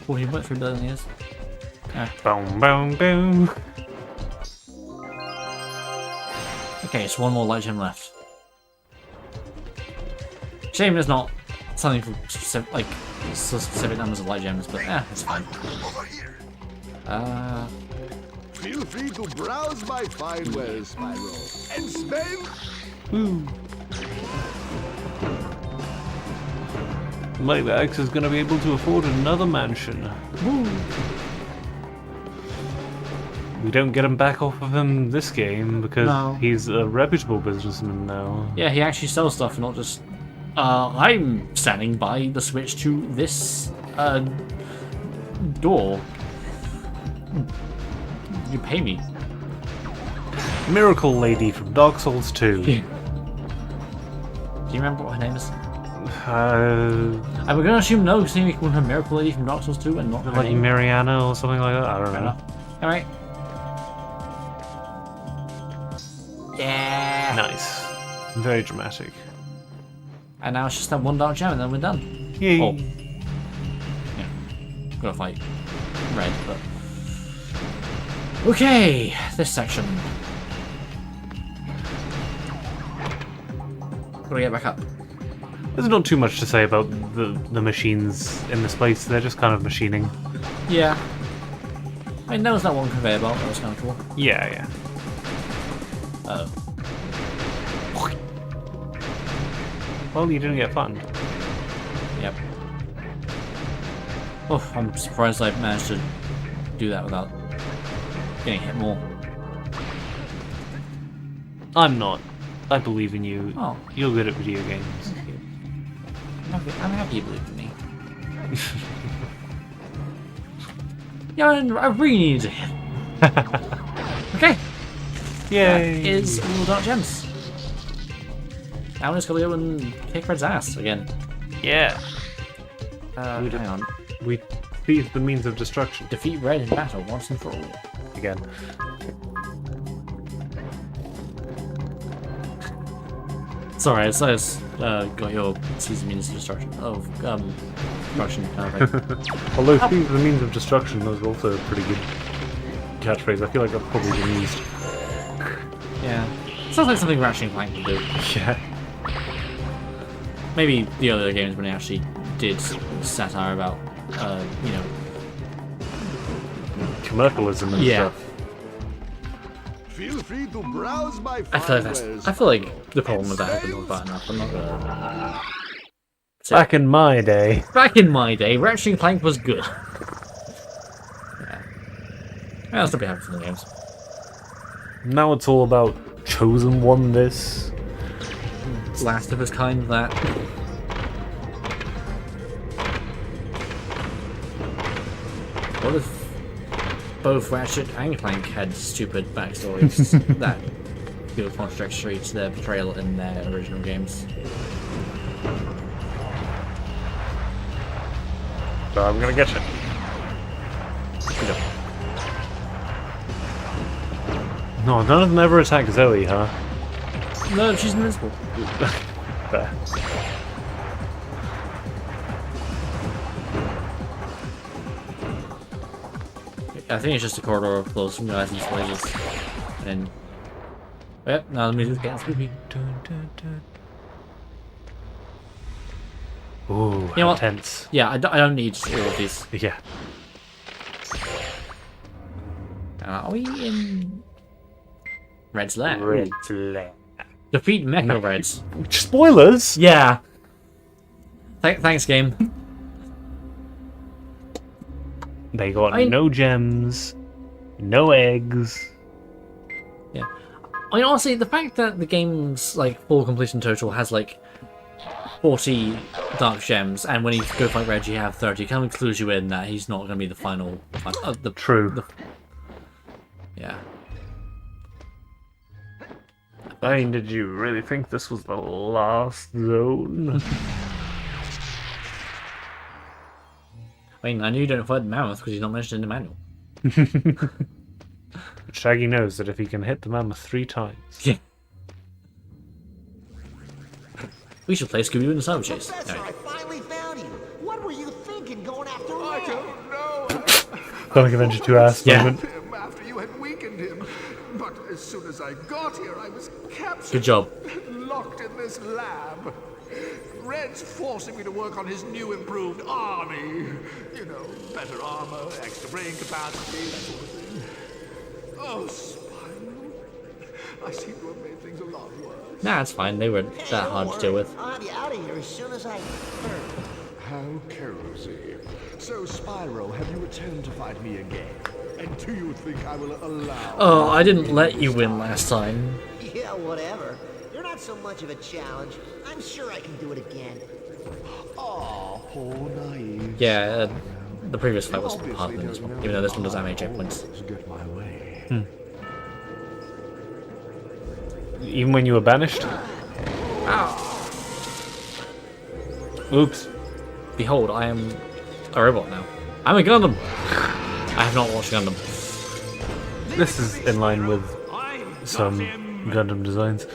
14.3 billion years. Boom, boom, boom. Okay, so one more light gem left. Shame there's not something for specific numbers of light gems, but yeah, it's fine. Over here. Feel free to browse my fine wares, Spyro, and spend. My Max is going to be able to afford another mansion. Woo. We don't get him back off of him this game because No. he's a reputable businessman now. Yeah, he actually sells stuff, not just. I'm standing by the switch to this door. You pay me. Miracle Lady from Dark Souls 2. Do you remember what her name is? Uh, And we're gonna assume no, seeing we call her Miracle Lady from Dark Souls 2 and not her like name. Mariana or something like that. I don't Fair know. enough. Alright. Yeah! Nice. Very dramatic. And now it's just that one dark gem and then we're done. Yay. Oh. Yeah. Gotta fight red, but. Okay, this section. Gotta get back up. There's not too much to say about the machines in this place. They're just kind of machining. Yeah. I mean, there was that one conveyor belt that was kind of cool. Yeah, yeah. Oh. Well, you didn't get fun. Yep. Oh, I'm surprised I managed to do that without getting hit more. I'm not. I believe in you. Oh. You're good at video games. I'm happy you believe in me. Yeah, I really need to hit. Okay. Yay! That is all the dark gems. Now we're just gonna go and kick Red's ass again. Yeah. Hang on. We seized the means of destruction Defeat Red in battle once and for all. again. Sorry, I just got your season means of destruction of destruction kind of thing. Although these are the means of destruction, those are also a pretty good catchphrase. I feel like I've probably been used. Yeah, sounds like something Ratchet and Clank would do. Yeah. Maybe the other games when they actually did satire about, you know, Commercialism and yeah. stuff. Feel free to browse my I feel like firewares. I feel like the problem with that has been talked about enough. I'm not gonna. Back in my day. Back in my day, Ratchet and Clank was good. Yeah. What else do we have for the games? Now it's all about chosen one this. Last of Us kind that. What if both Ratchet and Clank had stupid backstories that feel contradictory to their portrayal in their original games? So I'm gonna get you. Good job. No, none of them ever attack Zoe, huh? No, she's invincible. There. I think it's just a corridor of close from guys and places. And yep, now the music's getting spooky. Ooh, You know what? intense. Yeah, I don't need all of these. Yeah. Are we in Red's lair? Red flag. Defeat Mecha Reds. Spoilers? Yeah. Thanks, game. They got I- no gems, no eggs. Yeah. I mean, honestly, the fact that the game's like full completion total has like 40 dark gems, and when you go fight Reg, you have 30, kind of clues you in that he's not going to be the final. True. Yeah. I mean, did you really think this was the last zone? I mean, I knew you don't fight the mammoth because he's not mentioned in the manual. Shaggy knows that if he can hit the mammoth 3 times. Yeah. We should play Scooby-Doo in the Cyber Chase. Professor, Anyway. I finally found you. What were you thinking going after I Red? don't know. Sonic Adventure 2 ass Yeah. moment. Him after you had weakened him. But as soon as I got here, I was captured. Good job. Locked in this lab. Red's forcing me to work on his new improved army. You know, better armor, extra brain capacity, that sort of thing. Oh, Spyro. I seem to have made things a lot worse. Nah, it's fine. They weren't Hey, that don't hard to worry. deal with. I'll have you out of here as soon as I... How cozy. So, Spyro, have you returned to fight me again? And do you think I will allow... Oh, I didn't let you win last time. Yeah, whatever. You're not so much of a challenge. I'm sure I can do it again. Aw, poor naive. Yeah, the previous fight was Obviously harder than this don't one, know even though this one that doesn't have any I checkpoints. always get my way. Even when you were banished? Oops. Behold, I am a robot now. I'm a Gundam! I have not watched Gundam. This is in line with I'm some Gundam. Gundam designs.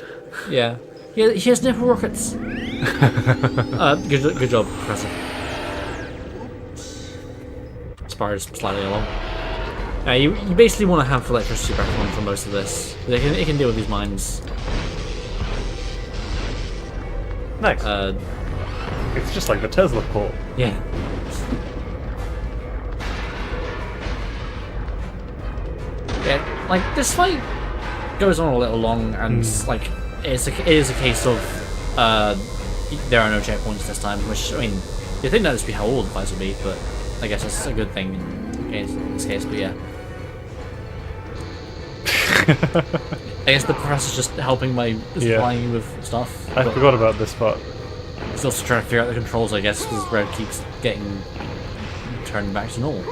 Yeah. Yeah, he has nipple rockets! Good job, Professor. Spyro's slightly along. You basically want to have electricity back on for most of this. It can deal with these mines. Nice. It's just like the Tesla port. Yeah. Yeah, like this fight goes on a little long, and like it is a case of there are no checkpoints this time. Which, I mean, you think that'd just be how all the fights would be, but I guess that's a good thing in this case. But yeah, I guess the professor's just helping by supplying you with stuff. I but forgot about this part. he's also trying to figure out the controls, I guess, because Red keeps getting turned back to normal.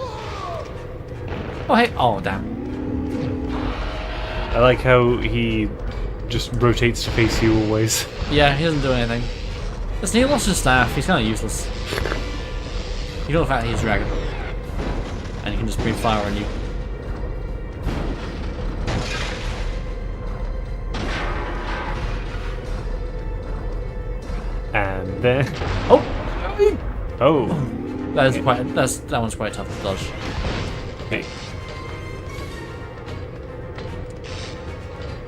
Oh hey! Oh damn! I like how he just rotates to face you always. Yeah, he doesn't do anything. Listen, he lost his staff. He's kind of useless. You know the fact that he's a dragon, and he can just breathe fire on you. there. Oh! Oh. That one's quite tough to dodge. Okay.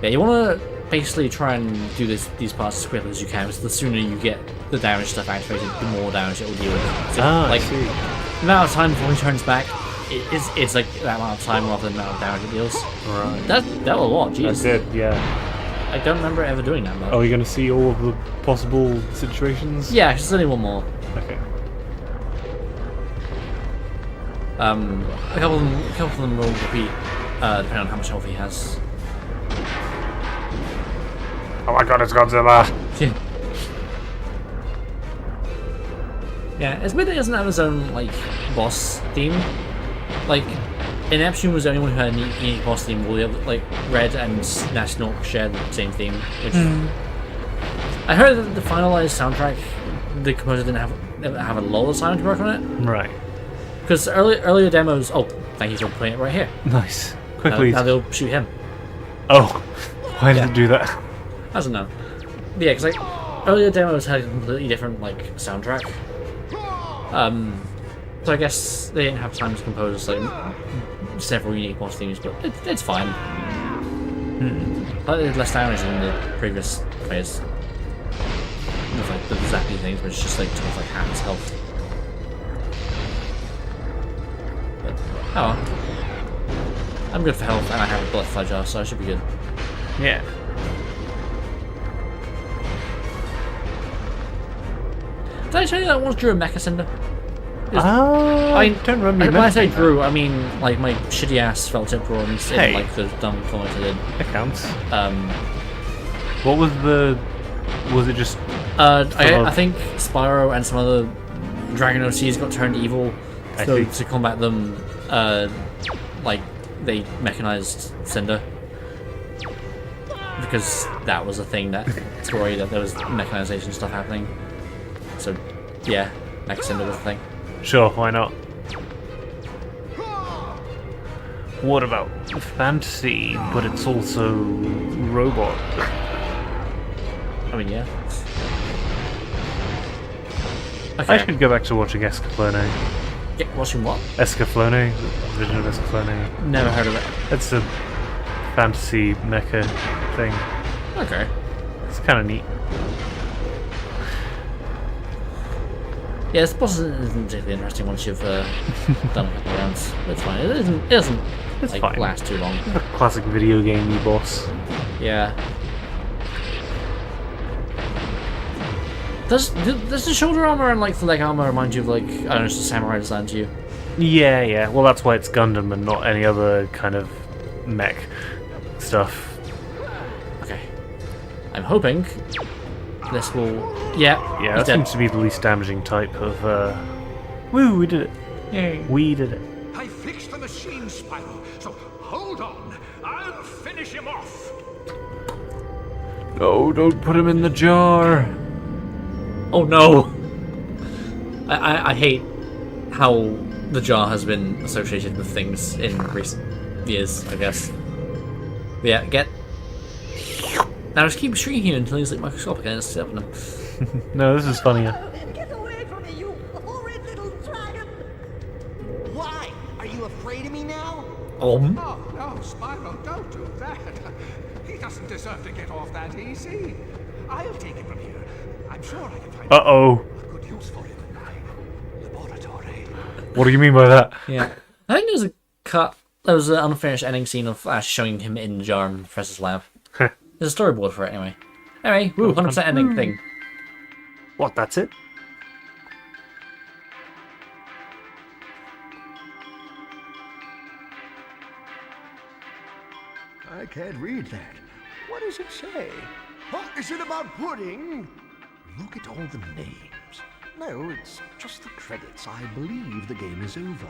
Yeah, you want to basically try and do these parts as quickly as you can, because the sooner you get the damage stuff activated, the more damage it will deal with. So, I like, see. the amount of time before he turns back, it's like that amount of time rather than the amount of damage it deals. Right. That was a lot, jeez. That's it, yeah. I don't remember ever doing that much. Are we going to see all of the possible situations? Yeah, there's only one more. Okay. A couple of them will repeat, depending on how much health he has. Oh my god, it's Godzilla! Yeah, it's weird that he doesn't have his own, like, boss theme. Like, Neptune was the only one who had a unique boss theme, while the other, like, Red and National shared the same theme, which... I heard that the finalized soundtrack, the composer didn't have a lot of time to work on it. Right. Because earlier demos... Oh, thank you for playing it right here. Nice. Quickly. Now they'll shoot him. Oh. Why did it do that? I don't know. Yeah, because, like, earlier demos had a completely different, like, soundtrack. So I guess they didn't have time to compose, like, several unique boss themes, but it's fine. But there's less damage than the previous players. With, like, the zappy things, which just, like, took, like, half his health. But, oh well. I'm good for health, and I have a butterfly jar, so I should be good. Yeah. Did I tell you that I once drew a mecha cinder? I don't remember. When I say drew, I mean like my shitty ass felt tip drawings in Hey. like the dumb comics I did. That counts. Um, What was the... Was it just... I think Spyro and some other Dragon OCs got turned evil, so see. to combat them, like they mechanized Cinder. Because that was a thing, that story, that there was mechanization stuff happening. So, yeah, Mech Cinder was a thing. Sure, why not? What about fantasy, but it's also robot? I mean, yeah. I Okay. should go back to watching Escaflowne. Yeah, watching what? Escaflowne? The version of Escaflowne. Never heard of it. It's a fantasy mecha thing. Okay. It's kind of neat. Yeah, this boss isn't particularly interesting once you've done a couple of rounds. It's fine. It doesn't It's like, fine. last too long. A classic video gamey boss. Yeah. Does the shoulder armor and like the leg armor remind you of like, I don't know, just a samurai design to you? Yeah, yeah. Well, that's why it's Gundam and not any other kind of mech stuff. Okay. I'm hoping this will. Yeah. Yeah, he's that dead. seems to be the least damaging type of. Woo! We did it. Yay. We did it. I fixed the machine, Spyro, so hold on. I'll finish him off. No, don't put him in the jar. Oh no! I hate how the jar has been associated with things in recent years, I guess. But yeah, get. Now just keep shrinking him until he's like microscopic and it's up him. No, this is funnier. Get away from me, you horrid little dragon! Why? Are you afraid of me now? Oh, no, Spyro, don't do that. He doesn't deserve to get off that easy. I'll take him from here. I'm sure I can find Uh-oh. a good use for him in my laboratory. What do you mean by that? Yeah. I think there's a cut. There was an unfinished ending scene of Ash showing him in the jar in Professor's lab. There's a storyboard for it anyway. Anyway, woo, 100% ending thing. What, that's it? I can't read that. What does it say? Oh, is it about pudding? Look at all the names. No, it's just the credits. I believe the game is over.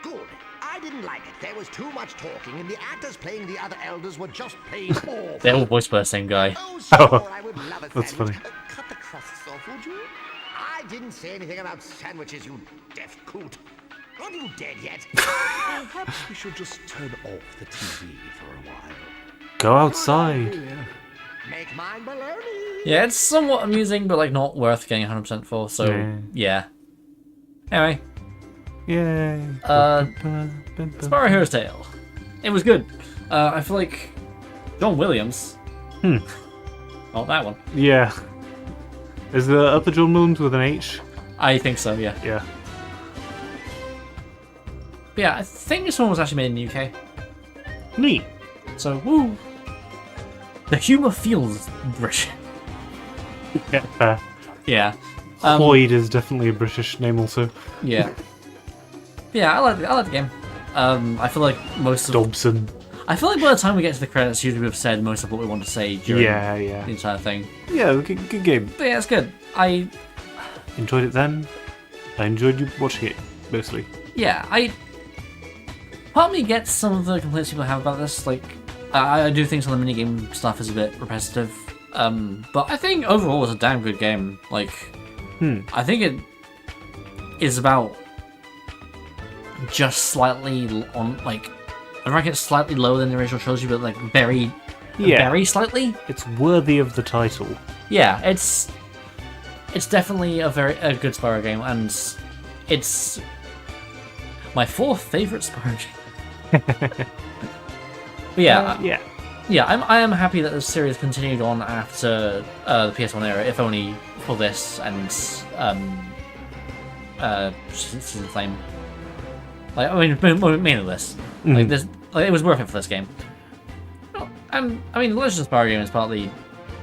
Good. I didn't like it. There was too much talking, and the actors playing the other elders were just plain awful. They're all voiced by the same guy. Oh, sure, I would love a That's sandwich. funny. Cut the crusts off, would you? I didn't say anything about sandwiches, you deaf coot. Aren't you dead yet? Perhaps we should just turn off the TV for a while. Go outside. Yeah. Make mine baloney. Yeah, it's somewhat amusing, but like not worth getting 100% for. So yeah. Anyway, Yay. Spyro Hero's Tale. It was good. I feel like John Williams. Oh, that one. Yeah. Is the other John Williams with an H? I think so. Yeah. Yeah. But yeah, I think this one was actually made in the UK. Neat. So woo. The humour feels British. Yeah, fair. Yeah. Lloyd is definitely a British name also. Yeah. Yeah, I like the game. I feel like most of Dobson. I feel like by the time we get to the credits, usually we've said most of what we want to say during the entire thing. Yeah, good game. But yeah, it's good. I enjoyed it then. I enjoyed you watching it, mostly. Yeah, part of me gets some of the complaints people have about this. Like, I do think some of the minigame stuff is a bit repetitive. But I think overall it's a damn good game. Like, I think it is about just slightly on, like, I reckon it's slightly lower than the original trilogy, but like very slightly. It's worthy of the title. Yeah, it's definitely a good Spyro game, and it's my fourth favorite Spyro game. But yeah, I am happy that the series continued on after the PS1 era, if only for this and Season Flame. Like, I mean, mainly this. Like this, like, it was worth it for this game. I mean, Legend of Spyro game is partly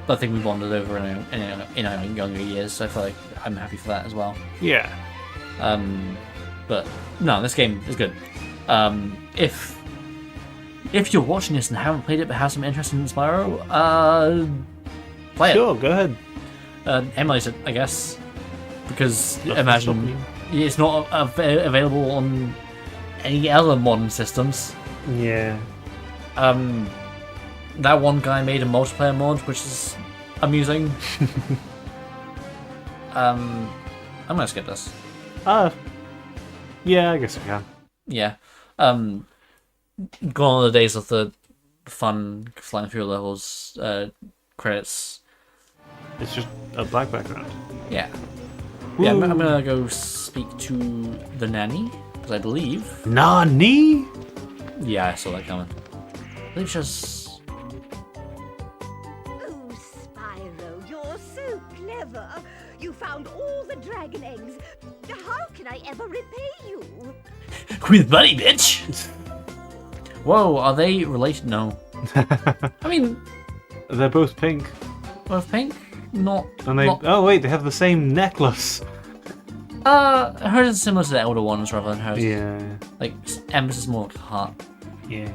the thing we bonded over in our younger years, so I feel like I'm happy for that as well. Yeah. But no, this game is good. If you're watching this and haven't played it but have some interest in Spyro, play it. Sure, go ahead. Emulate it, I guess, because imagine it's not available on any other modern systems. Yeah. That one guy made a multiplayer mod, which is amusing. I'm gonna skip this. Yeah, I guess we can. Yeah. Gone are the days of the fun flying through levels, credits. It's just a black background. Yeah. Yeah, I'm gonna go speak to the nanny, because I believe... Nani? Yeah, I saw that coming. I believe she's... Oh, Spyro, you're so clever. You found all the dragon eggs. How can I ever repay you? With money, bitch! Whoa, are they related? No. I mean... They're both pink. Both pink? Not... And they... Not... Oh, wait, they have the same necklace. Hers is similar to the elder ones rather than hers. Yeah. Like, emphasis more like heart. Yeah.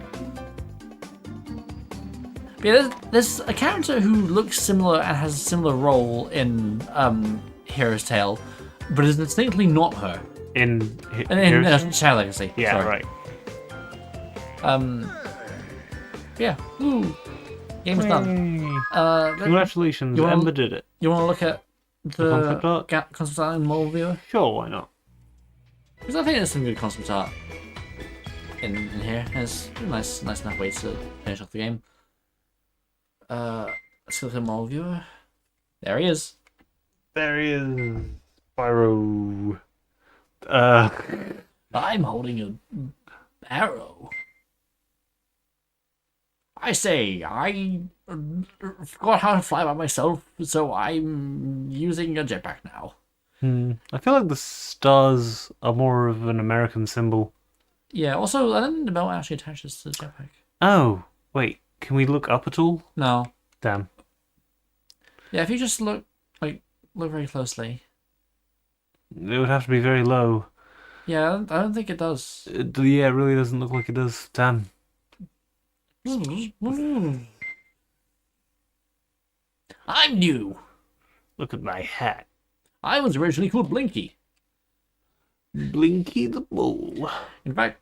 But yeah, there's a character who looks similar and has a similar role in Hero's Tale, but is distinctly not her. In Child Legacy. Yeah, sorry. right. Yeah. Ooh. Game's done. Congratulations, Ember did it. You want to look at the concept art in mobile viewer? Sure, why not? Because I think there's some good concept art in here. It's a nice enough way to finish off the game. Let's look at mobile viewer. There he is. There he is. Spyro. I'm holding a arrow. I say, I forgot how to fly by myself, so I'm using a jetpack now. I feel like the stars are more of an American symbol. Yeah, also, I don't think the belt actually attaches to the jetpack. Oh, wait. Can we look up at all? No. Damn. Yeah, if you just look very closely. It would have to be very low. Yeah, I don't think it does. Yeah, it really doesn't look like it does. Damn. I'm new. Look at my hat. I was originally called Blinky. Blinky the Bull. In fact,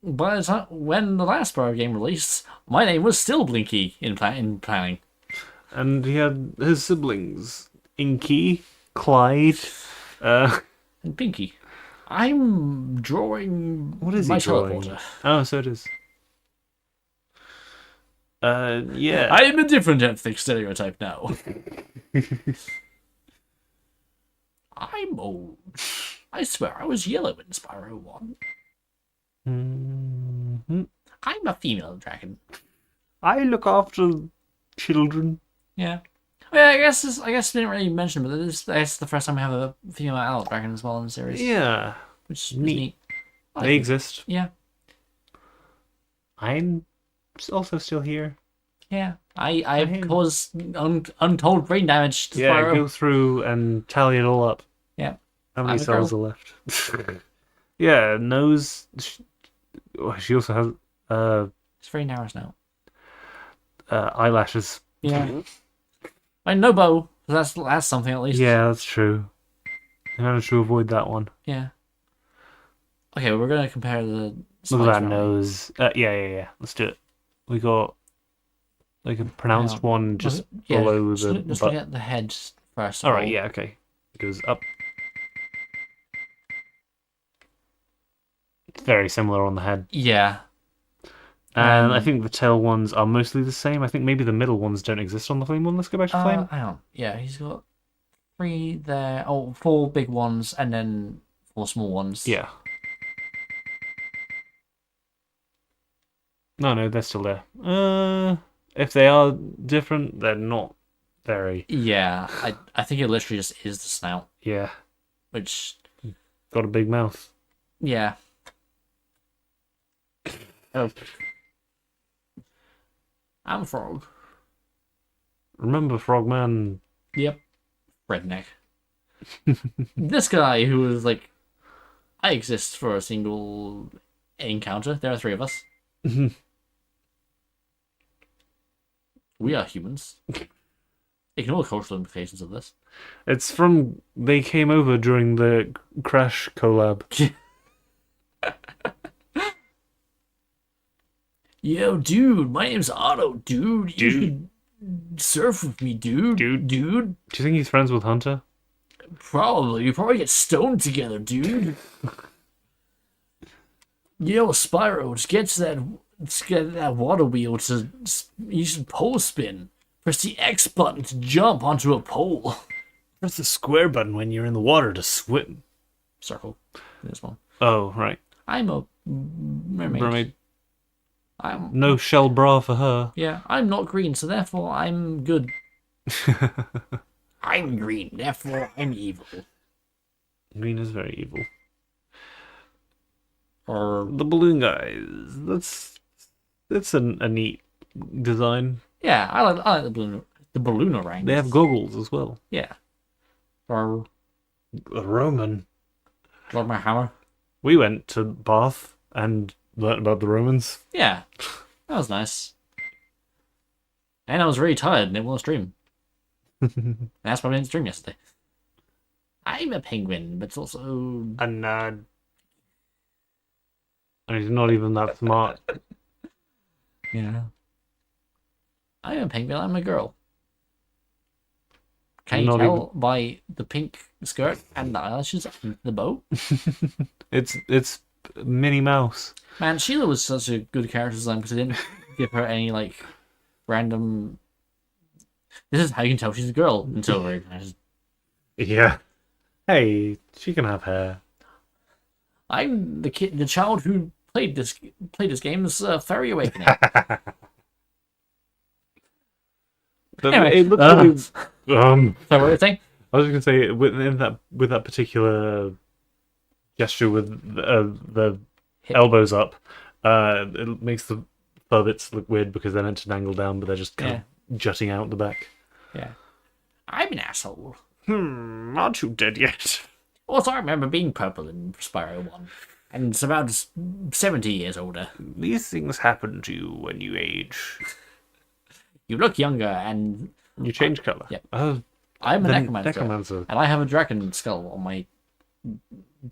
by the time when the last Spyro game released, my name was still Blinky in planning. And he had his siblings, Inky, Clyde, and Pinky. I'm drawing what is my he drawing? teleporter. Oh, so it is. Yeah. I am a different ethnic stereotype now. I'm old. I swear I was yellow in Spyro 1. I'm a female dragon. I look after children. Yeah. Well, I guess I didn't really mention, but this is the first time we have a female adult dragon as well in the series. Yeah. Which is Neat. neat. I They think- exist. Yeah. I'm also still here. Yeah. I caused untold brain damage to Yeah, Spyro. go through and tally it all up. Yeah. How many I'm a cells are girl. left? Yeah, nose. She also has It's very narrow now. eyelashes. Yeah. I know bow. That's something at least. Yeah, that's true. I managed to avoid that one. Yeah. Okay, we're gonna compare the. Look at that spikes, aren't we? nose. Yeah. Let's do it. We got like a pronounced Hang one just Yeah, below just, the just butt. look at the head first. All right, yeah, okay. It goes up. It's very similar on the head. Yeah. And I think the tail ones are mostly the same. I think maybe the middle ones don't exist on the flame one. Let's go back to flame. Hang on. Yeah, he's got 3 there. Oh, 4 big ones and then 4 small ones. Yeah. No, they're still there. If they are different, they're not very. Yeah, I think it literally just is the snout, Yeah. which Got a big mouth. yeah. Oh. I'm a frog. Remember Frogman? Yep. Redneck. This guy who was like, I exist for a single encounter. There are 3 of us. We are humans. Ignore the cultural implications of this. It's from they came over during the Crash collab. Yo, dude, my name's Otto, dude. You should surf with me, dude. Dude. Do you think he's friends with Hunter? Probably. You probably get stoned together, dude. Yo, Spyro, just get that water wheel to use pole spin. Press the X button to jump onto a pole. Press the square button when you're in the water to swim. Circle. This one. Oh, right. I'm a mermaid. Mermaid. I'm No shell bra for her. Yeah, I'm not green, so therefore I'm good. I'm green, therefore I'm evil. Green is very evil. Or The balloon guys. That's a neat design. yeah, I like the balloon orang. They have goggles as well. Yeah. Or A Roman. Lord my hammer. We went to Bath and learnt about the Romans. Yeah, that was nice. And I was really tired and it was a stream. And that's why I didn't stream yesterday. I'm a penguin, but it's also A nerd. And he's not even that smart. yeah. I'm a penguin. I'm a girl. Can you Not tell by the pink skirt and the eyelashes and the bow? It's Minnie Mouse. Man, Sheila was such a good character design because I didn't give her any like random. This is how you can tell she's a girl until very. Yeah. Hey, she can have hair. I'm the child who played this game's Fairy Awakening. Anyway, It looks really, so what were you saying? I was just gonna say with that particular gesture with the Hip. elbows up, it makes the fur bits look weird because they're meant to dangle down, but they're just kind of jutting out the back. Yeah, I'm an asshole. Aren't you dead yet? Also, I remember being purple in Spyro 1, and it's about 70 years older. These things happen to you when you age. You look younger, and You change color. Yep. Oh, I'm a the necromancer, necromancer. and I have a dragon skull on my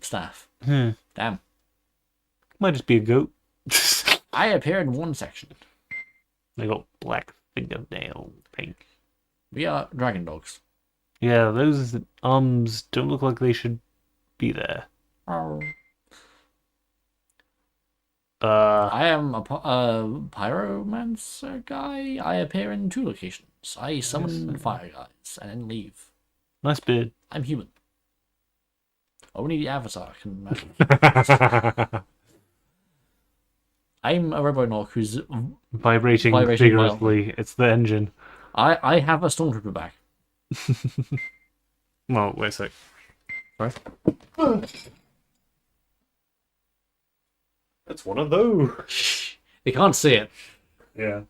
staff. Damn. Might just be a goat. I appear in one section. They got black fingernail pink. We are dragon dogs. Yeah, those arms don't look like they should be there. Oh. I am a pyromancer guy. I appear in 2 locations. I summon fire guys and then leave. Nice beard. I'm human. Only the avatar can imagine. I'm a robo-knock who's Vibrating vigorously. It's the engine. I have a stormtrooper back. Well, wait a sec. Sorry? It's one of those. You can't see it. Yeah.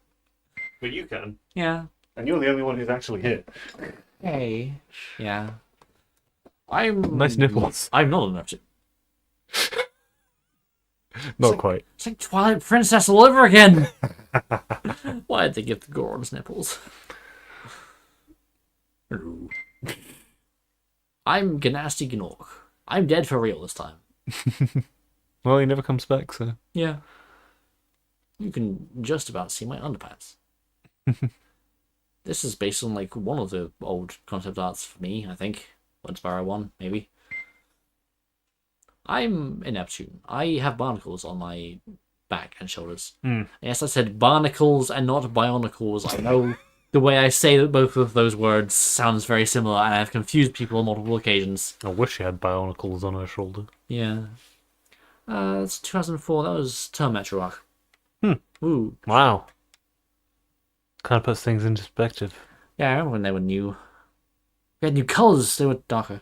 But you can. Yeah. And you're the only one who's actually here. Hey. Yeah. I'm... Nice nipples. I'm not enough to... Not quite. It's like Twilight Princess all over again! Why did they give the Goron's nipples? I'm Ganasty Gnork. I'm dead for real this time. Well, he never comes back, so... Yeah. You can just about see my underpants. This is based on, like, one of the old concept arts for me, I think. When Spyro 1, maybe. I'm a Neptune. I have barnacles on my back and shoulders. Yes, I said barnacles and not bionicles. I know the way I say both of those words sounds very similar, and I've confused people on multiple occasions. I wish she had bionicles on her shoulder. Yeah. It's 2004. That was Term Metro Arc. Ooh. Wow. Kind of puts things into perspective. Yeah, I remember when they were new. We had new colours. They were darker.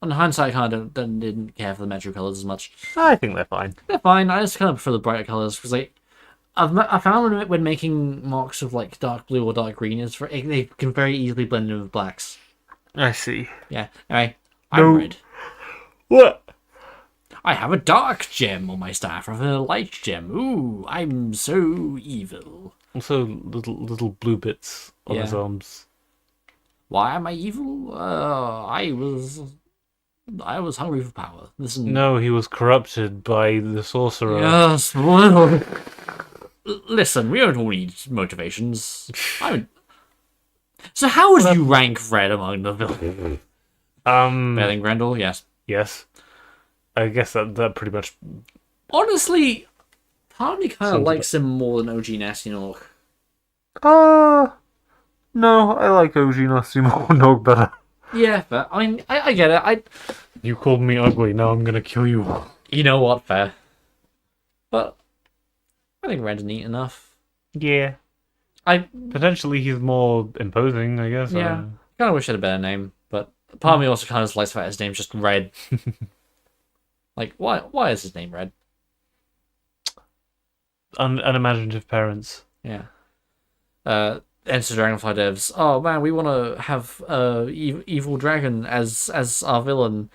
On hindsight, I kind of didn't care for the Metro colours as much. I think they're fine. They're fine. I just kind of prefer the brighter colours because, like, I found when making marks of like dark blue or dark green, they can very easily blend in with blacks. I see. Yeah. Anyway, I'm red. What? I have a dark gem on my staff rather than a light gem. Ooh, I'm so evil. Also, little blue bits on his arms. Why am I evil? I was hungry for power. Listen. No, he was corrupted by the sorcerer. Yes, well. Listen, we don't all need motivations. So how would you rank Red among the villains? Better than Grendel, yes. Yes. I guess that pretty much... Honestly, part of me kind of likes him more than OG Nasty Nog. No, I like OG Nasty Nog better. Yeah, but I mean, I get it. You called me ugly, now I'm gonna kill you. You know what, fair. But I think Red's neat enough. Yeah. Potentially he's more imposing, I guess. Yeah. I kind of wish I had a better name, but part of me also kind of likes the fact his name's just Red. Like, why is his name Red? Unimaginative parents. Yeah. Enter Dragonfly devs. Oh man, we want to have evil dragon as our villain.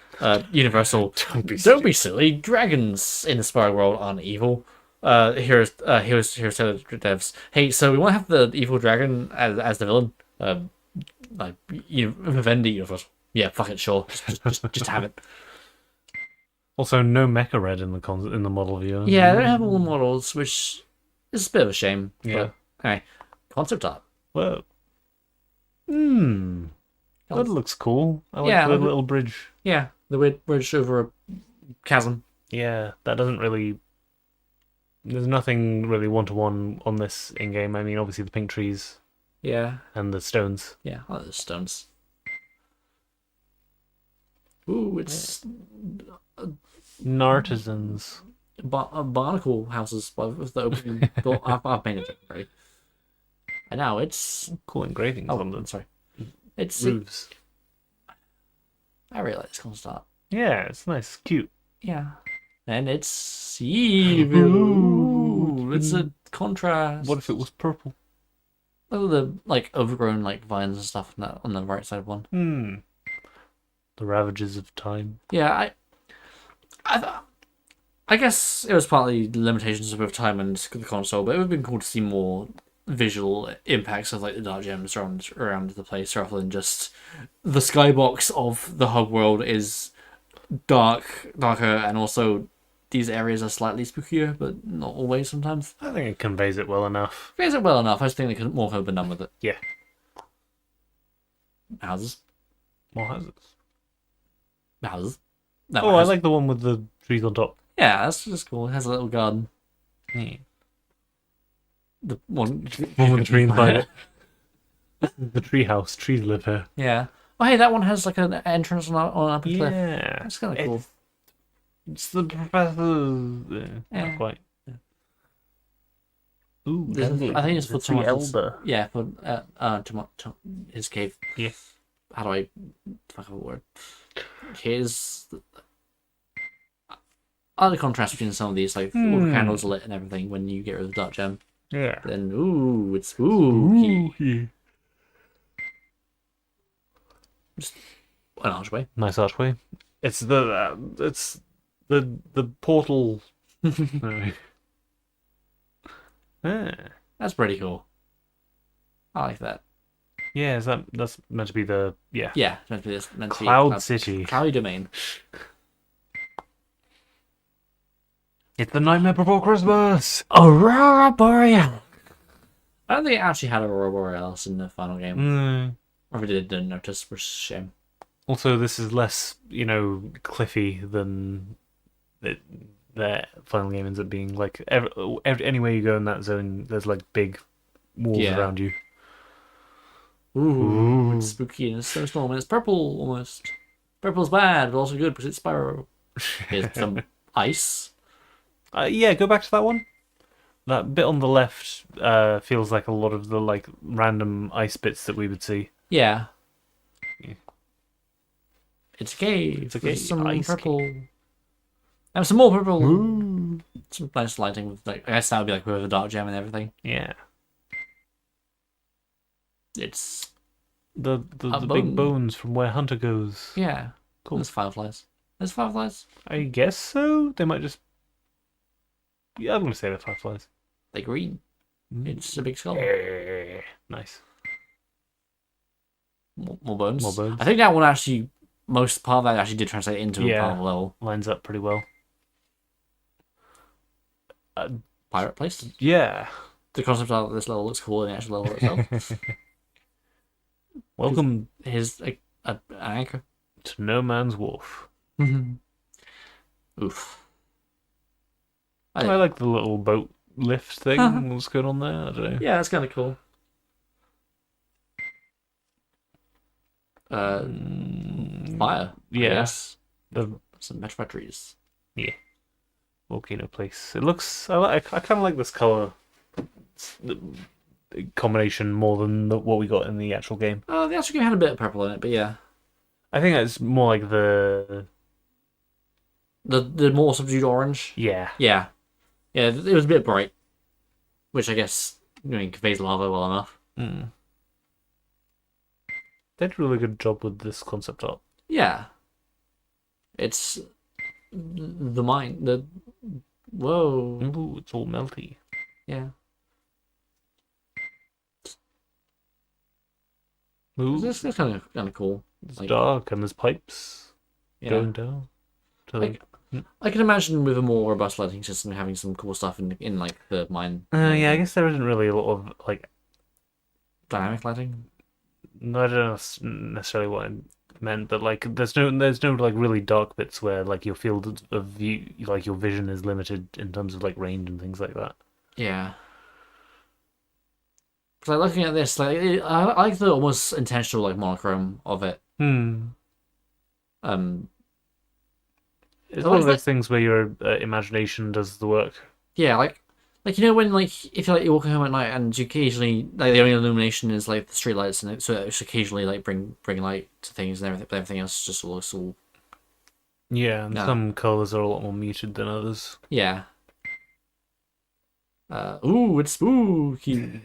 Universal. Don't be silly. Dragons in the Spyro world aren't evil. Here's devs. Hey, so we want to have the evil dragon as the villain. Like Vivendi Universal. Yeah, fuck it, sure. Just have it. Also, no Mecha Red in the model view. Yeah, they don't have all the models, which is a bit of a shame. Yeah. But, anyway, concept art. Well. That looks cool. I like the little bridge. Yeah, the weird bridge over a chasm. Yeah, that doesn't really... There's nothing really one-to-one on this in-game. I mean, obviously the pink trees. Yeah. And the stones. Yeah, I like the stones. Ooh, it's... Nartisans. Barnacle houses with the opening door. I've painted it already. And now it's... Cool engravings on them. Sorry. It's... Roofs. I really like this concept art. Yeah, it's nice. It's cute. Yeah. And it's evil. Ooh, it's a contrast. What if it was purple? Oh, the like overgrown like vines and stuff on the right side of one. The ravages of time. Yeah, I guess it was partly the limitations of both time and the console, but it would have been cool to see more visual impacts of like the dark gems around the place rather than just the skybox of the hub world is darker, and also these areas are slightly spookier, but not always sometimes. I think it conveys it well enough. Conveys it well enough. I just think more could have been done with it. Yeah. Houses. More houses. Houses. I like the one with the trees on top. Yeah, that's just cool. It has a little garden. Yeah. The one One tree inside it. The tree house. Trees live here. Yeah. Oh, hey, that one has like an entrance on up a cliff. Yeah. That's kind of cool. It's the professor. Yeah. Not quite. Ooh, I think it's for tree Tomato's. elder. Yeah, for his cave. Yeah. How do I fuck up a word? His. I like the contrast between some of these, like all the candles are lit and everything when you get rid of the dark gem. Yeah. Then it's spooky. Just an archway. Nice archway. It's the portal. Ah. That's pretty cool. I like that. Yeah, that's meant to be the Yeah, it's meant to be this Cloud City. Cloudy Domain. It's the Nightmare Before Christmas. Aurora Boreal. I don't think it actually had Aurora Borealis in the final game. Or if it didn't notice, which is a shame. Also, this is less, cliffy than their final game ends up being. Like, anywhere you go in that zone, there's, like, big walls around you. Ooh, it's spooky and it's snowstorm and it's purple almost. Purple's bad, but also good because it's Spyro. Here's some ice. Yeah, go back to that one. That bit on the left feels like a lot of the, like, random ice bits that we would see. Yeah. It's a cave. It's a There's cave. some Ice purple. cave. And some more purple. Ooh. Some nice lighting with, like, I guess that would be like with a dark gem and everything. Yeah. It's the big bones from where Hunter goes. yeah. Cool. There's fireflies. There's fireflies. I guess so. They might just. Yeah, I'm gonna say they're fireflies. They're green. It's a big skull. Nice. More bones. More bones. I think that one actually, most part of that actually did translate into a part of the level. Lines up pretty well. Pirate place. Yeah. The concept of this level looks cooler than the actual level itself. Welcome. Here's an anchor. To No Man's Wharf. Oof. I like the little boat lift thing. What's going on there? I don't know. Yeah, that's kind of cool. Fire. Yes. Some petrified trees. Yeah. Volcano place. It looks. I kind of like this color combination more than what we got in the actual game. The actual game had a bit of purple in it, but yeah. I think it's more like the more subdued orange. Yeah. Yeah. Yeah, it was a bit bright. Which I guess conveys lava well enough. They did a really good job with this concept art. Yeah. It's the mine. Whoa. Ooh, it's all melty. Yeah. Ooh, This is kind of cool. it's Like, dark and there's pipes going down. I can imagine with a more robust lighting system having some cool stuff in like the mine. Yeah, I guess there isn't really a lot of like Dynamic lighting. No, I don't know necessarily what I meant, but like there's no like really dark bits where like your field of view, like your vision is limited in terms of like range and things like that. Yeah. Because like looking at this, like I like the almost intentional like monochrome of it. It's one of those things where your imagination does the work. Yeah, like when if you're walking home at night and you occasionally like the only illumination is like the street lights and so it's occasionally like bring light to things and everything, but everything else just looks all. Yeah, and some colors are a lot more muted than others. Yeah. Ooh, it's spooky.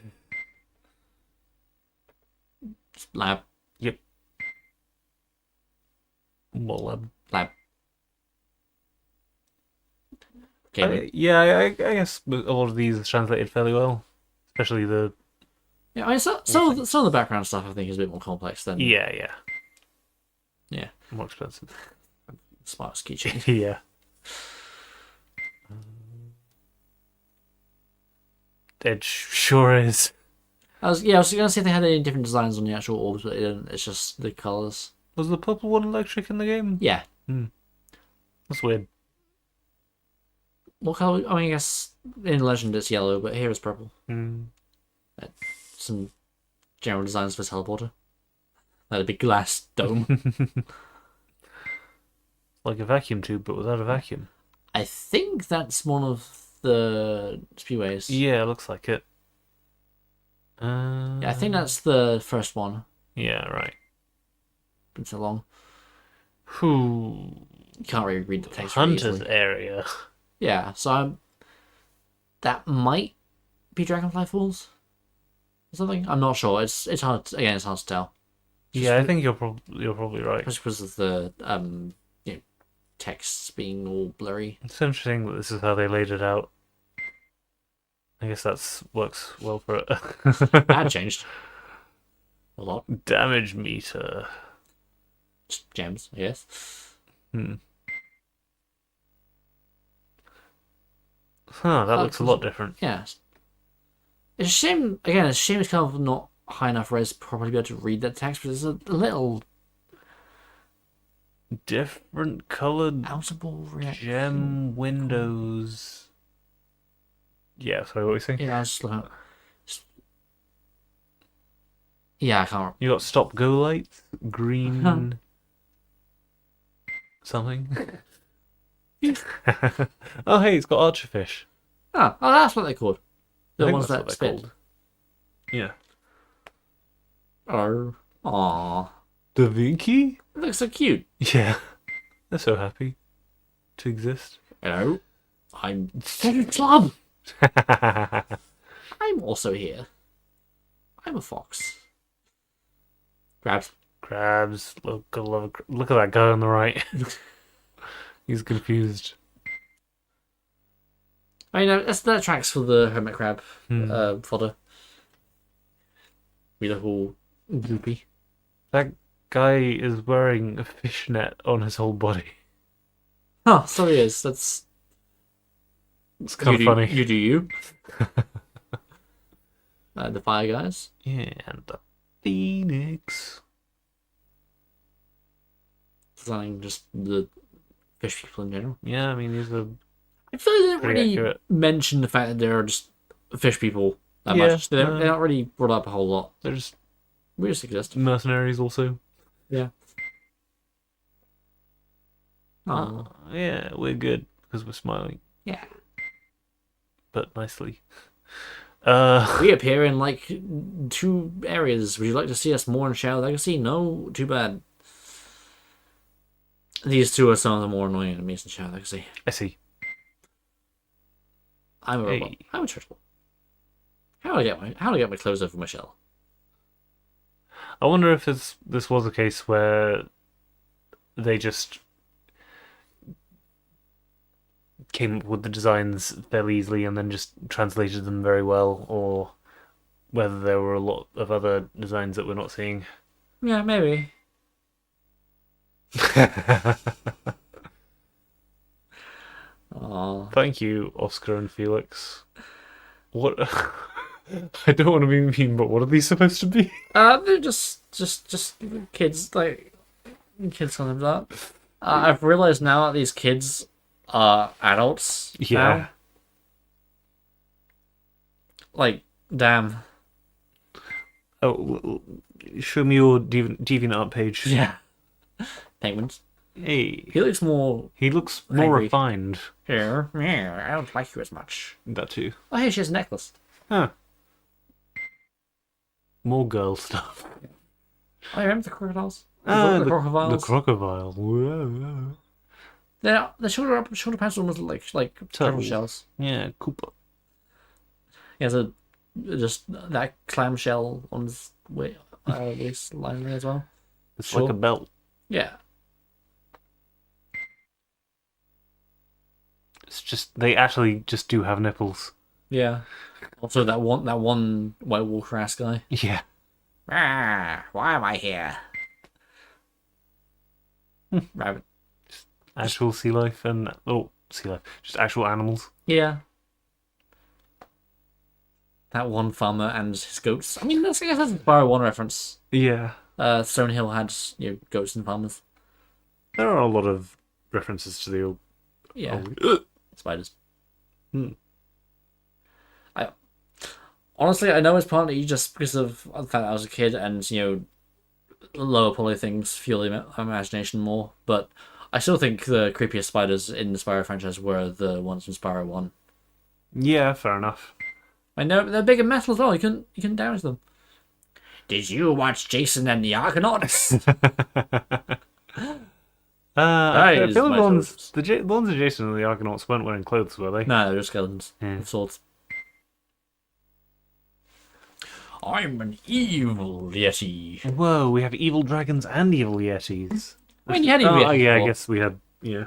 Lab. Yep. What lab? Lab. Okay. I guess a lot of these are translated fairly well, especially the. Yeah, I mean, some of the background stuff I think is a bit more complex than. Yeah. More expensive. Smart keychain. Yeah. It sure is. I was gonna see if they had any different designs on the actual orbs, but it didn't. It's just the colors. Was the purple one electric in the game? Yeah. That's weird. What color? I mean, I guess in Legend it's yellow, but here it's purple. Mm. Some general designs for teleporter. Like a big glass dome. Like a vacuum tube, but without a vacuum. I think that's one of the spewways. Yeah, it looks like it. Yeah, I think that's the first one. Yeah, right. Been so long. Whew. You can't really read the text really Hunter's easily. area. Yeah, so that might be Dragonfly Falls or something. I'm not sure. It's hard. Again, it's hard to tell. Yeah, I think you're probably right. Just because of the texts being all blurry. It's interesting that this is how they laid it out. I guess that works well for it. That changed a lot. Damage meter. Just gems, I guess. Hmm. Huh, that looks a lot different. Yeah. It's a shame. Again, it's a shame it's kind of not high enough res to probably be able to read that text, but it's a little Different colored outable reaction. gem windows. Yeah, sorry, what were you saying? Yeah, I was just looking at. Yeah, I can't. You got stop go lights, green something. Oh hey, it's got archerfish. Oh, that's what they're called. I The think ones that's that what spit. they're called. Yeah. Oh, aw, Da Vinci? it looks so cute. Yeah. They're so happy to exist. Hello, I'm Club. I'm also here. I'm a fox. Grabs. Crabs. Look at that guy on the right. He's confused. I mean, that tracks for the hermit crab fodder. We look all goopy. That guy is wearing a fishnet on his whole body. Oh, so he is. It's kind of funny. You do you. The fire guys. Yeah, and the phoenix. Designing just the fish people in general. Yeah, I mean, these are... I feel like they didn't Pretty really accurate. mention the fact that there are just fish people that Yeah, much. They're not really brought up a whole lot. They're just We just exist. mercenaries also. Yeah. Oh, yeah, we're good because we're smiling, Yeah. but nicely. We appear in like 2 areas. Would you like to see us more in Shadow Legacy? No? Too bad. These 2 are some of the more annoying enemies in Shadow Legacy. I see. I'm a robot. Hey. I'm a turtle. How do I get my clothes over my shell? I wonder if this was a case where they just came up with the designs fairly easily and then just translated them very well, or whether there were a lot of other designs that we're not seeing. Yeah, maybe. Aww. Thank you, Oscar and Felix. What? I don't want to be mean, but what are these supposed to be? They're just kids, like, kids sometimes are. I've realized now that these kids are adults. Yeah. Now. Like, damn. Oh, show me your DeviantArt page. Yeah. Penguins. Hey, He looks more he looks more Angry. refined. here. I don't like you as much. That too. Oh, hey, she has a necklace. Huh. More girl stuff. Oh, you remember the crocodiles? The crocodiles. The crocodile. Whoa. The shoulder pads almost look like turtle Turtles. shells. Yeah, Cooper. He has just that clamshell on his waistline there as well. It's Sure. like a belt. Yeah. It's just they actually just do have nipples. Yeah. Also, that one White Walker ass guy. Yeah. Why am I here? Rabbit. Actual sea life and sea life. Just actual animals. Yeah. That one farmer and his goats. I mean, I guess that's a Spyro 1 reference. Yeah. Stonehill had goats and farmers. There are a lot of references to the old Yeah. old- Spiders. Honestly, I know it's partly just because of the fact that I was a kid and, lower poly things fuel the imagination more, but I still think the creepiest spiders in the Spyro franchise were the ones from Spyro 1. Yeah, fair enough. And they're big and metal as well, you couldn't damage them. Did you watch Jason and the Argonauts? I That is feel like my the ones, focus. the ones of Jason and the Argonauts weren't wearing clothes, were they? No, they're just skeletons Yeah. with swords. I'm an evil Yeti. Whoa, we have evil dragons and evil yetis. I mean, you had evil Oh, Yetis yeah, I before. guess we had, yeah.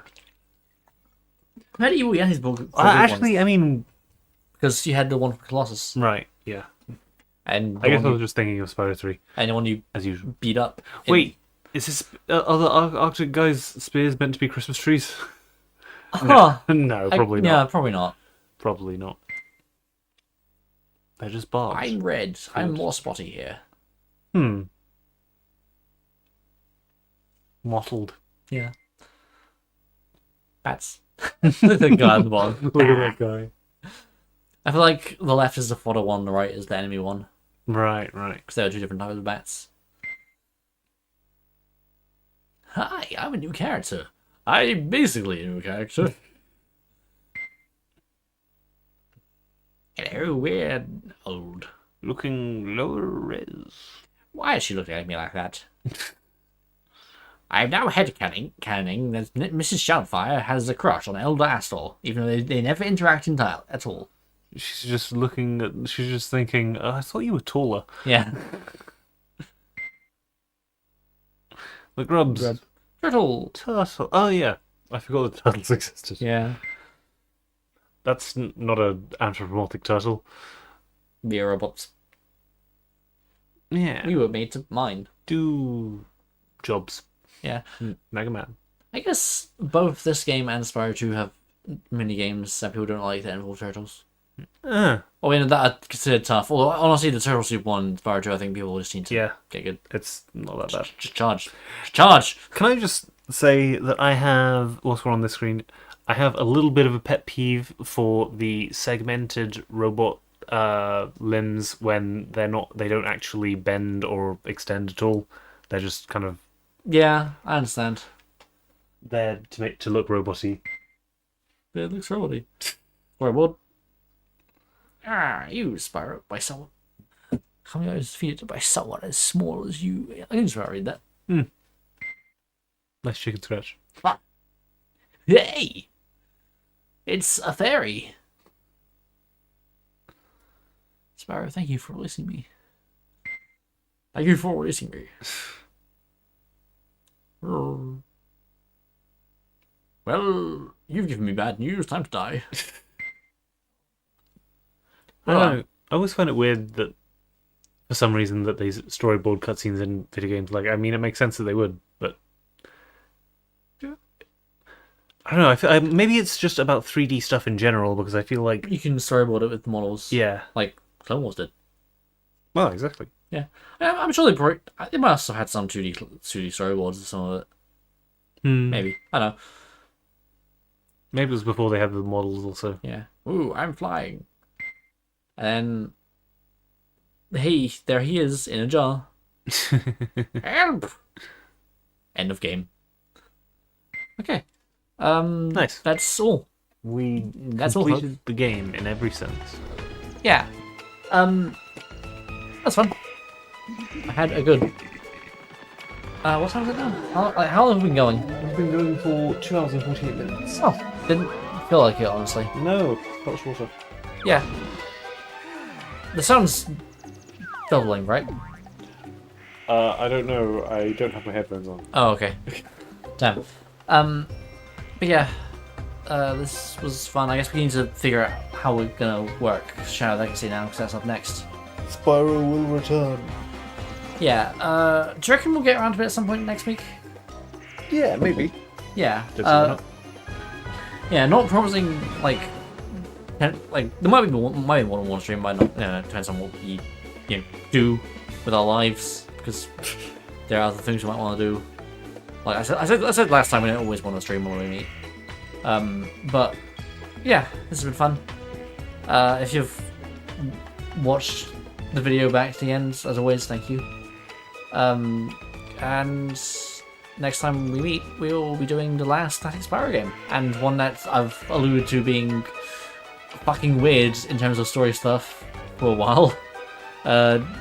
We had evil Yetis before. Actually, I mean, because you had the one from Colossus. right, yeah. And I guess I the was just thinking of Spyro 3, one you as usual. beat up. Wait, is this are the Arctic guys' spears meant to be Christmas trees? Huh. No, probably Yeah, not. probably not. Probably not. They're just barbs. I'm red. I'm more spotty here. Mottled. Yeah. Bats. The guy on the bottom. Look at that guy. I feel like the left is the fodder one, the right is the enemy one. Right. Because there are two different types of bats. Hi, I'm a new character. I'm basically a new character. Hello, we're old. Looking lower res. Why is she looking at me like that? I'm now headcanon that Mrs. Shoutfire has a crush on Elder Astor, even though they never interact at all. She's just looking at. She's just thinking. Oh, I thought you were taller. Yeah. The grubs. Turtle. Turtle. Oh yeah, I forgot the turtles existed. Yeah. That's not an anthropomorphic turtle. We are robots. Yeah. We were made to mine. Do jobs. Yeah. Mega Man. I guess both this game and Spyro 2 have mini games that people don't like that involve turtles. I mean, that are considered tough. Although, honestly, the Turtle Soup one, Spyro 2, I think people just need to get good. It's not that bad. Just charge. Charge! Can I just say that I have, whilst we're on this screen, I have a little bit of a pet peeve for the segmented robot limbs when they don't actually bend or extend at all. They're just kind of Yeah, I understand. there to look roboty. But it looks roboty. Robot. You, Spyro, by someone. Coming out is defeated by someone as small as you. I can just read that. Nice chicken scratch. Hey! It's a fairy. Spyro, thank you for releasing me. Thank you for releasing me. Well, you've given me bad news. Time to die. I don't know. I always find it weird that, for some reason, that these storyboard cutscenes in video games, I mean, it makes sense that they would, but I don't know. Maybe it's just about 3D stuff in general, because I feel like You can storyboard it with models. yeah. Like Clone Wars did. Well, exactly. Yeah. I'm sure they must have had some 2D storyboards or some of it. Maybe. I don't know. Maybe it was before they had the models also. Yeah. Ooh, I'm flying. And hey, there he is in a jar. Help! End of game. Okay. Nice. That's all. That's all, completed the game in every sense. Yeah. That's fun. I had a good. What time is it now? How long have we been going? We've been going for 2 hours and 48 minutes. Oh, didn't feel like it, honestly. No, felt shorter. Yeah. The sound's doubling, right? I don't know. I don't have my headphones on. Oh, okay. Damn. But yeah, this was fun. I guess we need to figure out how we're gonna work Shadow Legacy now, because that's up next. Spyro will return. Yeah, do you reckon we'll get around to it at some point next week? Yeah, maybe. Yeah. Don't see why not. Yeah, not promising, there might be more than one stream, but not, depends on what we do with our lives, because there are other things we might want to do. Like I said last time, we don't always want to stream when we meet. But yeah, this has been fun. If you've watched the video back to the end, as always, thank you. And next time we meet, we'll be doing the last Static Spyro game, and one that I've alluded to being fucking weird in terms of story stuff for a while.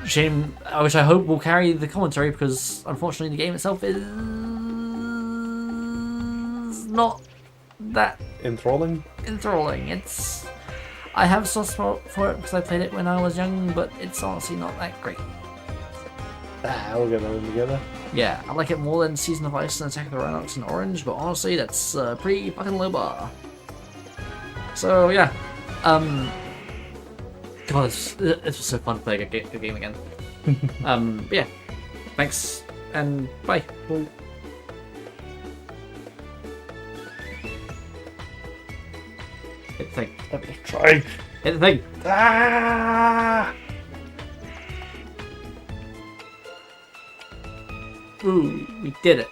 Shame, which I hope will carry the commentary, because unfortunately the game itself is not that Enthralling? enthralling. I have a soft spot for it because I played it when I was young, but it's honestly not that great. We'll get them together. Yeah, I like it more than Season of Ice and Attack of the Rhinox and Orange, but honestly, that's pretty fucking low bar. So yeah, God, it was so fun to play a game again. Yeah, thanks and bye. Hit the thing. Try. Hit the thing. Ah! Ooh, we did it.